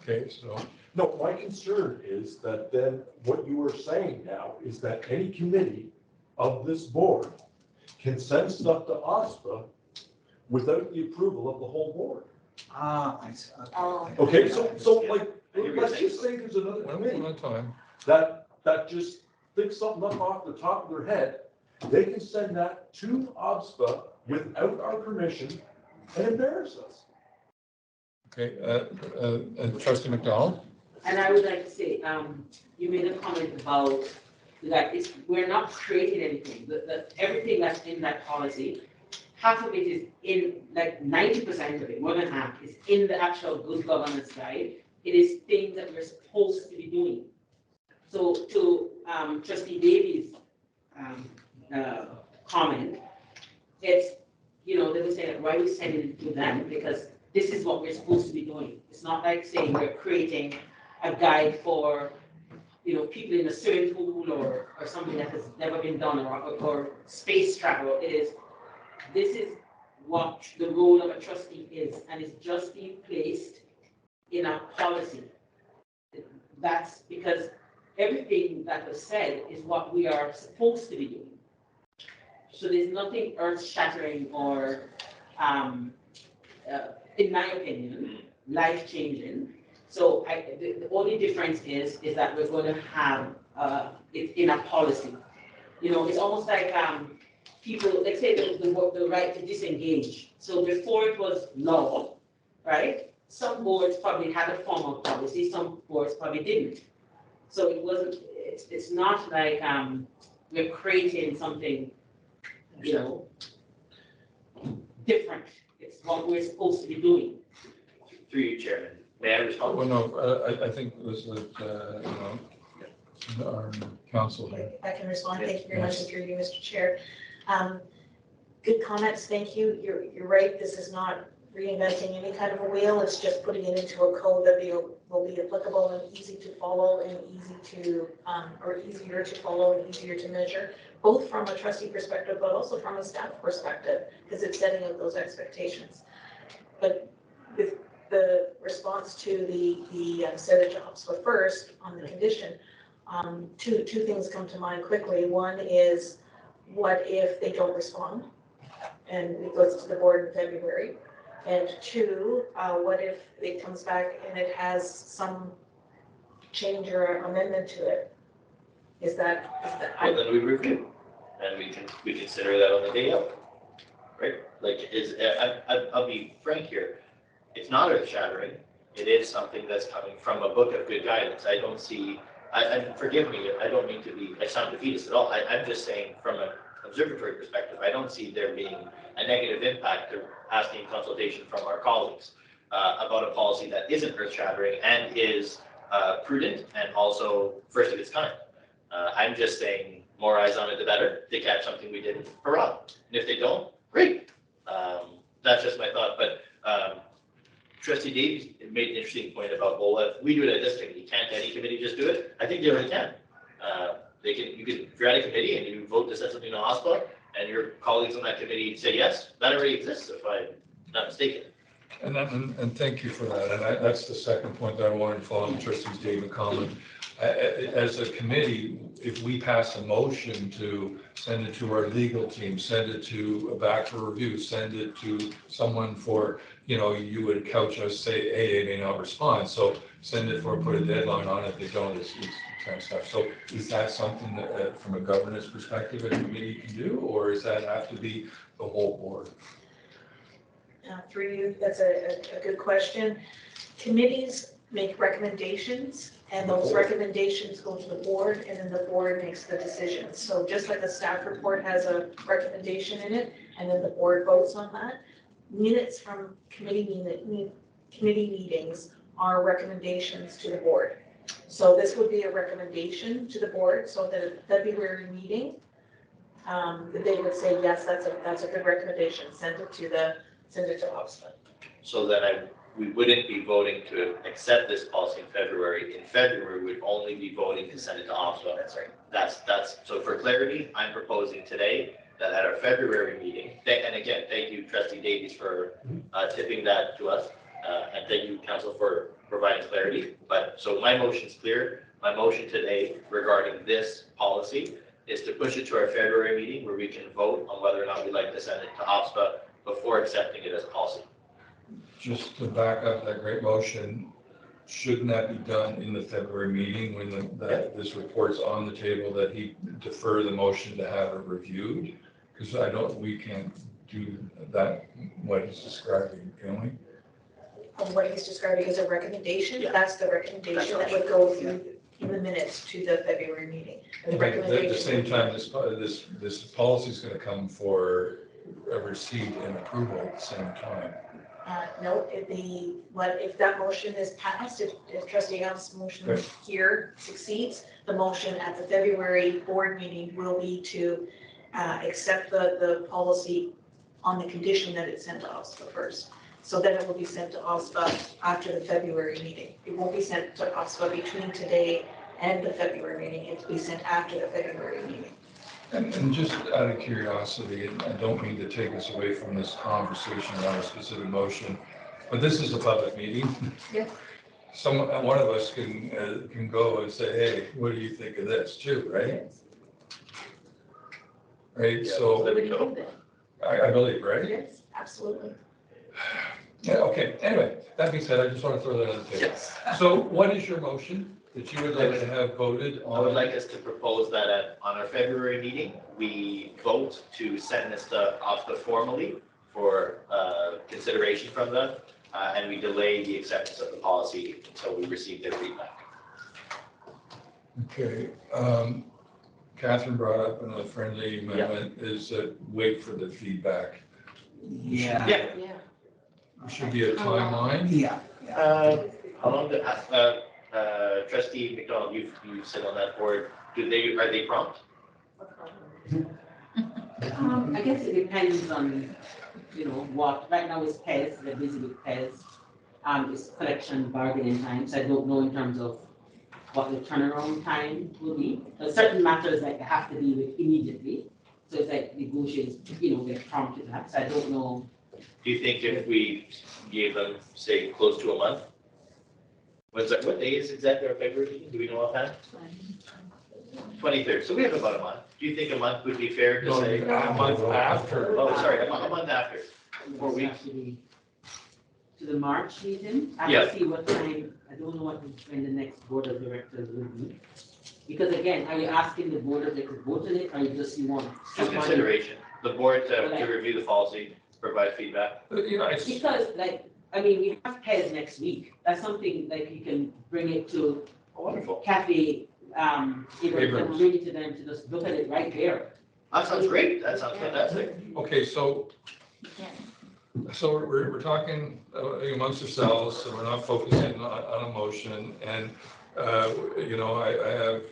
Okay, so. No, my concern is that then what you are saying now is that any committee of this board can send stuff to OSPA without the approval of the whole board. I see. Okay, so like, let's just say there's another committee that just thinks something up off the top of their head. They can send that to OSPA without our permission and embarrass us. Okay, Trustee McDonald. And I would like to say, you made a comment about that we're not creating anything. Everything that's in that policy, half of it is in, like 90% of it, more than half, is in the actual good governance guide. It is things that we're supposed to be doing. So to Trustee Davies' comment, it's, they would say, why are we sending it to them? Because this is what we're supposed to be doing. It's not like saying we're creating a guide for, people in a swimming pool or something that has never been done or space travel. This is what the role of a trustee is, and it's just being placed in a policy. That's because everything that was said is what we are supposed to be doing. So there's nothing earth-shattering or, in my opinion, life-changing. So the only difference is that we're going to have it in a policy. It's almost like people, let's say the right to disengage. So before it was law, right? Some boards probably had a formal policy, some boards probably didn't. So it's not like we're creating something, different. It's what we're supposed to be doing. Through you, Chairman. May I respond? Well, no, I think this is, our council here. I can respond. Thank you very much, Mr. Chair. Good comments. Thank you. You're right. This is not reinventing any kind of a wheel. It's just putting it into a code that will be applicable and easy to follow and easier to follow and easier to measure, both from a trustee perspective, but also from a staff perspective, because it's setting up those expectations. But with the response to the set of jobs, but first on the condition, two things come to mind quickly. One is, what if they don't respond and it goes to the board in February? And two, what if it comes back and it has some change or amendment to it? Is that? Well, then we review, and we consider that on the day of, right? Like, I'll be frank here. It's not earth-shattering. It is something that's coming from a book of good guidance. I don't see, and forgive me, I don't mean to sound defeatist at all. I'm just saying from an observatory perspective, I don't see there being a negative impact to asking consultation from our colleagues. about a policy that isn't earth-shattering and is prudent and also first of its kind. I'm just saying more eyes on it, the better. If they catch something we didn't, hurrah. And if they don't, great. That's just my thought. But Trustee Davies made an interesting point about, well, if we do it at this committee, can't any committee just do it? I think they already can. They can, you can, if you're at a committee and you vote to send something to OSPA and your colleagues on that committee say yes, that already exists if I'm not mistaken. And thank you for that. And that's the second point that I wanted to follow on Trustee David comment. As a committee, if we pass a motion to send it to our legal team, send it to back for review, send it to someone for, you would couch us, say, hey, they may not respond. So send it for, put a deadline on it. If they don't, it's kind of stuff. So is that something that from a governance perspective, a committee can do, or does that have to be the whole board? Through you, that's a good question. Committees make recommendations, and those recommendations go to the board, and then the board makes the decision. So just like the staff report has a recommendation in it, and then the board votes on that, minutes from committee meetings are recommendations to the board. So this would be a recommendation to the board, so that at the February meeting, that they would say, yes, that's a good recommendation, send it to OSPA. So then we wouldn't be voting to accept this policy in February. In February, we'd only be voting to send it to OSPA. That's right. That's so for clarity, I'm proposing today that at our February meeting, and again, thank you, Trustee Davies, for tipping that to us. And thank you, Council, for providing clarity. But so my motion's clear. My motion today regarding this policy is to push it to our February meeting where we can vote on whether or not we'd like to send it to OSPA before accepting it as policy. Just to back up that great motion, shouldn't that be done in the February meeting when this report's on the table, that he defer the motion to have it reviewed? Because we can't do that, what he's describing, can we? And what he's describing is a recommendation, that's the recommendation that would go through in the minutes to the February meeting. And the recommendation. At the same time, this policy is going to come for a receipt and approval at the same time. No, if that motion is passed, if Trustee Young's motion here succeeds, the motion at the February board meeting will be to accept the policy on the condition that it's sent to OSPA first. So then it will be sent to OSPA after the February meeting. It won't be sent to OSPA between today and the February meeting. It will be sent after the February meeting. And just out of curiosity, and I don't mean to take us away from this conversation on a specific motion, but this is a public meeting. Yeah. One of us can go and say, hey, what do you think of this too, right? Right, Yeah, so let me go. I believe, right? Yes, absolutely. Yeah, okay, anyway, that being said, I just want to throw that on the table. Yes. So what is your motion that you would like to have voted on? I would like us to propose that on our February meeting, we vote to send this to OSPA formally for consideration from them, and we delay the acceptance of the policy until we receive their feedback. Okay, Catherine brought up another friendly amendment, is that wait for the feedback. Yeah. There should be a timeline. Yeah. How long did, Trustee McDonald, you sit on that board, are they prompt? I guess it depends on, what, right now is PES, they're busy with PES. It's collection bargaining time, so I don't know in terms of what the turnaround time will be. There's certain matters that have to be with immediately, so it's like negotiations, they're prompted that, so I don't know. Do you think if we gave them, say, close to a month? What day is exactly our February meeting? Do we know offhand? 23rd, so we have about a month. Do you think a month would be fair to say? A month after. Oh, sorry, a month after, 4 weeks. To the March meeting, I Yeah. have to see what time, I don't know when the next board of directors will be. Because again, are you asking the board of directors to vote on it, or you just want? Just consideration, the board to review the policy, provide feedback. Because we have PES next week, that's something like you can bring it to Wonderful. Kathy, and bring it to them to just look at it right there. That sounds great, that sounds fantastic. Okay, so So we're talking amongst ourselves, so we're not focusing on a motion. And, I have,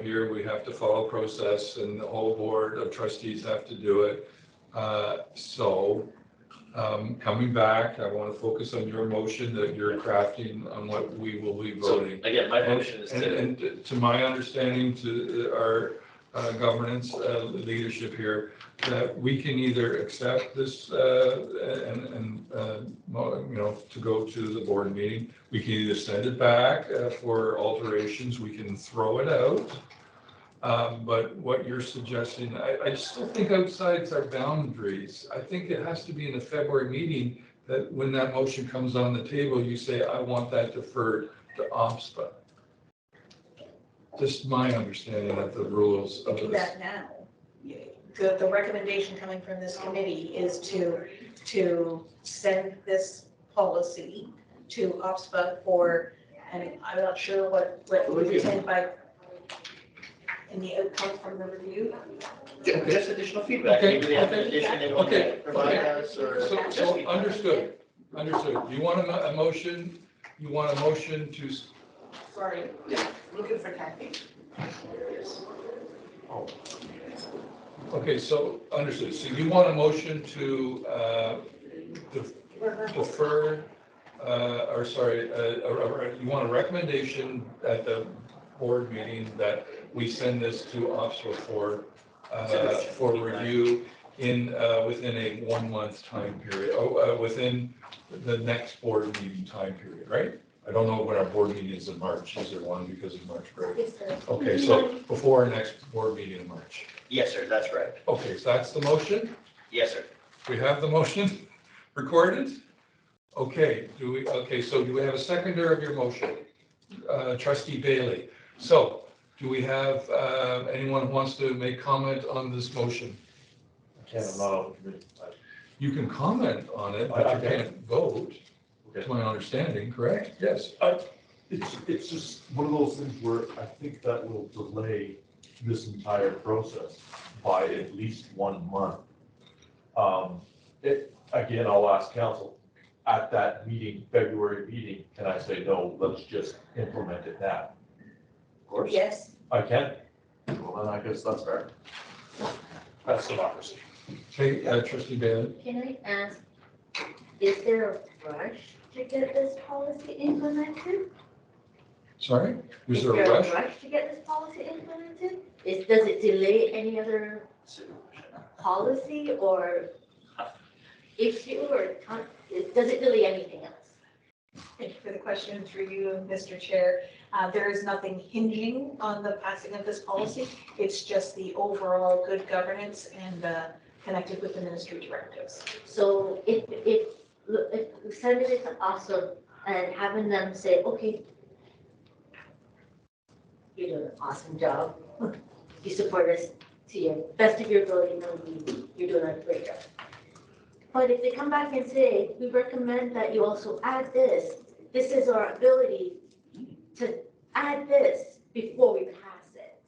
here we have to follow process and the whole board of trustees have to do it. Coming back, I want to focus on your motion that you're crafting on what we will be voting. So again, my motion is And to my understanding, to our governance leadership here, that we can either accept this to go to the board meeting. We can either send it back for alterations, we can throw it out. But what you're suggesting, I still think outside our boundaries. I think it has to be in the February meeting that when that motion comes on the table, you say, I want that deferred to OPSPA. Just my understanding of the rules of Do this. that now. The recommendation coming from this committee is to send this policy to OPSPA for, and I'm not sure what you intend by, in the outcome from the review. Just additional feedback. Okay, Maybe they have an addition they want to provide us or. So understood. You want a motion, to, Sorry, looking for Kathy. okay, so understood. So you want a motion to defer, you want a recommendation at the board meeting that we send this to OPSPA for review within a 1 month time period, within the next board meeting time period, right? I don't know when our board meeting is in March. Is there one because of March break? Yes, sir. Okay, so before our next board meeting in March. Yes, sir, that's right. Okay, so that's the motion? Yes, sir. We have the motion recorded? Okay, so do we have a seconder of your motion? Trustee Bailey. So do we have anyone who wants to make comment on this motion? I'm not on the committee. You can comment on it, but you can't vote, to my understanding, correct? Yes. It's just one of those things where I think that will delay this entire process by at least 1 month. Again, I'll ask council, at that meeting, February meeting, can I say, no, let's just implement it now? Of course. Yes. I can. Well, then I guess that's fair. That's democracy. Okay, Trustee Bailey. Can I ask, is there a rush to get this policy implemented? Sorry, is there a rush? To get this policy implemented? Does it delay any other policy or issue or does it delay anything else? Thank you for the question through you, Mr. Chair. There is nothing hinging on the passing of this policy. It's just the overall good governance and connected with the ministry directives. So if sending it to ASA and having them say, okay, you're doing an awesome job. You support us to your best of your ability, you're doing a great job. But if they come back and say, we recommend that you also add this, this is our ability to add this before we pass it,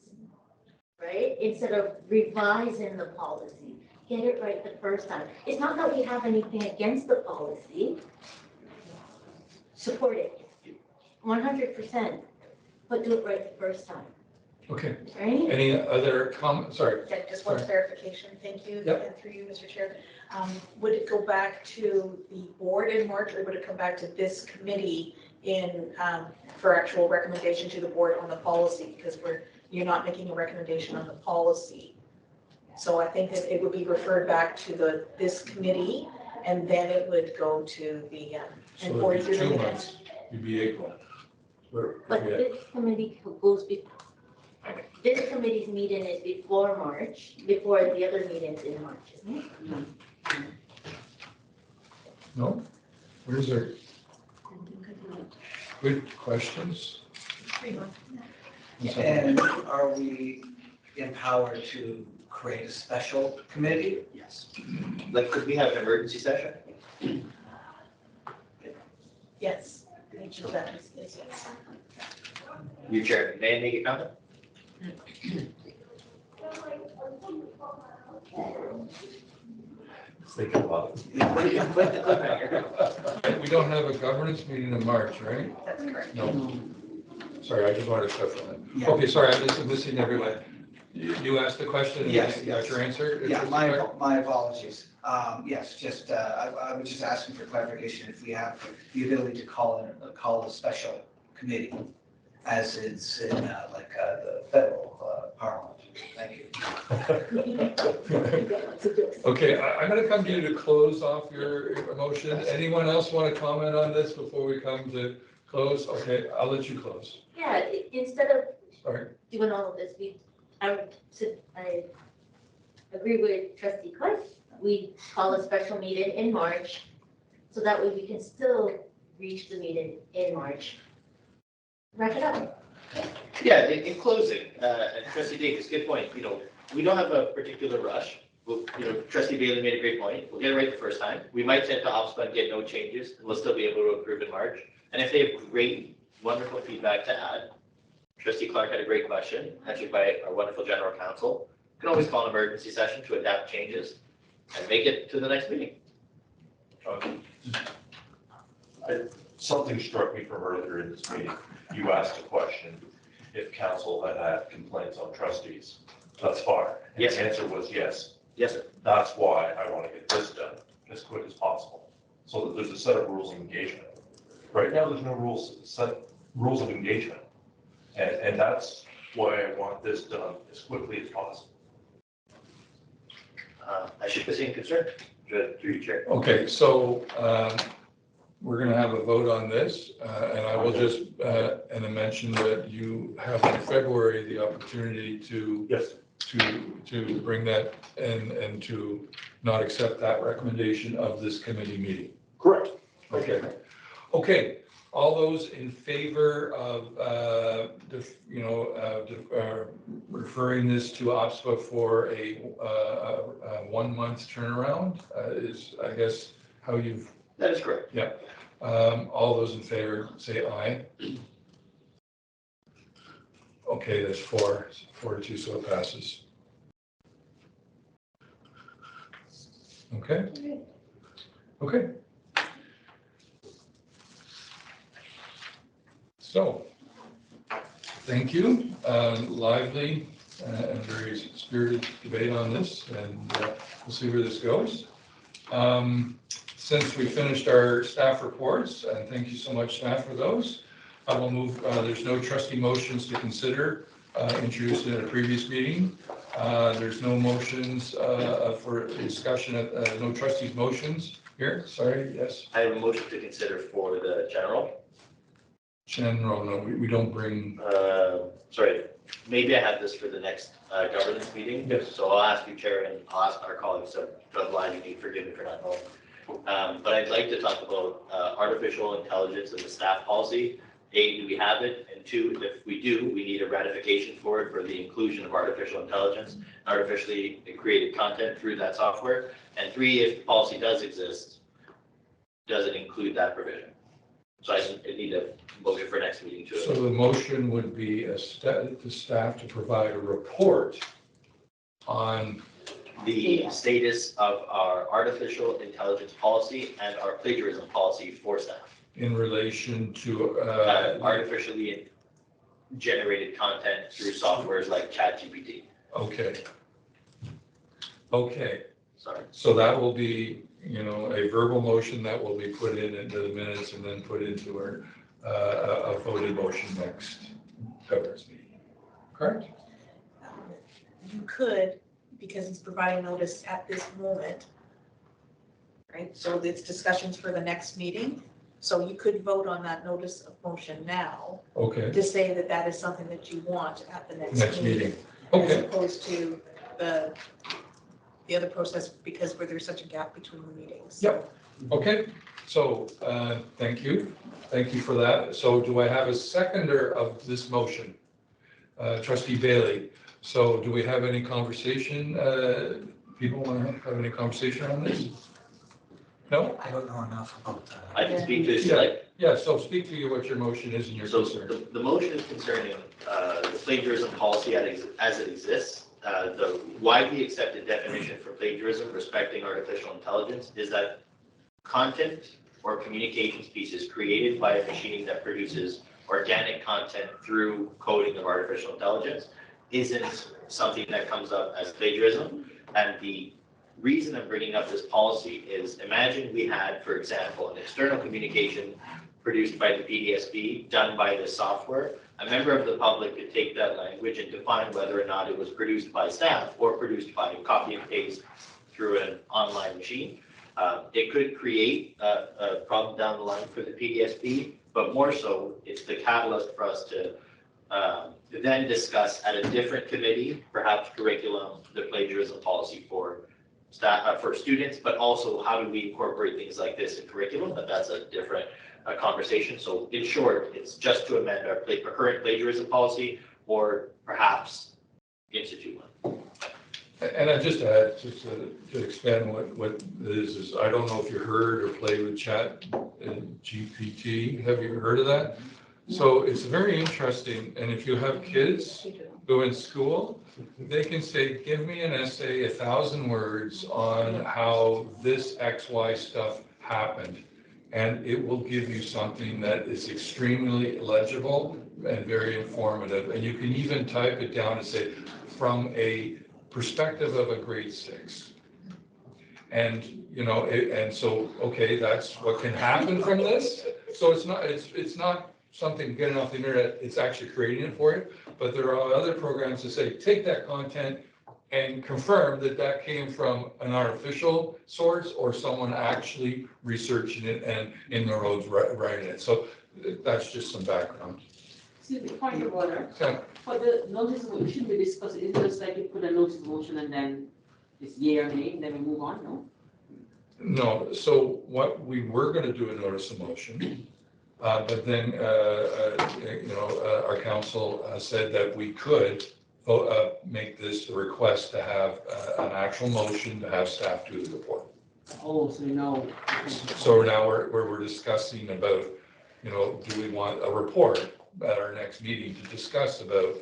right? Instead of revising the policy, get it right the first time. It's not that we have anything against the policy. Support it, 100%, but do it right the first time. Okay. Right? Any other comments? Sorry. Yeah, just one clarification. Thank you. Yep. And through you, Mr. Chair. Would it go back to the board in March or would it come back to this committee for actual recommendation to the board on the policy? Because you're not making a recommendation on the policy. So I think that it would be referred back to this committee and then it would go to the, So board it'd be through 2 the months, you'd be April. But this committee goes before, this committee's meeting is before March, before the other meetings in March, isn't it? No? What is there? Good questions? And are we empowered to create a special committee? Yes. Like, could we have an emergency session? Yes. The answer to that is yes. Your chair, may I make a comment? thinking about it. We don't have a governance meeting in March, right? That's correct. No. Sorry, I just wanted to clarify that. Yeah. Okay, sorry, I'm missing everyone. You asked the question and Yes, you got your answer? Yeah, my apologies. Yes, just, I was just asking for clarification if we have the ability to call a special committee as is in the federal parliament. Thank you. Okay, I'm going to come to you to close off your motion. Anyone else want to comment on this before we come to close? Okay, I'll let you close. Yeah, instead of Sorry. doing all of this, I agree with Trustee Cliff. We call a special meeting in March, so that way we can still reach the meeting in March. Wrap it up. Yeah, in closing, and Trustee Davis, good point. We don't have a particular rush. Trustee Bailey made a great point. We'll get it right the first time. We might send to OPSPA and get no changes, and we'll still be able to approve in March. And if they have great, wonderful feedback to add, Trustee Clark had a great question, answered by our wonderful general counsel. You can always call an emergency session to adapt changes and make it to the next meeting. Something struck me from earlier in this meeting. You asked a question if council had had complaints on trustees thus far. And Yes. the answer was yes. Yes, sir. That's why I want to get this done as quick as possible, so that there's a set of rules of engagement. Right now, there's no rules of engagement. And that's why I want this done as quickly as possible. I should be seeing concern through your chair. Okay, so we're going to have a vote on this, and I will just and I mention that you have in February the opportunity to Yes. to bring that and to not accept that recommendation of this committee meeting. Correct. Okay. Okay. All those in favor of referring this to OPSPA for a 1 month turnaround is, I guess, how you've. That is correct. Yeah. All those in favor say aye. Okay, that's 4-2, so it passes. Okay. Okay. So, thank you. Lively and very spirited debate on this, and we'll see where this goes. Since we finished our staff reports, and thank you so much, staff, for those, I will move. There's no trustee motions to consider introduced in a previous meeting. There's no motions for discussion, no trustees motions here. Sorry, yes. I have a motion to consider for the general. General, no, we don't bring. Sorry, maybe I have this for the next governance meeting. Yes. So I'll ask you, Chair, and I'll ask our colleagues to oblige me, forgive me for not knowing. But I'd like to talk about artificial intelligence and the staff policy. A, do we have it? And two, if we do, we need a ratification for it for the inclusion of artificial intelligence, artificially created content through that software. And three, if the policy does exist, does it include that provision? So I need a motion for next meeting too. So the motion would be the staff to provide a report on the status of our artificial intelligence policy and our plagiarism policy for staff. In relation to artificially generated content through softwares like ChatGPT. Okay. Okay. Sorry. So that will be, a verbal motion that will be put into the minutes and then put into our a voted motion next governance meeting. Correct? You could, because he's providing notice at this moment, right? So it's discussions for the next meeting. So you could vote on that notice of motion now. Okay. To say that that is something that you want at the Next meeting. As Okay. opposed to the other process, because where there's such a gap between the meetings. Yep. Okay. So thank you. Thank you for that. So do I have a seconder of this motion? Trustee Bailey. So do we have any conversation? People want to have any conversation on this? No? I don't know enough about that. I can speak to this. Yeah, so speak to what your motion is and your concern. The motion is concerning the plagiarism policy as it exists the widely accepted definition for plagiarism, respecting artificial intelligence, is that content or communications pieces created by a machine that produces organic content through coding of artificial intelligence isn't something that comes up as plagiarism. And the reason I'm bringing up this policy is, imagine we had, for example, an external communication produced by the PDSB done by the software. A member of the public could take that language and define whether or not it was produced by staff or produced by copy and paste through an online machine. It could create a problem down the line for the PDSB, but more so, it's the catalyst for us to then discuss at a different committee, perhaps curriculum, the plagiarism policy for staff, for students, but also how do we incorporate things like this in curriculum, but that's a different conversation. So in short, it's just to amend our current plagiarism policy or perhaps institute one. And I just add, just to expand what this is, I don't know if you heard or played with Chat GPT. Have you heard of that? So it's very interesting. And if you have kids who in school, they can say, give me an essay, 1,000 words on how this XY stuff happened. And it will give you something that is extremely legible and very informative. And you can even type it down and say, from a perspective of a grade 6. And, you know, and so, okay, that's what can happen from this. So it's not something getting off the internet, it's actually creating it for you. But there are other programs that say, take that content and confirm that that came from an artificial source or someone actually researching it and in the roads writing it. So that's just some background. Excuse me, point of order. Okay. For the notice of motion we discussed, it's just like you put a notice of motion and then it's yea or nay, and then we move on, no? No, so what we were going to do a notice of motion, but then, our council said that we could make this a request to have an actual motion to have staff do the report. Oh, so no. So now we're discussing about, do we want a report at our next meeting to discuss about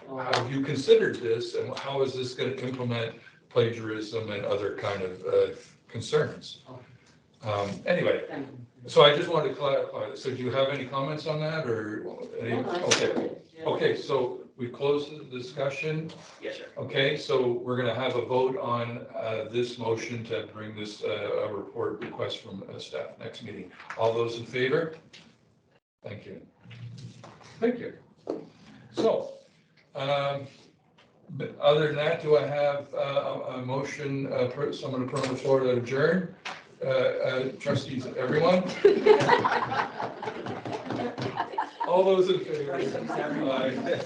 how you considered this and how is this going to implement plagiarism and other kind of concerns. Anyway, so I just wanted to clarify. So do you have any comments on that or any? Okay, so we closed the discussion. Yes, sir. Okay, so we're going to have a vote on this motion to bring this a report request from staff next meeting. All those in favor? Thank you. Thank you. So, other than that, do I have a motion, someone to put on the floor to adjourn? Trustees, everyone? All those in favor? Aye.